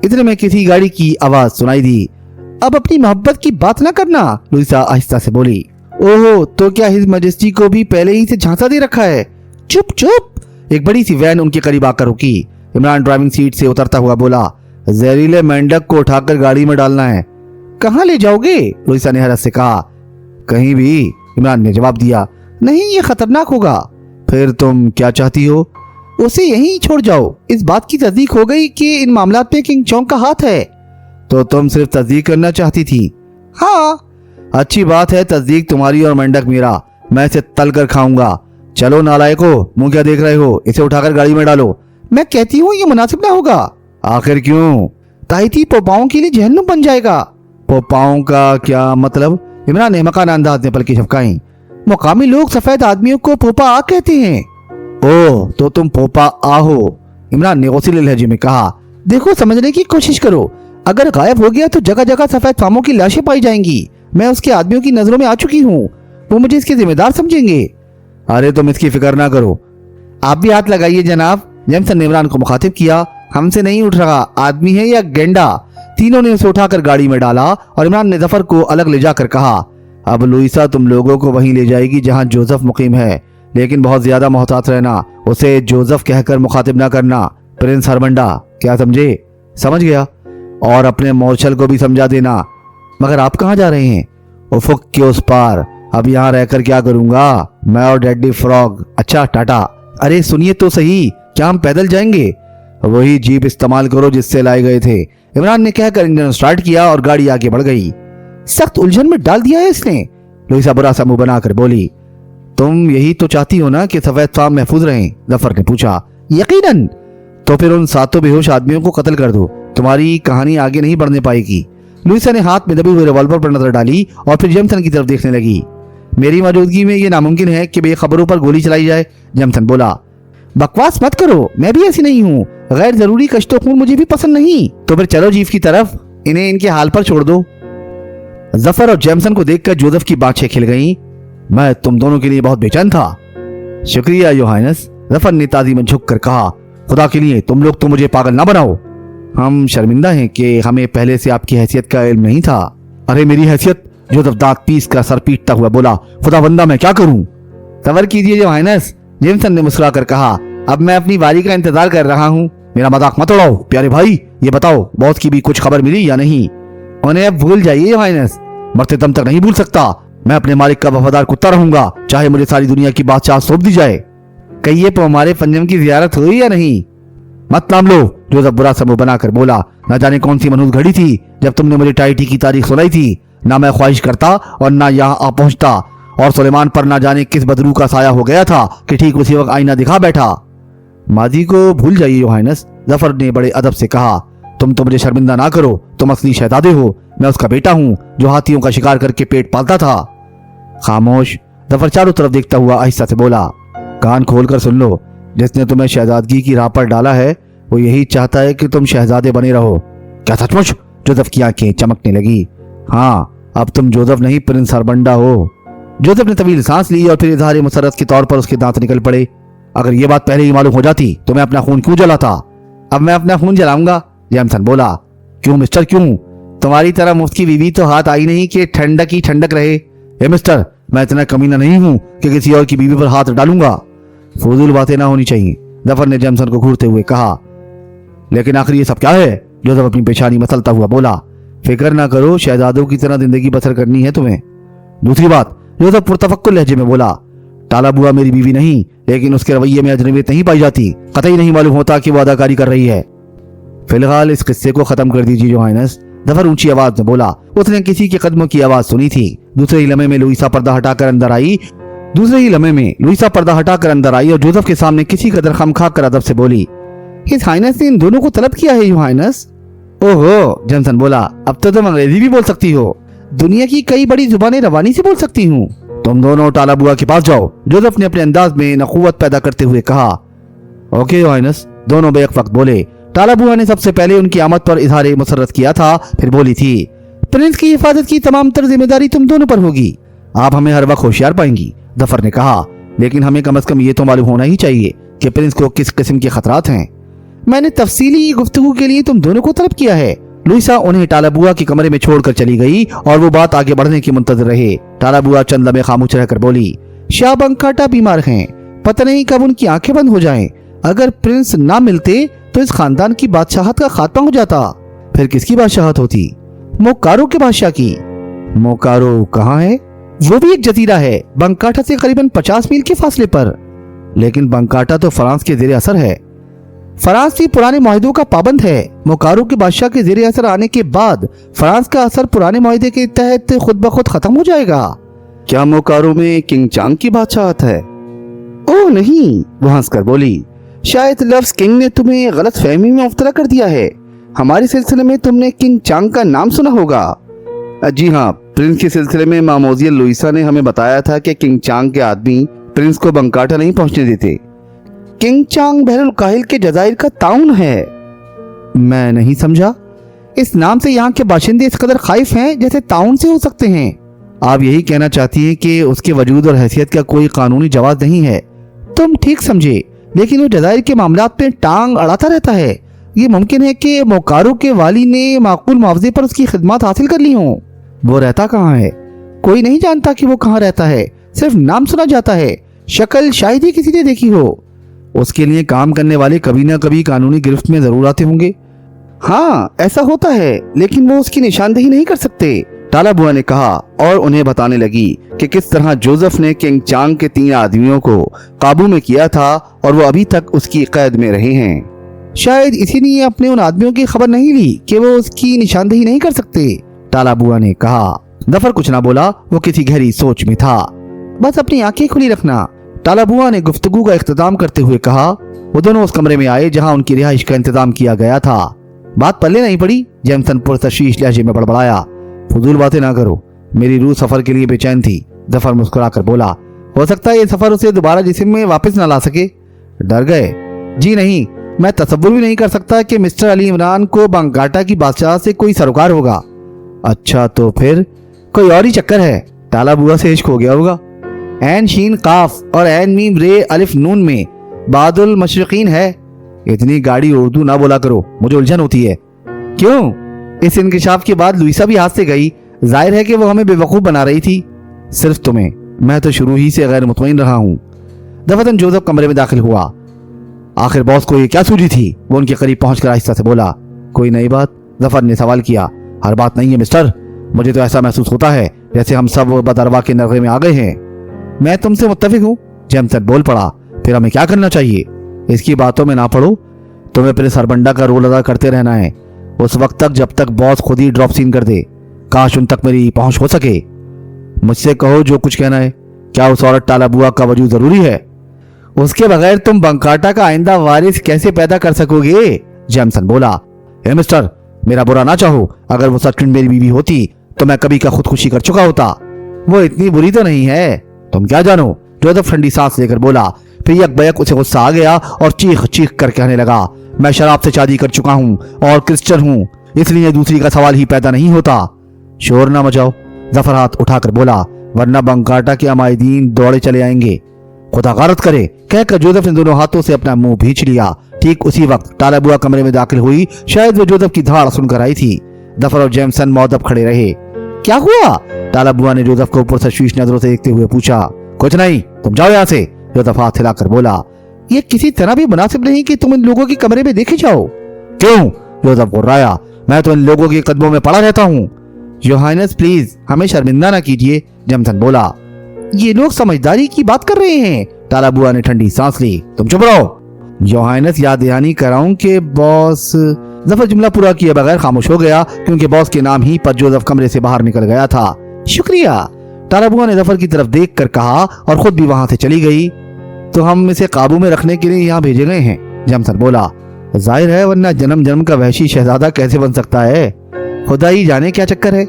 इतने में किसी गाड़ी की आवाज सुनाई दी। अब अपनी मोहब्बत की बात ना करना, लुइसा आहिस्ता से बोली। ओहो, तो क्या हिज मैजेस्टी को भी पहले ही से झांसा दे रखा है? चुप चुप। एक बड़ी सी वैन उनके करीब आकर रुकी। इमरान ड्राइविंग सीट से उतरता हुआ बोला, जहरीले मेंढक को उठाकर गाड़ी में डालना है। कहाँ ले जाओगे? लुइसा ने हैरत से कहा। कहीं भी, इमरान ने जवाब दिया। नहीं, ये खतरनाक होगा। फिर तुम क्या चाहती हो? उसे यहीं छोड़ जाओ। इस बात की तस्दीक हो गई कि इन मामलात में किंग चौंग का हाथ है। तो तुम सिर्फ तस्दीक करना चाहती थी? हाँ। अच्छी बात है, तस्दीक तुम्हारी और मेंढक मेरा। मैं इसे तल कर खाऊंगा। चलो नालायको, मुंह क्या देख रहे हो? इसे उठाकर गाड़ी में डालो। मैं कहती हूँ ये मुनासिब ना होगा। आखिर क्यों? ताहिती पोपाओं के लिए जहन्नुम बन जाएगा। पोपाओं का क्या मतलब? इमरान ने मकान अंदाज में पलकी झपकाई। मुकामी लोग सफेद आदमियों को पोपा आ कहते हैं। ओह, तो तुम पोपा आ हो? इमरान ने गौसीले लहजे में कहा। देखो, समझने की कोशिश करो। अगर गायब हो गया तो जगह जगह सफेद फामों की लाशें पाई जाएंगी। मैं उसके आदमियों की नजरों में आ चुकी हूँ। वो मुझे इसके जिम्मेदार समझेंगे। अरे तुम इसकी फिक्र ना करो। आप भी हाथ लगाइए जनाब, जेमसन ने इमरान को मुखातिब किया। हमसे नहीं उठ रहा, आदमी है या गेंडा। तीनों ने उसे उठाकर गाड़ी में डाला और इमरान ने जफर को अलग ले जाकर कहा, अब लुइसा तुम लोगों को वहीं ले जाएगी जहां जोसेफ मुकीम है, लेकिन बहुत ज्यादा मोहतात रहना। उसे जोसेफ कहकर मुखातिब ना करना, प्रिंस हरमंडा। क्या समझे? समझ गया। और अपने मोर्शल को भी समझा देना। मगर आप कहाँ जा रहे हैं? उफुक के उस पार। अब यहाँ रहकर क्या करूंगा? मैं और डैडी फ्रॉग। अच्छा, टाटा। अरे सुनिए तो सही, क्या हम पैदल जाएंगे? वही जीप इस्तेमाल करो जिससे लाए गए थे, इमरान ने कहकर इंजन स्टार्ट किया और गाड़ी आगे बढ़ गई। सख्त उलझन में डाल दिया है इसने, लुइसा बुरा सा मुंह बनाकर बोली। तुम यही तो चाहती हो ना कि सफेद फार्म महफूज रहें? जफर ने पूछा। यकीनन। तो फिर उन 7 बेहोश आदमियों को कत्ल कर दो, तुम्हारी कहानी आगे नहीं बढ़ने पाएगी। लुइसा ने हाथ में दबे हुए रिवॉल्वर पर नजर डाली और फिर जेमसन की तरफ देखने लगी। मेरी मौजूदगी में यह नामुमकिन है कि बेखबरों पर गोली चलाई जाए, जेमसन बोला। बकवास मत करो, मैं भी ऐसी नहीं हूँ। गैर जरूरी कश्तो खून मुझे भी पसंद नहीं। तो फिर चलो जीप की तरफ, इन्हें इनके हाल पर छोड़ दो। जफर और जेमसन को देखकर जोसेफ की बाँछें खिल गईं। मैं तुम दोनों के लिए बहुत बेचैन था। शुक्रिया योर हाइनेस, जफर ने ताज़ी में झुक कर कहा। खुदा के लिए तुम लोग तो मुझे पागल ना बनाओ। हम शर्मिंदा हैं कि हमें पहले से आपकी हैसियत का इल्म नहीं था। अरे मेरी हैसियत? जोसेफ दांत पीस कर सर पीटता हुआ बोला। खुदा बंदा, मैं क्या करूं? सबर कीजिए योर हाइनेस, जेमसन ने मुस्कुराकर कहा। अब मैं अपनी बारी का इंतजार कर रहा हूँ। मेरा मजाक मत उड़ाओ प्यारे भाई। ये बताओ, बॉस की भी कुछ खबर मिली या नहीं? उन्हें अब भूल जाइए योर हाइनेस, मरते दम तक नहीं भूल सकता। मैं अपने मालिक का वफादार कुत्ता रहूंगा, चाहे मुझे सारी दुनिया की बादशाह सौंप दी जाए। कहिए तो हमारे पंजम की जियारत हुई या नहीं? मत नाम लो, जोसेफ बुरा सा मुंह बनाकर बोला। न जाने कौन सी मनहूस घड़ी थी जब तुमने मुझे टाइटी की तारीख सुनाई थी। ना मैं ख्वाहिश करता और ना यहाँ आ पहुंचता, और सुलेमान पर ना जाने किस बदरू का साया हो गया था कि ठीक उसी वक्त आईना दिखा बैठा। माजी को भूल जाइए योर हाइनेस, जफर ने बड़े अदब से कहा। तुम तो मुझे शर्मिंदा ना करो, तुम असली शहजादे हो। मैं उसका बेटा हूँ जो हाथियों का शिकार करके पेट पालता था। खामोश, जफर चारों तरफ देखता हुआ आहिस्ता से बोला। कान खोल कर सुन लो, जिसने तुम्हें शहजादगी की राह पर डाला है वो यही चाहता है कि तुम शहजादे बने रहो। क्या सचमुच? जोसेफ की आंखें चमकने लगी। हाँ, अब तुम जोसेफ नहीं प्रिंस हरमंडा हो। जोसेफ ने तवील सांस ली और फिर इजहार मुसरत के तौर पर उसके दांत निकल पड़े। अगर ये बात पहले ही मालूम हो जाती तो मैं अपना खून क्यों जलाता? अब मैं अपना खून जलाऊंगा, जेमसन बोला। क्यों मिस्टर, क्यों? तुम्हारी तरह मुफ्त की बीवी तो हाथ आई नहीं कि ठंडक ही ठंडक रहे। ए मिस्टर, मैं इतना कमीना नहीं हूं कि किसी और की बीवी पर हाथ डालूंगा। फजूल बातें ना होनी चाहिए, जफर ने जेमसन को घूरते हुए कहा। लेकिन आखिर ये सब क्या है? जोसेफ अपनी पेशानी मसलता हुआ बोला। फिक्र ना करो, शहजादों की तरह जिंदगी बसर करनी है तुम्हें। दूसरी बात, जोसेफ पुरतफक्कुर लहजे में बोला। टाला बुआ मेरी बीवी नहीं, लेकिन उसके रवैये में अजनबियत नहीं पाई जाती। कतई नहीं मालूम होता कि वो अदाकारी कर रही है। फिलहाल इस किस्से को खत्म कर दीजिए योर हाइनेस, जफर ऊंची आवाज में बोला। उसने किसी के कदमों की आवाज सुनी थी। दूसरे ही लम्हे में लुइसा पर्दा हटाकर अंदर आई और जोसेफ के सामने किसी कदर खमखा कर अदब से बोली। हिज हाइनेस ने इन दोनों को तलब किया है योर हाइनेस। ओहो, जेमसन बोला। अब तो तुम अंग्रेजी भी बोल सकती हो। दुनिया की कई बड़ी जुबानें रवानी से बोल सकती हूँ। तुम दोनों टाला बुआ के पास जाओ, जोसेफ ने अपने अंदाज में नखुवत पैदा करते हुए कहा। ओके योर हाइनेस, दोनों बेक वक्त बोले। टाला बुआ ने सबसे पहले उनकी आमद पर इजहार मुसर्रत किया था, फिर बोली थी। प्रिंस की हिफाजत की तमाम तर जिम्मेदारी तुम दोनों पर होगी। आप हमें हर वक्त होशियार पाएंगी, जफर ने कहा। लेकिन हमें कम से कम ये तो मालूम होना ही चाहिए कि प्रिंस को किस किस्म के खतरात हैं। मैंने तफसीली गुफ्तगू के लिए तुम दोनों को तलब किया है, लुइसा उन्हें टाला बुआ के कमरे में छोड़कर चली गई और वो बात आगे बढ़ने की मुंतजर रहे। टाला बुआ चंद लम्हे खामोश रहकर बोली, शाह बंकाटा बीमार हैं, पता नहीं कब उनकी आंखें बंद हो जाएं। अगर प्रिंस ना मिलते तो इस खानदान की बादशाहत का खात्मा हो जाता। फिर किसकी बादशाहत होती? मोकारो के बादशाह की। मोकारो कहाँ है? वो भी एक जजीरा है, बंकाटा से करीबन 50 मील के फासले पर। लेकिन बंकाटा तो फ्रांस के जेर असर है। फ्रांस भी पुराने मुआहदों का पाबंद है। मोकारो के बादशाह के जेर असर आने के बाद फ्रांस का असर पुराने मुआहदे के तहत खुद ब खुद खत्म हो जाएगा। क्या मोकारो में किंग चांग की बादशाहत है? ओह नहीं, वो हंसकर बोली, शायद लफ्ज किंग ने तुम्हें गलत फहमी में मुब्तला कर दिया है। हमारे सिलसिले में तुमने किंग चांग का नाम सुना होगा। जी हाँ, प्रिंस के सिलसिले में मामोजिया लुइसा ने हमें बताया था कि किंग चांग के आदमी प्रिंस को बंकाटा नहीं पहुंचने देते। किंग चांग बहरुल काहिल के जजायर का ताउन है। मैं नहीं समझा। इस नाम से यहाँ के बाशिंदे इस कदर खाइफ हैं जैसे ताउन से हो सकते हैं। आप यही कहना चाहती हैं कि उसके वजूद और हैसियत का कोई कानूनी जवाब नहीं है। तुम ठीक समझे, लेकिन वो जजायर के मामलात में टांग अड़ाता रहता है। ये मुमकिन है कि मोकारो के वाली ने माकूल मुआवजे पर उसकी खिदमत हासिल कर ली हो। वो रहता कहाँ है? कोई नहीं जानता कि वो कहाँ रहता है, सिर्फ नाम सुना जाता है। शक्ल शायद ही किसी ने देखी हो। उसके लिए काम करने वाले कभी ना कभी कानूनी गिरफ्त में जरूर आते होंगे। हाँ, ऐसा होता है, लेकिन वो उसकी निशानदेही नहीं कर सकते, टाला बुआ ने कहा और उन्हें बताने लगी कि किस तरह जोसेफ ने किंग चांग के 3 आदमियों को काबू में किया था और वो अभी तक उसकी कैद में रहे हैं। शायद इसीलिए अपने उन आदमियों की खबर नहीं ली कि वो उसकी निशानदेही नहीं कर सकते, टाला बुआ ने कहा। जफर कुछ ना बोला, वो किसी गहरी सोच में था। बस अपनी आंखें खुली रखना, टाला बुआ ने गुफ्तगू का इख्तिताम करते हुए कहा। वो दोनों उस कमरे में आए जहां उनकी रिहाइश का इंतजाम किया गया था। बात पल्ले नहीं पड़ी। जेमसन पुरतशवीश लहजे में बड़बड़ाया, फजूल बातें ना करो, मेरी रूह सफर के लिए बेचैन थी। जफर मुस्कुराकर बोला, हो सकता है ये सफर उसे दोबारा जिस्म में वापस न ला सके। डर गए? जी नहीं, मैं तसव्वुर भी नहीं कर सकता कि मिस्टर अली इमरान को बंकाटा की बादशाह से कोई सरोकार होगा। अच्छा, तो फिर कोई और ही चक्कर है। टाला बुआ से इश्क हो गया होगा। ऐन शीन काफ और ऐन मीम रे अलिफ नून में बादुल मशरिकीन है। इतनी गाड़ी उर्दू ना बोला करो, मुझे उलझन होती है। क्यों? इस इंकिशाफ के बाद लुइसा भी हाथ से गई। जाहिर है कि वो हमें बेवकूफ बना रही थी। सिर्फ तुम्हें। मैं तो शुरू ही से गैर मुतमईन रहा हूँ। दफतन जोसेफ कमरे में दाखिल हुआ। आखिर बॉस को ये क्या सूझी थी? वो उनके करीब पहुंचकर आहिस्ता से बोला, कोई नई बात? जफर ने सवाल किया। हर बात नहीं है मिस्टर, मुझे तो ऐसा महसूस होता है जैसे हम सब बदरवा के नरगे में आ गए हैं। मैं तुमसे मुत्तफिक हूँ, जेमसन बोल पड़ा। फिर हमें क्या करना चाहिए? इसकी बातों में ना पड़ो। तुम्हें प्रिंस हरबंडा का रोल अदा करते रहना है उस वक्त तक जब तक बॉस खुद ही ड्रॉप सीन कर दे। काश उन तक मेरी पहुंच हो सके। मुझसे कहो जो कुछ कहना है। क्या उस औरत टाला बुआ का वजूद जरूरी है? उसके बगैर तुम बंकाटा का आइंदा वारिस कैसे पैदा कर सकोगे? जेमसन बोला। हे मिस्टर, मेरा बुरा ना चाहो। अगर वो सचमुच मेरी बीवी होती तो मैं कभी का खुदकुशी कर चुका होता। वो इतनी बुरी तो नहीं है, तुम क्या जानो? जोसेफ ठंडी सांस लेकर बोला। फिर यकबयक उसे गुस्सा आ गया और चीख चीख कर कहने लगा, मैं शराब से शादी कर चुका हूँ और क्रिश्चियन हूँ, इसलिए दूसरी का सवाल ही पैदा नहीं होता। शोर ना मचाओ, जफर हाथ उठाकर बोला, वरना बंकाटा के अमायदीन दौड़े चले आएंगे। खुदा गारत करे, कहकर जोसेफ ने दोनों हाथों से अपना मुंह भींच लिया। ठीक उसी वक्त टाला बुआ कमरे में दाखिल हुई। शायद वो जोसेफ की धाड़ सुनकर आई थी। जफर और जेमसन मौदब खड़े रहे। क्या हुआ? टाला बुआ ने जोसेफ को ऊपर से तशवीश नजरों से देखते हुए पूछा। कुछ नहीं, तुम जाओ यहाँ से, जोसेफ हाथ हिलाकर बोला। ये किसी तरह भी मुनासिब नहीं कि तुम इन लोगों के कमरे में देखे जाओ। क्यों? जोसेफ गुर्राया, मैं तो इन लोगों के कदमों में पड़ा रहता हूँ। योर हाइनेस प्लीज हमें शर्मिंदा ना कीजिए, जेमसन बोला। ये लोग समझदारी की बात कर रहे हैं। टाला बुआ ने ठंडी सांस ली। तुम चुप रहो। योर हाइनेस याद दहानी कराऊं कि बॉस। जफर जुमला पूरा किए बगैर खामोश हो गया क्योंकि बॉस के नाम ही पर जोसेफ कमरे से बाहर निकल गया था। शुक्रिया, टाला बुआ ने जफर की तरफ देख कर कहा और खुद भी वहां से चली गई। तो हम इसे काबू में रखने के लिए यहाँ भेजे गए हैं, जेमसन बोला। जाहिर है, वरना जन्म जन्म का वहशी शहजादा कैसे बन सकता है? खुदा ही जाने क्या चक्कर है।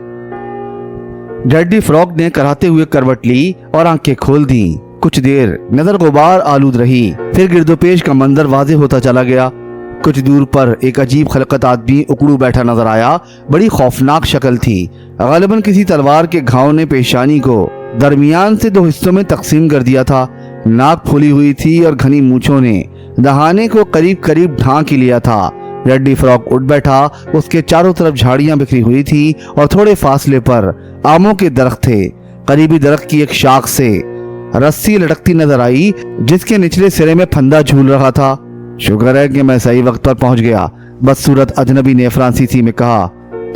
डैडी फ्रॉग ने कराते हुए करवट ली और आंखें खोल दी। कुछ देर नजर गुबार आलूद रही, फिर गिरदोपेश का मंजर वाज़ेह होता चला गया। कुछ दूर पर एक अजीब खलकत आदमी उकड़ू बैठा नजर आया। बड़ी खौफनाक शक्ल थी। गालिबन किसी तलवार के घाव ने पेशानी को दरमियान से 2 हिस्सों में तकसीम कर दिया था। नाक फूली हुई थी और घनी मूंछों ने दहाने को करीब करीब ढांक ही लिया था। रेडी फ्रॉक उठ बैठा। उसके चारों तरफ झाड़ियां बिखरी हुई थी और थोड़े फासले पर आमों के दरख्त थे। करीबी दरख्त की एक शाख से रस्सी लटकती नजर आई जिसके निचले सिरे में फंदा झूल रहा था। शुक्र है कि मैं सही वक्त पर पहुंच गया, बदसूरत अजनबी ने फ्रांसीसी में कहा।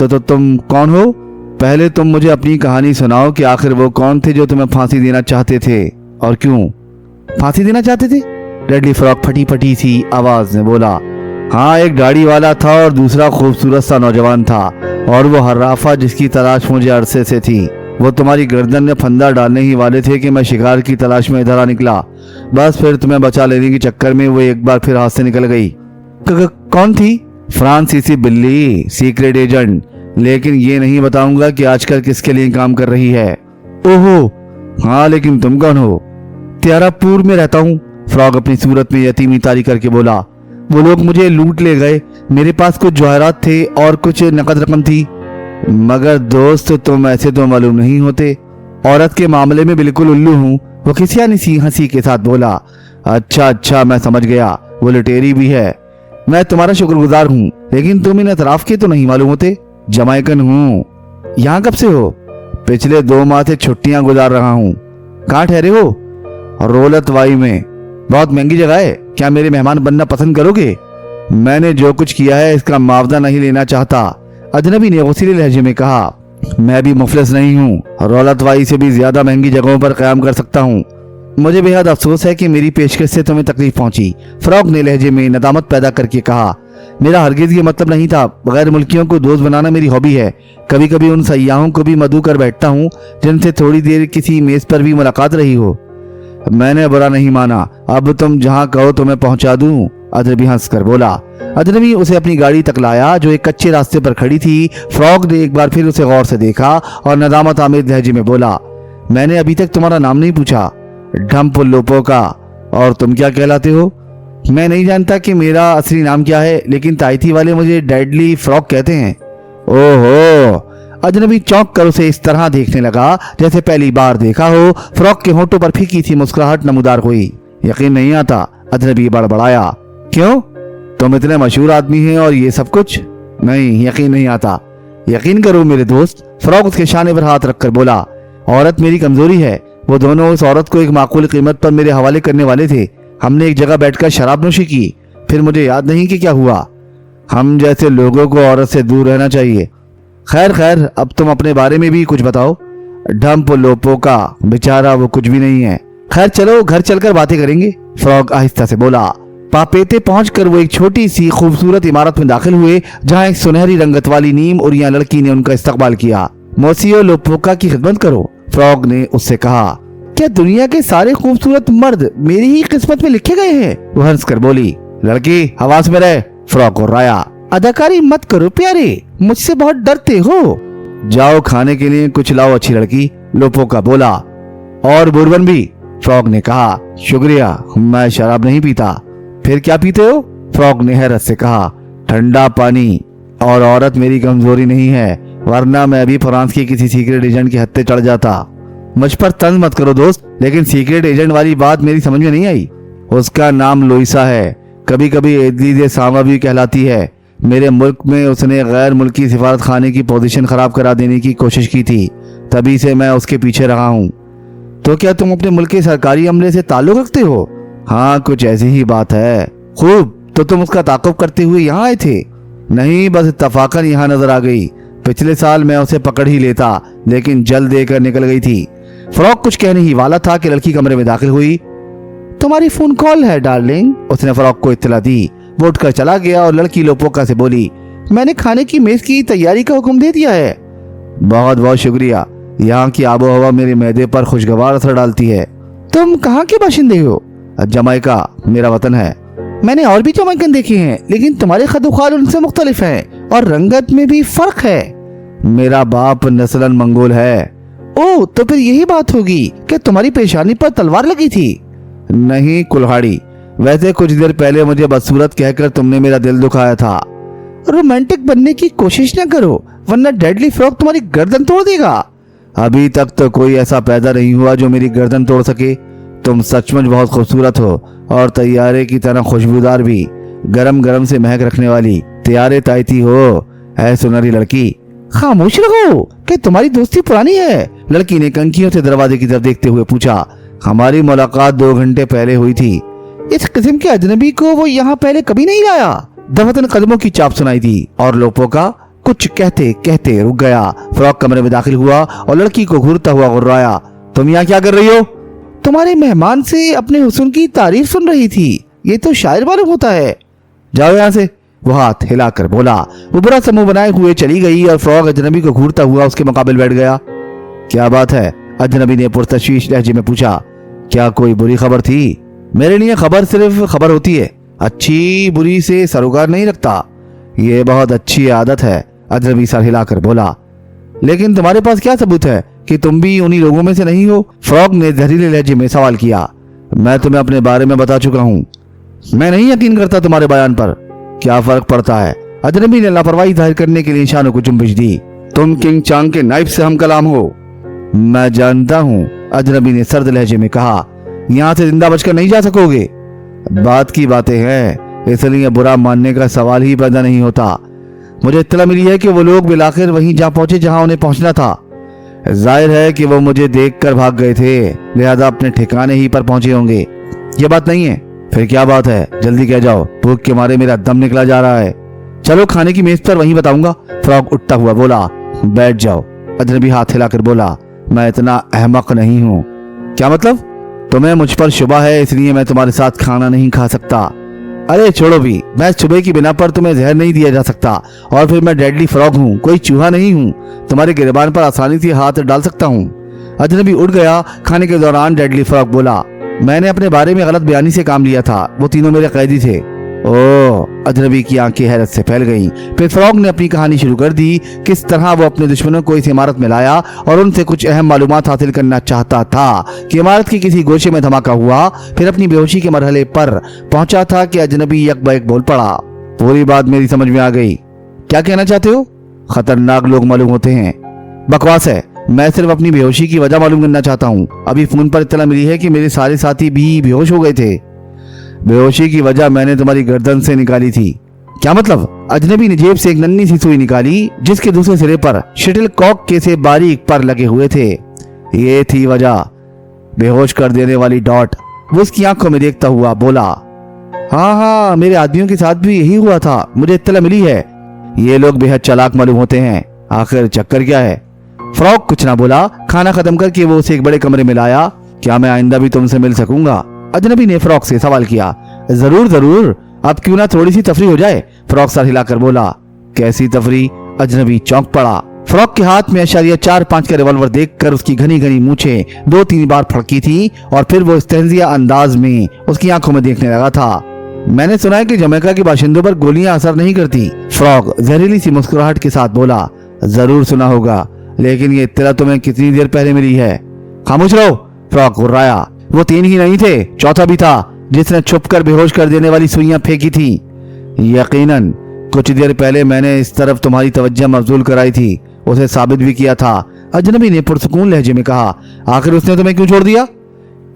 तो तुम कौन हो? पहले तुम मुझे अपनी कहानी सुनाओ कि आखिर वो कौन थे जो तुम्हें फांसी देना चाहते थे और क्यों फांसी देना चाहते थे? रेडी फ्रॉक फटी फटी सी आवाज में बोला। हाँ, एक दाढ़ी वाला था और दूसरा खूबसूरत सा नौजवान था, और वो हर्राफा जिसकी तलाश मुझे अरसे से थी। वो तुम्हारी गर्दन में फंदा डालने ही वाले थे कि मैं शिकार की तलाश में इधर आ निकला। बस फिर तुम्हें बचा लेने के चक्कर में वो एक बार फिर हाथ से निकल गई। कौन थी? फ्रांसीसी बिल्ली, सीक्रेट एजेंट। लेकिन ये नहीं बताऊंगा कि आजकल किसके लिए काम कर रही है। ओहो, हाँ, लेकिन तुम कौन हो? त्यारापुर में रहता हूँ, फ्रॉग अपनी सूरत में यतीमी तारी करके बोला। वो लोग मुझे लूट ले गए। मेरे पास कुछ जवाहरात थे और कुछ नकद रकम थी। मगर दोस्त, तुम ऐसे तो मालूम नहीं होते। औरत के मामले में बिल्कुल उल्लू हूँ, वो किसी हंसी के साथ बोला। अच्छा, मैं समझ गया, वो लुटेरी भी है। मैं तुम्हारा शुक्रगुजार हूँ, लेकिन तुम इन अतराफ के तो नहीं मालूम होते। जमाइकन हूँ। यहाँ कब से हो? पिछले 2 माह से छुट्टियां गुजार रहा हूँ। कहाँ ठहरे हो? रोलतवाई में। बहुत महंगी जगह है, क्या मेरे मेहमान बनना पसंद करोगे? मैंने जो कुछ किया है इसका मुआवजा नहीं लेना चाहता, अजनबी ने गुस्सीले लहजे में कहा। मैं भी मुफलिस नहीं हूँ, रौलतवाई से भी ज्यादा महंगी जगहों पर क़याम कर सकता हूँ। मुझे बेहद अफसोस है कि मेरी पेशकश से तुम्हें तकलीफ पहुंची, फ्रॉग ने लहजे में नदामत पैदा करके कहा। मेरा हरगिज ये मतलब नहीं था। गैर मुल्कियों को दोस्त बनाना मेरी हॉबी है। कभी कभी उन सयाहों को भी मदऊ कर बैठता हूँ जिनसे थोड़ी देर किसी मेज पर भी मुलाकात रही हो। मैंने बुरा नहीं माना, अब तुम जहाँ कहो तुम्हें पहुंचा दूं, अजनबी हंस कर बोला। अजनबी उसे अपनी गाड़ी तक लाया जो एक कच्चे रास्ते पर खड़ी थी। फ्रॉग ने एक बार फिर उसे गौर से देखा और नदामत आमेद लहजे में बोला, मैंने अभी तक तुम्हारा नाम नहीं पूछा। ढम्प लोपो का। और तुम क्या कहलाते हो? मैं नहीं जानता कि मेरा असली नाम क्या है, लेकिन ताइथी वाले मुझे डेडली फ्रॉग कहते हैं। ओहो, अजनबी चौंक कर उसे इस तरह देखने लगा जैसे पहली बार देखा हो। फ्रॉग के होठों पर फीकी सी मुस्कुराहट नमूदार हुई। यकीन नहीं आता, अजनबी बड़बड़ाया। क्यों? तुम इतने मशहूर आदमी हैं और ये सब कुछ? नहीं, यकीन नहीं आता। यकीन करो मेरे दोस्त, फ्रॉग उसके शाने पर हाथ रखकर बोला। औरत मेरी कमजोरी है। वो दोनों उस औरत को एक माकूल कीमत पर मेरे हवाले करने वाले थे। हमने एक जगह बैठकर शराब नोशी की, फिर मुझे याद नहीं कि क्या हुआ। हम जैसे लोगों को औरत से दूर रहना चाहिए। खैर, अब तुम अपने बारे में भी कुछ बताओ। ढम्प लोपो का, बेचारा वो कुछ भी नहीं है। खैर चलो, घर चलकर बातें करेंगे, फ्रॉग आहिस्ता से बोला। पापेते पहुंचकर वो एक छोटी सी खूबसूरत इमारत में दाखिल हुए जहां एक सुनहरी रंगत वाली नीम उरिया लड़की ने उनका इस्तकबाल किया। मोसियो लोपोका की खिदमत करो, फ्रॉग ने उससे कहा। क्या दुनिया के सारे खूबसूरत मर्द मेरी ही किस्मत में लिखे गए हैं? वो हंस कर बोली। लड़की हवास में रहे, फ्रॉग को राया। अदाकारी मत करो प्यारे, मुझसे बहुत डरते हो। जाओ खाने के लिए कुछ लाओ अच्छी लड़की, लोपोका बोला। और बुरबन भी, फ्रॉग ने कहा। शुक्रिया, मैं शराब नहीं पीता। फिर क्या पीते हो? फ्रॉग ने हैरत से कहा। ठंडा पानी। और औरत मेरी कमजोरी नहीं है, वरना मैं अभी फ्रांस के किसी सीक्रेट एजेंट के हत्थे चढ़ जाता। मुझ पर तंज मत करो दोस्त, लेकिन सीक्रेट एजेंट वाली बात मेरी समझ में नहीं आई। उसका नाम लोइसा है, कभी कभी एदलीज़े सामा भी कहलाती है। मेरे मुल्क में उसने गैर मुल्की सिफारत खाने की पोजीशन खराब करा देने की कोशिश की थी, तभी से मैं उसके पीछे रहा हूँ। तो क्या तुम अपने मुल्क के सरकारी अमले से ताल्लुक रखते हो? हाँ, कुछ ऐसी ही बात है। खूब, तो तुम उसका ताक़ुब करते हुए यहाँ आए थे? नहीं, बस इत्तफाकन यहाँ नजर आ गई। पिछले साल मैं उसे पकड़ ही लेता, लेकिन जल देकर निकल गई थी। फ्रॉग कुछ कहने ही वाला था कि लड़की कमरे में दाखिल हुई। तुम्हारी फोन कॉल है डार्लिंग, उसने फ्रॉग को इत्तला दी। वो उठकर चला गया और लड़की लोपोका से बोली, मैंने खाने की मेज की तैयारी का हुक्म दे दिया है। बहुत बहुत शुक्रिया, यहाँ की आबो हवा मेरे मैदे पर खुशगवार असर डालती है। तुम कहाँ के बाशिंदे हो? जमाइका मेरा वतन है। मैंने और भी जमाइकन देखे हैं, लेकिन तुम्हारे खदोखाल उनसे मुख्तलिफ हैं और रंगत में भी फर्क है। मेरा बाप नस्लन मंगोल है। ओह, तो फिर यही बात होगी कि तुम्हारी पेशानी पर तलवार लगी थी। नहीं कुल्हाड़ी। वैसे कुछ देर पहले मुझे बदसूरत कहकर तुमने मेरा दिल दुखाया था। रोमांटिक बनने की कोशिश न करो, वरना डेडली फ्रॉग तुम्हारी गर्दन तोड़ देगा। अभी तक तो कोई ऐसा पैदा नहीं हुआ जो मेरी गर्दन तोड़ सके। तुम सचमुच बहुत खूबसूरत हो और तैयारे की तरह खुशबूदार भी, गरम गरम से महक रखने वाली। हत्यारे तायती हो ऐ सुनहरी लड़की। खामोश रहो कि तुम्हारी दोस्ती पुरानी है, लड़की ने कंकियों से दरवाजे की तरफ देखते हुए पूछा। हमारी मुलाकात 2 घंटे पहले हुई थी। इस किस्म के अजनबी को वो यहाँ पहले कभी नहीं लाया। दफतन कदमों की चाप सुनाई दी और लोपो का कुछ कहते कहते रुक गया। फ्रॉक कमरे में दाखिल हुआ और लड़की को घूरता हुआ गुर्राया। तुम यहाँ क्या कर रही हो? तुम्हारे मेहमान से अपने हुस्न की तारीफ सुन रही थी। ये तो शायर मालूम होता है। जाओ यहाँ से, वो हाथ हिलाकर बोला। वो बुरा समूह बनाए हुए चली गई और फ्रॉक अजनबी को घूरता हुआ उसके मुकाबिल बैठ गया। क्या बात है? अजनबी ने पुरतशवीश लहजे में पूछा। क्या कोई बुरी खबर थी? मेरे लिए खबर सिर्फ खबर होती है, अच्छी बुरी से सरोकार नहीं रखता। ये बहुत अच्छी आदत है, अजनबी सर हिलाकर बोला। लेकिन तुम्हारे पास क्या सबूत है कि तुम भी उन्हीं लोगों में से नहीं हो? फ्रॉक ने जहरीले लहजे में सवाल किया। मैं तुम्हें अपने बारे में बता चुका हूँ। मैं नहीं यकीन करता तुम्हारे बयान पर। क्या फर्क पड़ता है? अजनबी ने लापरवाही जाहिर करने के लिए निशानों को जुम्बिश दी। तुम किंग चांग के नाइफ से हम कलाम हो। मैं जानता हूँ, अजनबी ने सर्द लहजे में कहा। यहाँ से जिंदा बचकर नहीं जा सकोगे। बात की बातें हैं, इसलिए बुरा मानने का सवाल ही पैदा नहीं होता। मुझे इत्तला मिली है कि वो लोग बिलाखिर वहीं जा पहुंचे जहां उन्हें पहुंचना था। जाहिर है कि वो मुझे देखकर भाग गए थे, लिहाजा अपने ठिकाने ही पर पहुंचे होंगे। ये बात नहीं है। फिर क्या बात है? जल्दी कह जाओ, भूख के मारे मेरा दम निकला जा रहा है। चलो खाने की मेज पर वहीं बताऊंगा। फ्रॉक उठता हुआ बोला। बैठ जाओ, अजनबी हाथ हिलाकर बोला। मैं इतना अहमक नहीं हूँ। क्या मतलब? तुम्हें मुझ पर शुबा है, इसलिए मैं तुम्हारे साथ खाना नहीं खा सकता। अरे छोड़ो भी, मैं शुबे की बिना पर तुम्हें जहर नहीं दिया जा सकता। और फिर मैं डेडली फ्रॉग हूँ, कोई चूहा नहीं हूँ। तुम्हारे गिरबान पर आसानी से हाथ डाल सकता हूँ। अजनबी उठ गया। खाने के दौरान डेडली फ्रॉग बोला। मैंने अपने बारे में गलत बयानी से काम लिया था। वो तीनों मेरे कैदी थे। ओह, अजनबी की आंखें हैरत से फैल गईं। फिर फ्रॉग ने अपनी कहानी शुरू कर दी, किस तरह वो अपने दुश्मनों को इस इमारत में लाया और उनसे कुछ अहम मालूमात हासिल करना चाहता था कि इमारत के किसी गोशे में धमाका हुआ। फिर अपनी बेहोशी के मरहले पर पहुंचा था कि अजनबी यकबैक बोल पड़ा। पूरी बात मेरी समझ में आ गई। क्या कहना चाहते हो? खतरनाक लोग मालूम होते हैं। बकवास है। मैं सिर्फ अपनी बेहोशी की वजह मालूम करना चाहता हूँ। अभी फोन पर इत्तला मिली है कि मेरे सारे साथी भी बेहोश हो गए थे। बेहोशी की वजह मैंने तुम्हारी गर्दन से निकाली थी। क्या मतलब? अजनबी ने जेब से एक नन्ही सी सुई निकाली, जिसके दूसरे सिरे पर शटल कॉक के से बारीक पर लगे हुए थे। ये थी वजह, बेहोश कर देने वाली डॉट। वो उसकी आंखों में देखता हुआ बोला। हाँ, मेरे आदमियों के साथ भी यही हुआ था। मुझे इत्तला मिली है। ये लोग बेहद चालाक मालूम होते हैं। आखिर चक्कर क्या है? फ्रॉक कुछ ना बोला। खाना खत्म करके वो उसे एक बड़े कमरे में लाया। क्या मैं आइंदा भी तुमसे मिल सकूंगा? अजनबी ने फ्रॉक से सवाल किया। जरूर जरूर, अब क्यों ना थोड़ी सी तफरी हो जाए। फ्रॉक सर हिलाकर बोला। कैसी तफरी? अजनबी चौंक पड़ा। फ्रॉक के हाथ में 4.5 का रिवॉल्वर देखकर उसकी घनी घनी मूछें 2-3 बार फड़की थी और फिर वो इस्तेहजिया अंदाज में उसकी आंखों में देखने लगा था। मैंने सुना है कि जमैका के बाशिंदों पर गोलियां असर नहीं करती। फ्रॉक जहरीली सी मुस्कुराहट के साथ बोला। जरूर सुना होगा, लेकिन ये इत्तला तुम्हें कितनी देर पहले मिली है? खामोश रहो, फ्रॉक गुर्राया। वो 3 ही नहीं थे, चौथा भी था, जिसने छुपकर बेहोश कर देने वाली सुइयां फेंकी थी। यकीनन कुछ देर पहले मैंने इस तरफ तुम्हारी तवज्जो मबजूल कराई थी, उसे साबित भी किया था। अजनबी ने पुरसुकून लहजे में कहा। आखिर उसने तुम्हें क्यों छोड़ दिया?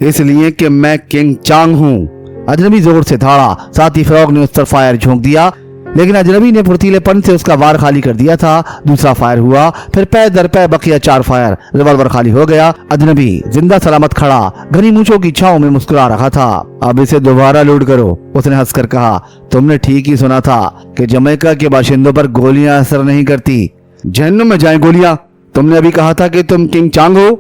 इसलिए कि मैं किंग चांग हूँ। अजनबी जोर से धाड़ा। साथ ही फ्रॉग ने उस पर फायर झोंक दिया, लेकिन अजनबी ने फुर्तीलेपन से उसका वार खाली कर दिया था। दूसरा फायर हुआ, फिर पै दर पै बकिया 4 फायर। रिवॉल्वर खाली हो गया। अजनबी जिंदा सलामत खड़ा घनी मूंछों की छांव में मुस्कुरा रहा था। अब इसे दोबारा लोड करो, उसने हंसकर कहा। तुमने ठीक ही सुना था कि जमैका के बाशिंदों पर गोलियां असर नहीं करती। जहन्नुम में जाएं गोलियां। तुमने अभी कहा था कि तुम किंग चांग हो।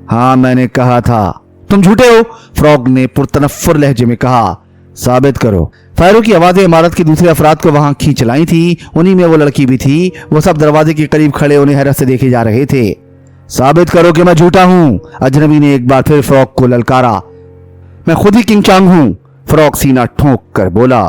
हाँ, मैंने कहा था। तुम झूठे हो, फ्रॉग ने पुरतनफ्फुर लहजे में कहा। साबित करो। फायरों की आवाजें इमारत के दूसरे अफराद को वहां खींच लाई थी। उन्हीं में वो लड़की भी थी। वो सब दरवाजे के करीब खड़े उन्हें हैरत से देखे जा रहे थे। साबित करो कि मैं झूठा हूं, अजनबी ने एक बार फिर फ्रॉक को ललकारा। मैं खुद ही किंग चांग हूं, फ्रॉक सीना ठोंक कर बोला।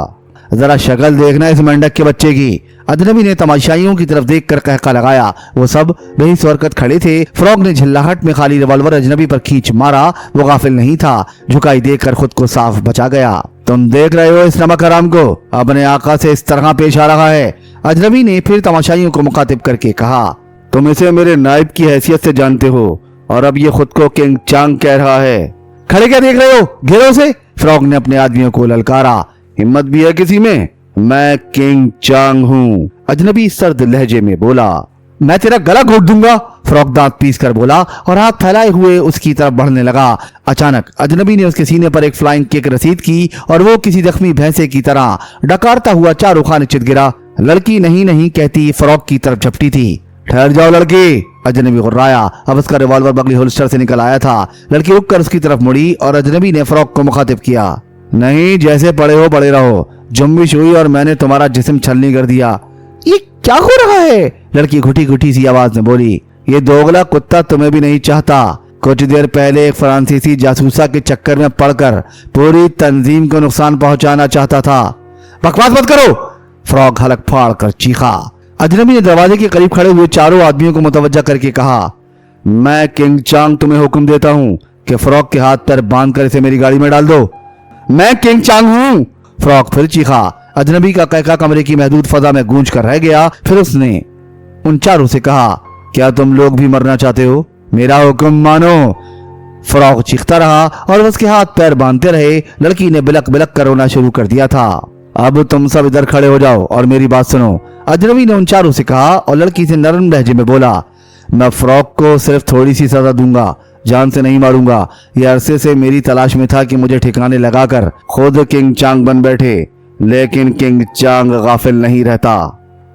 जरा शक्ल देखना इस मेंढक के बच्चे की। अजनबी ने तमाशाइयों की तरफ देखकर कहका लगाया। वो सब बेहिस हरकत खड़े थे। फ्रॉग ने झल्लाहट में खाली रिवॉल्वर अजनबी पर खींच मारा। वो गाफिल नहीं था, झुकाई देखकर खुद को साफ बचा गया। तुम देख रहे हो इस नमक हराम को, अपने आका से इस तरह पेश आ रहा है। अजनबी ने फिर तमाशाइयों को मुखातिब करके कहा। तुम इसे मेरे नायब की हैसियत से जानते हो और अब ये खुद को किंग चांग कह रहा है। खड़े क्या देख रहे हो, घेरो से। फ्रॉग ने अपने आदमियों को ललकारा। हिम्मत भी है किसी में? मैं किंग चांग हूँ, अजनबी सर्द लहजे में बोला। मैं तेरा गला घोट दूंगा, फ्रॉक दांत पीस कर बोला और हाथ फैलाए हुए उसकी तरफ बढ़ने लगा। अचानक अजनबी ने उसके सीने पर एक फ्लाइंग किक रसीद की और वो किसी जख्मी भैंसे की तरह डकारता हुआ चारों खाने चित गिरा। लड़की नहीं नहीं कहती फ्रॉक की तरफ झपटी थी। ठहर जाओ लड़की, अजनबी गुर्राया। अब उसका रिवॉल्वर बगली होल्स्टर से निकल आया था। लड़की रुक कर उसकी तरफ मुड़ी और अजनबी ने फ्रॉक को मुखातिब किया। नहीं, जैसे पड़े हो पड़े रहो, जुम्बिश हुई और मैंने तुम्हारा जिस्म छलनी कर दिया। ये क्या हो रहा है? लड़की घुटी घुटी सी आवाज में बोली। ये दोगला कुत्ता तुम्हें भी नहीं चाहता। कुछ देर पहले एक फ्रांसीसी जासूसा के चक्कर में पड़कर पूरी तंजीम को नुकसान पहुंचाना चाहता था। बकवास मत करो, फ्रॉक हलक फाड़ कर चीखा। अजनबी ने दरवाजे के करीब खड़े हुए चारों आदमियों को मुतवज्जा करके कहा, मैं किंग चांग तुम्हें हुक्म देता हूं कि फ्रॉक के हाथ पैर बांध कर इसे मेरी गाड़ी में डाल दो। मैं किंग चांग हूं, फ्रॉक फिर चीखा। अजनबी का कहका कमरे की महदूद फजा में गूंज कर रह गया। फिर उसने उन चारों से कहा, क्या तुम लोग भी मरना चाहते हो? मेरा हुक्म मानो। फ्रॉक चीखता रहा और उसके हाथ पैर बांधते रहे। लड़की ने बिलक बिलक कर रोना शुरू कर दिया था। अब तुम सब इधर खड़े हो जाओ और मेरी बात सुनो, अजनबी ने उन चारों से कहा और लड़की से नरम लहजे में बोला, मैं फ्रॉक को सिर्फ थोड़ी सी सजा दूंगा, जान से नहीं मारूंगा। यह अरसे से मेरी तलाश में था कि मुझे ठिकाने लगाकर खुद किंग चांग बन बैठे, लेकिन किंग चांग गाफिल नहीं रहता।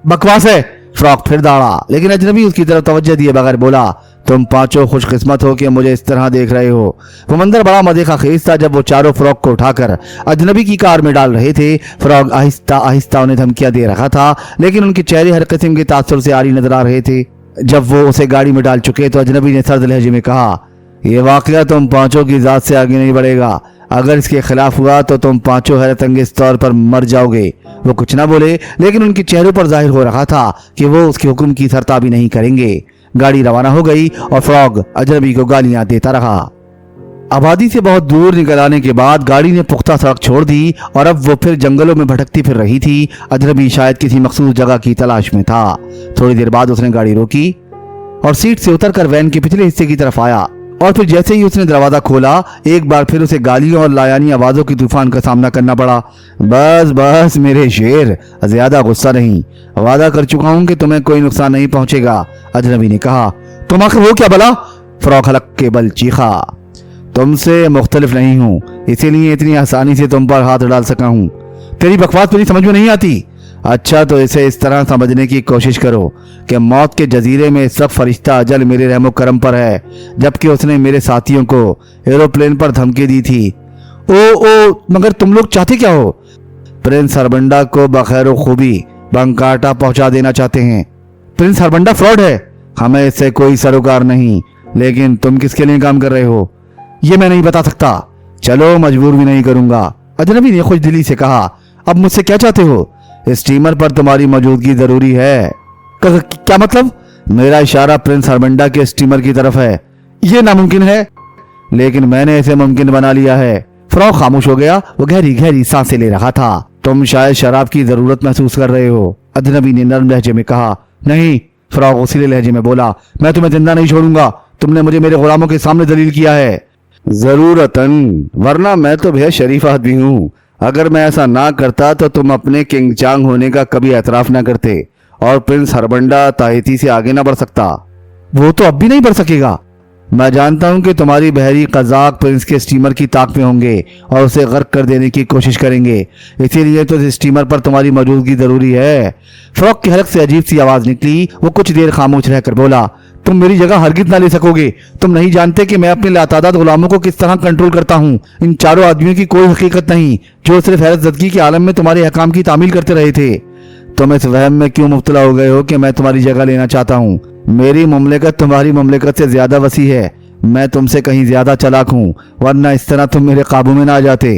बकवास है, फ्रॉक फिर दौड़ा, लेकिन अजनबी उसकी तरफ तवज्जो दिए बगैर बोला, तुम पांचों खुशकिस्मत हो कि मुझे इस तरह देख रहे हो। वो मंजर बड़ा मजे का खेज था जब वो चारों फ्रॉक को उठाकर अजनबी की कार में डाल रहे थे। फ्रॉक आहिस्ता आहिस्ता उन्हें धमकियां दे रहा था, लेकिन उनके चेहरे हर किस्म के तासुर से आरी नजर आ रहे थे। जब वो उसे गाड़ी में डाल चुके तो अजनबी ने सर्द लहजे में कहा, यह वाकया तुम पांचों की जात से आगे नहीं बढ़ेगा। अगर इसके खिलाफ हुआ तो तुम पांचों हैरत अंगेज तौर पर मर जाओगे। वो कुछ ना बोले, लेकिन उनके चेहरों पर जाहिर हो रहा था कि वो उसके हुक्म की सरताबी नहीं करेंगे। गाड़ी रवाना हो गई और फ्रॉग अजनबी को गालियां देता रहा। आबादी से बहुत दूर निकल आने के बाद गाड़ी ने पुख्ता सड़क छोड़ दी और अब वो फिर जंगलों में भटकती फिर रही थी। अजनबी शायद किसी मखसूस जगह की तलाश में था। थोड़ी देर बाद उसने गाड़ी रोकी और सीट से उतरकर वैन के पिछले हिस्से की तरफ आया और फिर जैसे ही उसने दरवाजा खोला, एक बार फिर उसे गालियों और लायानी आवाजों की तूफान का सामना करना पड़ा। बस बस मेरे शेर, ज्यादा गुस्सा नहीं, वादा कर चुका हूं कि तुम्हें कोई नुकसान नहीं पहुंचेगा, अजनबी ने कहा। तुम आखिर हो क्या भला? फ्रॉक हलक के बल चीखा। तुमसे मुख्तलिफ नहीं हूं, इसीलिए इतनी आसानी से तुम पर हाथ डाल सका हूं। तेरी बकवास मेरी समझ में नहीं आती। अच्छा तो इसे इस तरह समझने की कोशिश करो कि मौत के जजीरे में इस वक्त फरिश्ता अजल मेरे रहमो करम पर है, जबकि उसने मेरे साथियों को एरोप्लेन पर धमकी दी थी। ओ मगर तुम लोग चाहते क्या हो? प्रिंस हरबंडा को बखैर खूबी बंकाटा पहुंचा देना चाहते हैं। प्रिंस हरबंडा फ्रॉड है, हमें इससे कोई सरोकार नहीं, लेकिन तुम किसके लिए काम कर रहे हो ये मैं नहीं बता सकता। चलो मजबूर भी नहीं करूंगा, अजनबी ने खुश दिली से कहा। अब मुझसे क्या चाहते हो? स्टीमर पर तुम्हारी मौजूदगी जरूरी है। क्या मतलब? मेरा इशारा प्रिंस हरबंडा के स्टीमर की तरफ है। यह नामुमकिन है, लेकिन मैंने इसे मुमकिन बना लिया है। फ्रॉक खामोश हो गया। वो गहरी गहरी सांसें ले रहा था। तुम शायद शराब की जरूरत महसूस कर रहे हो, अजनबी ने नरम लहजे में कहा। नहीं, फ्रॉक उसीले लहजे में बोला, मैं तुम्हें जिंदा नहीं छोड़ूंगा। तुमने मुझे मेरे गुलामों के सामने दलील किया है। जरूरतन, वरना मैं तो बेहद शरीफ आदमी हूँ। अगर मैं ऐसा ना करता तो तुम अपने किंग चांग होने का कभी एतराफ ना करते और प्रिंस हरबंडा ताहिती से आगे ना बढ़ सकता। वो तो अब भी नहीं बढ़ सकेगा। मैं जानता हूं कि तुम्हारी बहरी कजाक प्रिंस के स्टीमर की ताक में होंगे और उसे गर्क कर देने की कोशिश करेंगे, इसीलिए तो इस स्टीमर पर तुम्हारी मौजूदगी जरूरी है। फ्रॉक की हलक से अजीब सी आवाज निकली। वो कुछ देर खामोश रहकर बोला, तुम मेरी जगह हरगिज ना ले सकोगे। तुम नहीं जानते कि मैं अपने लातादाद गुलामों को किस तरह कंट्रोल करता हूँ। इन चारों आदमियों की कोई हकीकत नहीं, जो सिर्फ हैरत ज़दगी के आलम में तुम्हारे हकाम की तामील करते रहे थे। तुम इस वहम में क्यों मुब्तला हो गए हो कि मैं तुम्हारी जगह लेना चाहता हूँ? मेरी मुमलिकत तुम्हारी मुमलिकत से ज्यादा वसी है। मैं तुमसे कहीं ज्यादा चालाक हूँ, वरना इस तरह तुम मेरे काबू में ना आ जाते।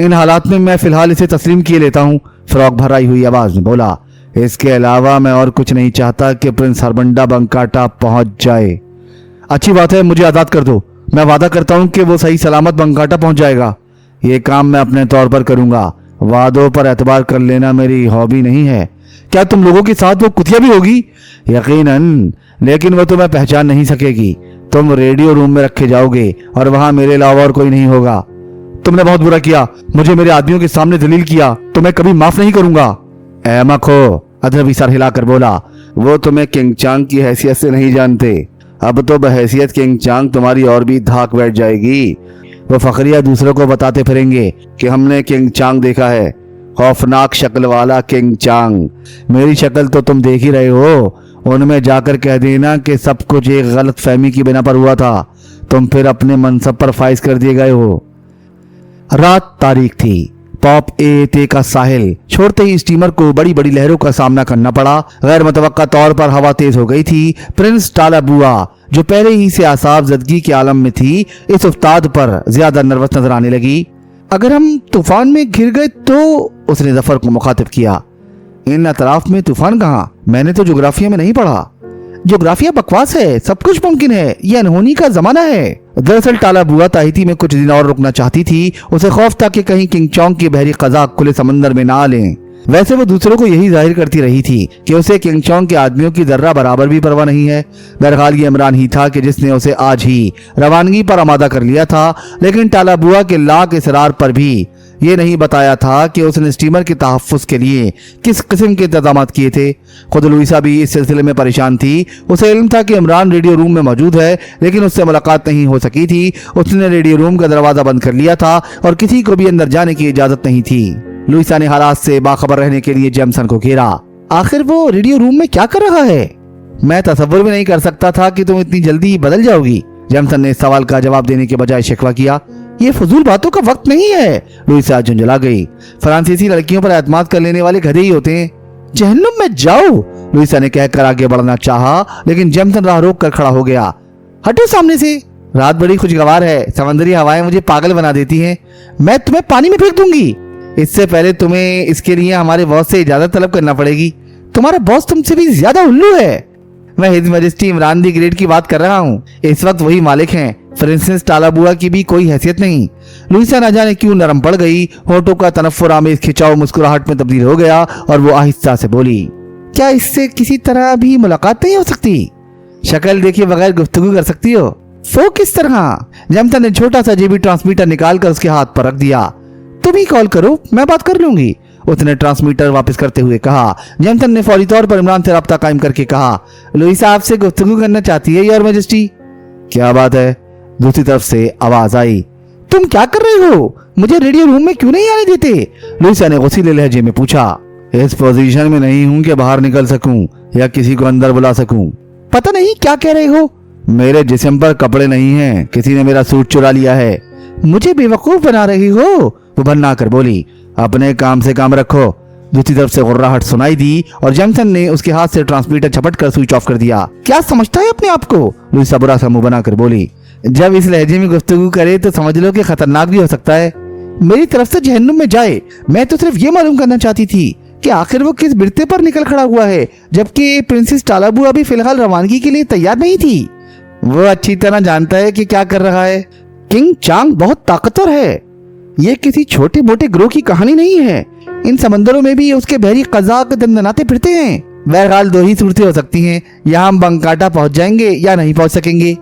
इन हालात में मैं फिलहाल इसे तस्लीम किए लेता हूँ, फ्रॉक भराई हुई आवाज में बोला। इसके अलावा मैं और कुछ नहीं चाहता कि प्रिंस हरबंडा बंकाटा पहुंच जाए। अच्छी बात है, मुझे आजाद कर दो। मैं वादा करता हूं कि वो सही सलामत बंकाटा पहुंच जाएगा। ये काम मैं अपने तौर पर करूंगा। वादों पर एतबार कर लेना मेरी हॉबी नहीं है। क्या तुम लोगों के साथ वो कुतिया भी होगी? यकीनन, लेकिन वो तुम्हें पहचान नहीं सकेगी। तुम रेडियो रूम में रखे जाओगे और वहां मेरे अलावा और कोई नहीं होगा। तुमने बहुत बुरा किया, मुझे मेरे आदमियों के सामने जलील किया, तो मैं कभी माफ नहीं करूंगा। अहमक हो, अदरबी सर हिलाकर बोला, वो तुम्हें किंग चांग की हैसियत से नहीं जानते। अब तो बहैसियत किंग चांग तुम्हारी और भी धाक बैठ जाएगी। वो फखरिया दूसरों को बताते फिरेंगे कि हमने किंग चांग देखा है, खौफनाक शक्ल वाला किंग चांग। मेरी शक्ल तो तुम देख ही रहे हो। उनमें जाकर कह देना कि सब कुछ एक गलत फहमी की बिना पर हुआ था, तुम फिर अपने मनसब पर फाइज कर दिए गए हो। रात तारीख थी। पॉप ए का साहिल छोड़ते ही स्टीमर को बड़ी बड़ी लहरों का सामना करना पड़ा। गैर मुतवक्का तौर पर हवा तेज हो गई थी। प्रिंस टालाबुआ जो पहले ही से आसाब जदगी के आलम में थी, इस उस्ताद पर ज्यादा नर्वस नजर आने लगी। अगर हम तूफान में घिर गए तो, उसने जफर को मुखातिब किया। इन अतराफ में तूफान कहाँ? मैंने तो जोग्राफिया में नहीं पढ़ा। जोग्राफिया बकवास है, सब कुछ मुमकिन है, ये अनहोनी का जमाना है। दरअसल टालाबुआ ताहिती में कुछ दिन और रुकना चाहती थी। उसे खौफ था कि कहीं किंग चौंग की बहरी कज़ाक खुले समंदर में ना लें। वैसे वो दूसरों को यही जाहिर करती रही थी कि उसे किंग चौंग के आदमियों की जर्रा बराबर भी परवाह नहीं है। बहरहाल ये इमरान ही था कि जिसने उसे आज ही रवानगी पर आमादा कर लिया था, लेकिन टालाबुआ के लाख इसरार पर भी ये नहीं बताया था कि उसने स्टीमर के तहफ़्फ़ुज़ के लिए किस किस्म के इंतजाम किए थे। खुद लुइसा भी इस सिलसिले में परेशान थी। उसे इल्म था कि इमरान रेडियो रूम में मौजूद है, लेकिन उससे मुलाकात नहीं हो सकी थी। उसने रेडियो रूम का दरवाज़ा बंद कर लिया था और किसी को भी अंदर जाने की इजाज़त नहीं थी। लुइसा ने हालात से बाखबर रहने के लिए जेमसन को घेरा। आखिर वो रेडियो रूम में क्या कर रहा है? मैं तसव्वुर भी नहीं कर सकता था कि तुम इतनी जल्दी बदल जाओगी। जेमसन ने इस सवाल का जवाब देने के बजाय शिकवा किया। ये फजूल बातों का वक्त नहीं है। लुइसा झुंझला गई। फ्रांसीसी लड़कियों पर एतमाद कर लेने वाले गधे ही होते हैं। जहन्नुम में जाओ, लुइसा ने कहकर आगे बढ़ना चाहा, लेकिन जेमसन राह रोक कर खड़ा हो गया। हटो सामने से। रात बड़ी खुशगवार है, समंदरी हवाएं मुझे पागल बना देती हैं। मैं तुम्हें पानी में फेंक दूंगी। इससे पहले तुम्हें इसके लिए हमारे बॉस से इजाजत तलब करना पड़ेगी। तुम्हारा बॉस तुमसे भी ज्यादा उल्लू है। मैं his majesty Imran the great की बात कर रहा हूँ। इस वक्त वही मालिक हैं। प्रिंसेस टालाबुआ की भी कोई हैसियत नहीं। लुइसा न जाने क्यों नरम पड़ गई। होठों का तनफ्फुर आमेज खिंचाव मुस्कुराहट में तब्दील हो गया और वो आहिस्ता से बोली, क्या इससे किसी तरह भी मुलाकात नहीं हो सकती? शक्ल देखे बगैर गुफ्तगू कर सकती हो? वो किस तरह? जेमसन ने छोटा सा जेबी ट्रांसमीटर निकाल कर उसके हाथ पर रख दिया। तुम ही कॉल करो, मैं बात कर लूंगी, उसने ट्रांसमीटर वापस करते हुए कहा। जेमसन ने फौरी तौर पर इमरान से राब्ता कायम करके कहा, लुइसा आपसे गुफ्तगू करना चाहती है योर मैजेस्टी। क्या बात है? दूसरी तरफ से आवाज आई। तुम क्या कर रहे हो? मुझे रेडियो रूम में क्यों नहीं आने देते? लुइसा ने गुस्सीले लहजे में पूछा। इस पोजीशन में नहीं हूं कि बाहर निकल सकूं या किसी को अंदर बुला सकूं। पता नहीं क्या कह रहे हो। मेरे जिस्म पर कपड़े नहीं हैं, किसी ने मेरा सूट चुरा लिया है। मुझे बेवकूफ बना रही हो? वो भन्ना कर बोली। अपने काम से काम रखो। दूसरी तरफ से गुर्राहट सुनाई दी और जेमसन ने उसके हाथ से ट्रांसमीटर झपट कर स्विच ऑफ कर दिया। क्या समझता है अपने आप को? लुइसा बुरा सा मुंह बनाकर बोली। जब इस लहजे में गुफ्तगू करे तो समझ लो कि खतरनाक भी हो सकता है। मेरी तरफ से जहन्नुम में जाए। मैं तो सिर्फ ये मालूम करना चाहती थी कि आखिर वो किस बिरते पर निकल खड़ा हुआ है, जबकि प्रिंसेस टालाबुआ अभी फिलहाल रवानगी के लिए तैयार नहीं थी। वो अच्छी तरह जानता है कि क्या कर रहा है। किंग चांग बहुत ताकतवर है। ये किसी छोटे मोटे ग्रोह की कहानी नहीं है। इन समंदरों में भी उसके बहरी कज़ाक दंदनाते फिरते हैं। बहरहाल दो ही सूरतें हो सकती हैं, या हम बंकाटा पहुंच जाएंगे या नहीं पहुंच सकेंगे।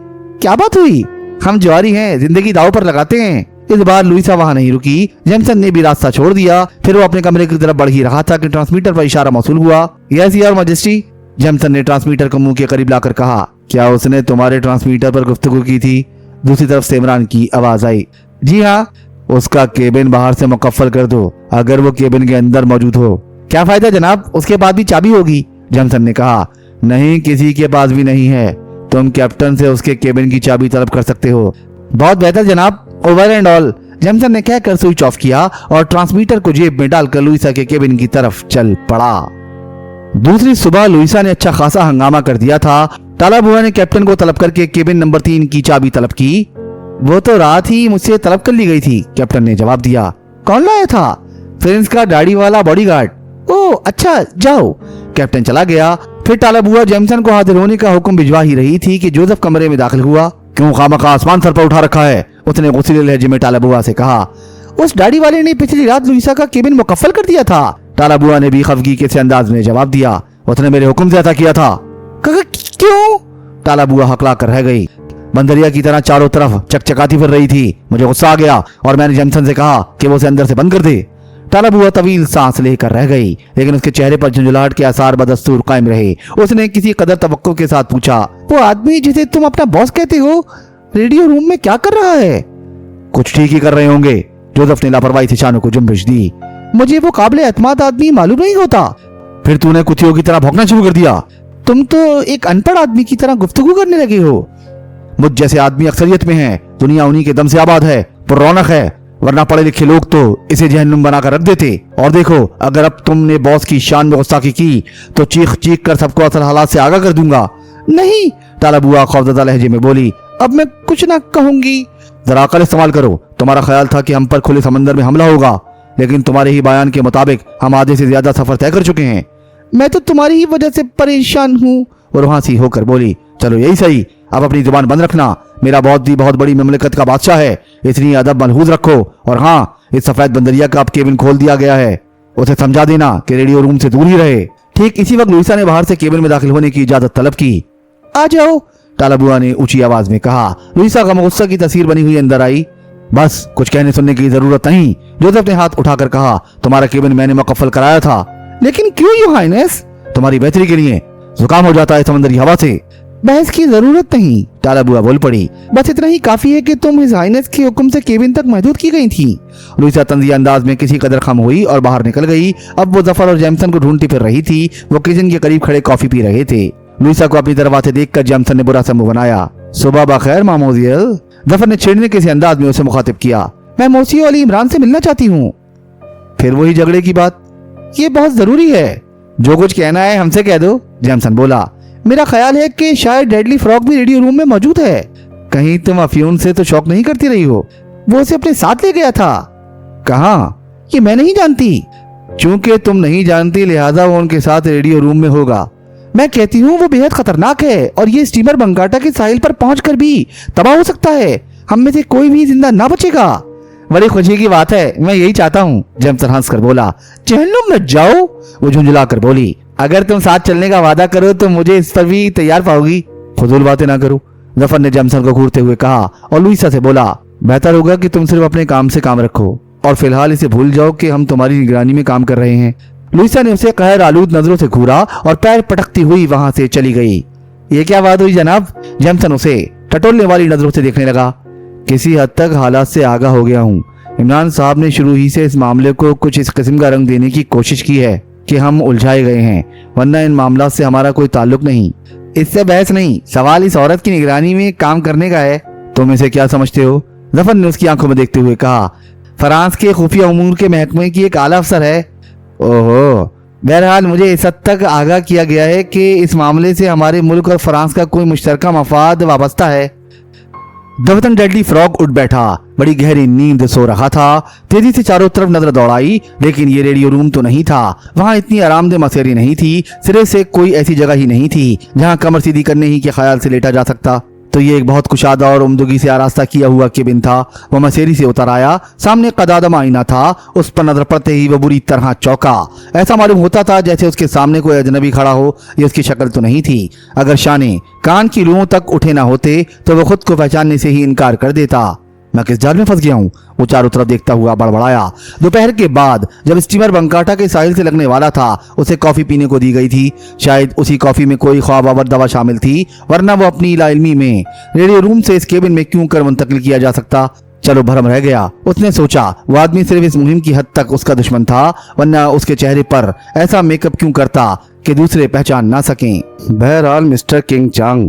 क्या बात हुई? हम ज्वारी हैं, जिंदगी दाव पर लगाते हैं। इस बार लुइसा वहां नहीं रुकी। जेमसन ने भी रास्ता छोड़ दिया। फिर वो अपने कमरे की तरफ बढ़ ही रहा था कि ट्रांसमीटर पर इशारा मौसूल हुआ। यस योर मैजेस्टी, जेमसन ने ट्रांसमीटर को मुंह के करीब लाकर कहा। क्या उसने तुम्हारे ट्रांसमीटर पर गुफ्तगू की थी? दूसरी तरफ से इमरान की आवाज आई। जी हाँ। उसका केबिन बाहर से मुकफ्फल कर दो, अगर वो केबिन के अंदर मौजूद हो। क्या फायदा जनाब, उसके पास भी चाबी होगी, जेमसन ने कहा। नहीं, किसी के पास भी नहीं है। तुम कैप्टन से उसके केबिन की चाबी तलब कर सकते हो। बहुत बेहतर जनाब, ओवर एंड ऑल, जेमसन ने कहकर स्विच ऑफ किया और ट्रांसमीटर को जेब में डालकर लुइसा के केबिन की तरफ चल पड़ा। दूसरी सुबह लुइसा ने अच्छा खासा हंगामा कर दिया था। टालाबुआ ने कैप्टन को तलब करके केबिन नंबर 3 की चाबी तलब की। वो तो रात ही मुझसे तलब कर ली गई थी, कैप्टन ने जवाब दिया। कौन लाया था? प्रिंस का दाढ़ी वाला बॉडीगार्ड। ओह अच्छा, जाओ। कैप्टन चला गया। फिर टालाबुआ जेमसन को हाजिर होने का हुक्म भिजवा ही रही थी कि जोसेफ कमरे में दाखिल हुआ। क्यों खामखा आसमान सर पर उठा रखा है? उसने गुस्सीले लहजे में टालाबुआ से कहा। उस दाढ़ी वाले ने पिछली रात लुइसा का केबिन मुकफ्फल कर दिया था, टालाबुआ ने भी खफगी के से अंदाज में जवाब दिया। उसने मेरे हुक्म से ऐसा किया था। क्यों? टालाबुआ हकला कर रह गई। बंदरिया की तरह चारों तरफ चकचकाती फिर रही थी। मुझे गुस्सा आ गया और मैंने जेमसन से कहा कि वो उसे अंदर से बंद कर दे। तालाबुआ तवील सांस लेकर रह गई, लेकिन उसके चेहरे पर झुंझुलाहट के आसार बदस्तूर कायम रहे। उसने किसी कदर तवक्को के साथ पूछा, वो आदमी जिसे तुम अपना बॉस कहते हो रेडियो रूम में क्या कर रहा है? कुछ ठीक ही कर रहे होंगे। जोसेफ ने लापरवाही से शानों को जुम्बिश दी। मुझे वो काबिल एतमाद आदमी मालूम नहीं होता। फिर तूने कुत्तियों की तरह भौंकना शुरू कर दिया। तुम तो एक अनपढ़ आदमी की तरह गुफ्तगू करने लगे हो। मुझ जैसे आदमी अक्सरियत में है। दुनिया उन्हीं के दम से आबाद है, पुररौनक है, वरना पढ़े लिखे लोग तो इसे जहन्नुम बनाकर रख देते। और देखो, अगर अब तुमने बॉस की शान में गुस्ताखी की तो चीख चीख कर सबको असल हालात से आगाह कर दूंगा। नहीं, तालाबुआ खौफजदा लहजे में बोली, अब मैं कुछ ना कहूंगी। जरा अकल इस्तेमाल करो। तुम्हारा ख्याल था कि हम पर खुले समंदर में हमला होगा, लेकिन तुम्हारे ही बयान के मुताबिक हम आधे से ज्यादा सफर तय कर चुके हैं। मैं तो तुम्हारी ही वजह से परेशान हूँ। और वहां सी होकर बोली, चलो यही सही, अब अपनी जुबान बंद रखना। मेरा बहुत बड़ी ममलिकत का बादशाह है, इसलिए अदब मलहूज रखो। और हाँ, इस सफेद बंदरिया का अब केबिन खोल दिया गया है। उसे समझा देना कि रेडियो रूम से दूर ही रहे। ठीक इसी वक्त लुइसा ने बाहर से केबिन में दाखिल होने की इजाजत तलब की। आ जाओ, तालाबुआ ने ऊंची आवाज में कहा। लुइसा गम गुस्सा की तस्वीर बनी हुई अंदर आई। बस कुछ कहने सुनने की जरूरत नहीं, जोसेफ ने हाथ उठाकर कहा। तुम्हारा केबिन मैंने मुकफ्फल कराया था। लेकिन क्यों योर हाइनेस? तुम्हारी बेहतरी के लिए। जुकाम हो जाता है समंदरी हवा से। बहस की जरूरत नहीं, तालाबुआ बोल पड़ी। बस इतना ही काफी है कि तुम हिज हाइनेस के हुक्म से केबिन तक महदूद की गई थी। लुइसा तंजिया अंदाज में किसी कदर खम हुई और बाहर निकल गई। अब वो जफर और जेमसन को ढूंढती फिर रही थी। वो किचन के करीब खड़े कॉफी पी रहे थे। लुइसा को अपनी तरफ आते देखकर जेमसन ने बुरा सा मुंह बनाया। सुबह बखैर मामोजियल, जफर ने छेड़ने के अंदाज में उसे मुखातिब किया। मैं मौसी वाली इमरान से मिलना चाहती हूँ। फिर वही झगड़े की बात? ये बहुत जरूरी है। जो कुछ कहना है हमसे कह दो, जेमसन बोला। मेरा ख्याल है कि शायद डेडली फ्रॉग भी रेडियो रूम में मौजूद है। कहीं तुम अफ्यून से तो शौक नहीं करती रही हो? वो उसे अपने साथ ले गया था। कहाँ? ये मैं नहीं जानती। चूंकि तुम नहीं जानती लिहाजा वो उनके साथ रेडियो रूम में होगा। मैं कहती हूँ वो बेहद खतरनाक है और ये स्टीमर बंगाटा के साहिल पर पहुंचकर भी तबाह हो सकता है। हम में से कोई भी जिंदा ना बचेगा। बड़ी खुशी की बात है, मैं यही चाहता हूँ, जेमसन हंस कर बोला। जहन्नुम में जाओ, वो झुंझुला कर बोली। अगर तुम साथ चलने का वादा करो तो मुझे इस पर भी तैयार पाओगी। फजूल बातें ना करो, जफर ने जेमसन को घूरते हुए कहा और लुइसा से बोला, बेहतर होगा कि तुम सिर्फ अपने काम से काम रखो और फिलहाल इसे भूल जाओ कि हम तुम्हारी निगरानी में काम कर रहे हैं। लुइसा ने उसे कहर आलूद नजरों से घूरा और पैर पटकती हुई वहां से चली गई। ये क्या बात हुई जनाब? जेमसन उसे टटोलने वाली नजरों से देखने लगा। किसी हद तक हालात से आगाह हो गया हूँ। इमरान साहब ने शुरू ही से इस मामले को कुछ इस किस्म का रंग देने की कोशिश की है कि हम उलझाए गए हैं, वरना इन मामलों से हमारा कोई ताल्लुक नहीं। इससे बहस नहीं, सवाल इस औरत की निगरानी में काम करने का है। तुम इसे क्या समझते हो? जफर ने उसकी आंखों में देखते हुए कहा। फ्रांस के खुफिया उमूर के महकमे की एक आला अफसर है। ओहो, बहरहाल मुझे इस हद तक आगाह किया गया है कि इस मामले से हमारे मुल्क और फ्रांस का कोई मुश्तरका मफाद वाबस्ता है। दफतन डेडली फ्रॉग उठ बैठा, बड़ी गहरी नींद सो रहा था। तेजी से चारों तरफ नजर दौड़ाई, लेकिन ये रेडियो रूम तो नहीं था। वहां इतनी आरामदेह मसेरी नहीं थी। सिरे से कोई ऐसी जगह ही नहीं थी जहां कमर सीधी करने ही के ख्याल से लेटा जा सकता। तो ये एक बहुत कुशादा और उम्दगी से आरास्ता किया हुआ केबिन था। वो मसेरी से उतर आया। सामने कदादम आईना था। उस पर नजर पड़ते ही वो बुरी तरह चौंका। ऐसा मालूम होता था जैसे उसके सामने कोई अजनबी खड़ा हो। ये उसकी शक्ल तो नहीं थी। अगर शाने कान की लुओं तक उठे ना होते तो वो खुद को पहचानने से ही इनकार कर देता। मैं किस जाल में फंस गया हूँ? वो चारों तरफ देखता हुआ बड़बड़ाया। दोपहर के बाद जब स्टीमर बंकाटा के साहिल से लगने वाला था, उसे कॉफी पीने को दी गई थी। शायद उसी कॉफी में कोई ख्वाब आवर दवा शामिल थी, वरना वो अपनी लाइल्मी में रेडियो रूम से इस केबिन में क्यों कर मुंतकिल किया जा सकता। चलो भरम रह गया। उसने सोचा वो आदमी सिर्फ इस मुहिम की हद तक उसका दुश्मन था, वरना उसके चेहरे पर ऐसा मेकअप क्यों करता कि दूसरे पहचान ना सकें। बहरहाल मिस्टर किंग चांग,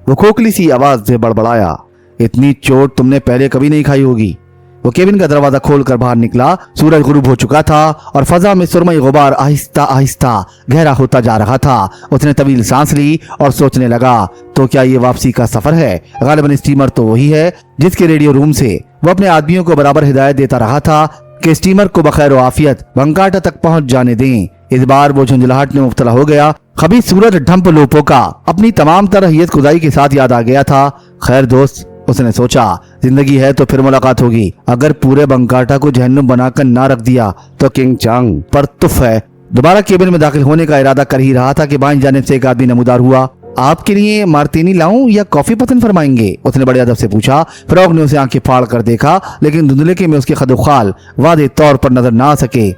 वो खोखली सी आवाज से बड़बड़ाया, इतनी चोट तुमने पहले कभी नहीं खाई होगी। वो केबिन का दरवाजा खोलकर बाहर निकला। सूरज गुरूब हो चुका था और फजा में सुरमई गुबार आहिस्ता आहिस्ता गहरा होता जा रहा था। उसने तवील सांस ली और सोचने लगा, तो क्या ये वापसी का सफर है? गालिबन स्टीमर तो वही है जिसके रेडियो रूम से वो अपने आदमियों को बराबर हिदायत देता रहा था कि स्टीमर को बखैर आफियत बंकाटा तक पहुंच जाने दें। इस बार वो झुंझलाहट में मुब्तला हो गया। खबीस सूरज ढंप लोपो का अपनी तमाम तरह हियत खुदाई के साथ याद आ गया था। खैर दोस्त, उसने सोचा, जिंदगी है तो फिर मुलाकात होगी। अगर पूरे बंकाटा को जहन्नुम बनाकर ना रख दिया तो किंग चांग पर तुफ है। दोबारा केबिन में दाखिल होने का इरादा कर ही रहा था कि बाएं जानिब से एक आदमी नमूदार हुआ। आपके लिए मार्टिनी लाऊं या कॉफी पसंद फरमाएंगे? उसने बड़े अदब से पूछा। फ्रॉग ने उसे आंखें फाड़ कर देखा, लेकिन धुंधलेके में उसके खदोखाल वादे तौर पर नजर ना आ सके।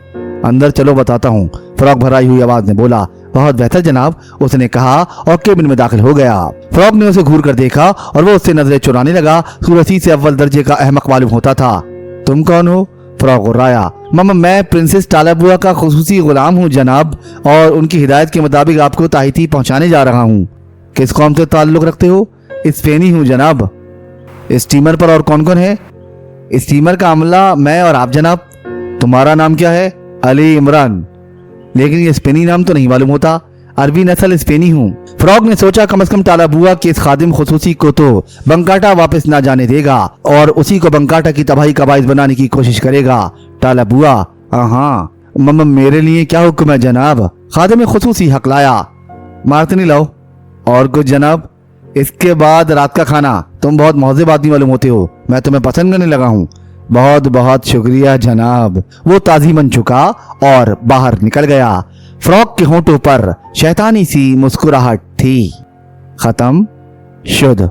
अंदर चलो बताता हूँ, फ्रॉग भराई हुई आवाज में बोला। बहुत बेहतर जनाब, उसने कहा और केबिन में दाखिल हो गया। फ्रॉग ने उसे घूर कर देखा और वो उससे नजरें चुराने लगा। सूरसी से अव्वल दर्जे का अहमक मालूम होता था। तुम कौन हो? फ्रॉग गुर्राया। मामा, मैं प्रिंसेस टालाबुआ का खुसूसी गुलाम हूँ जनाब, और उनकी हिदायत के मुताबिक आपको ताहिती पहुंचाने जा रहा हूँ। किस कौम से ताल्लुक रखते हो? स्पेनी हूँ जनाब। स्टीमर पर और कौन कौन है? स्टीमर का अमला मैं और आप जनाब। तुम्हारा नाम क्या है? अली इमरान। लेकिन ये स्पेनी नाम तो नहीं मालूम होता। अरबी नस्ल स्पेनी हूँ। फ्रॉग ने सोचा कम से कम टालाबुआ के इस खादिम खुसूसी को तो बंकाटा वापस ना जाने देगा और उसी को बंकाटा की तबाही का बाइस बनाने की कोशिश करेगा। टालाबुआ? हाँ मम्मा, मेरे लिए क्या हुक्म है जनाब? खादिम खुसूसी हकलाया। मार्टिनी लाओ। और कुछ जनाब? इसके बाद रात का खाना। तुम बहुत महज़ेब आदमी मालूम होते हो, मैं तुम्हें पसंद करने लगा हूँ। बहुत बहुत शुक्रिया जनाब। वो ताज़ीमन झुका और बाहर निकल गया। फ्रॉग के होंठों पर शैतानी सी मुस्कुराहट थी। खत्म शुद्ध।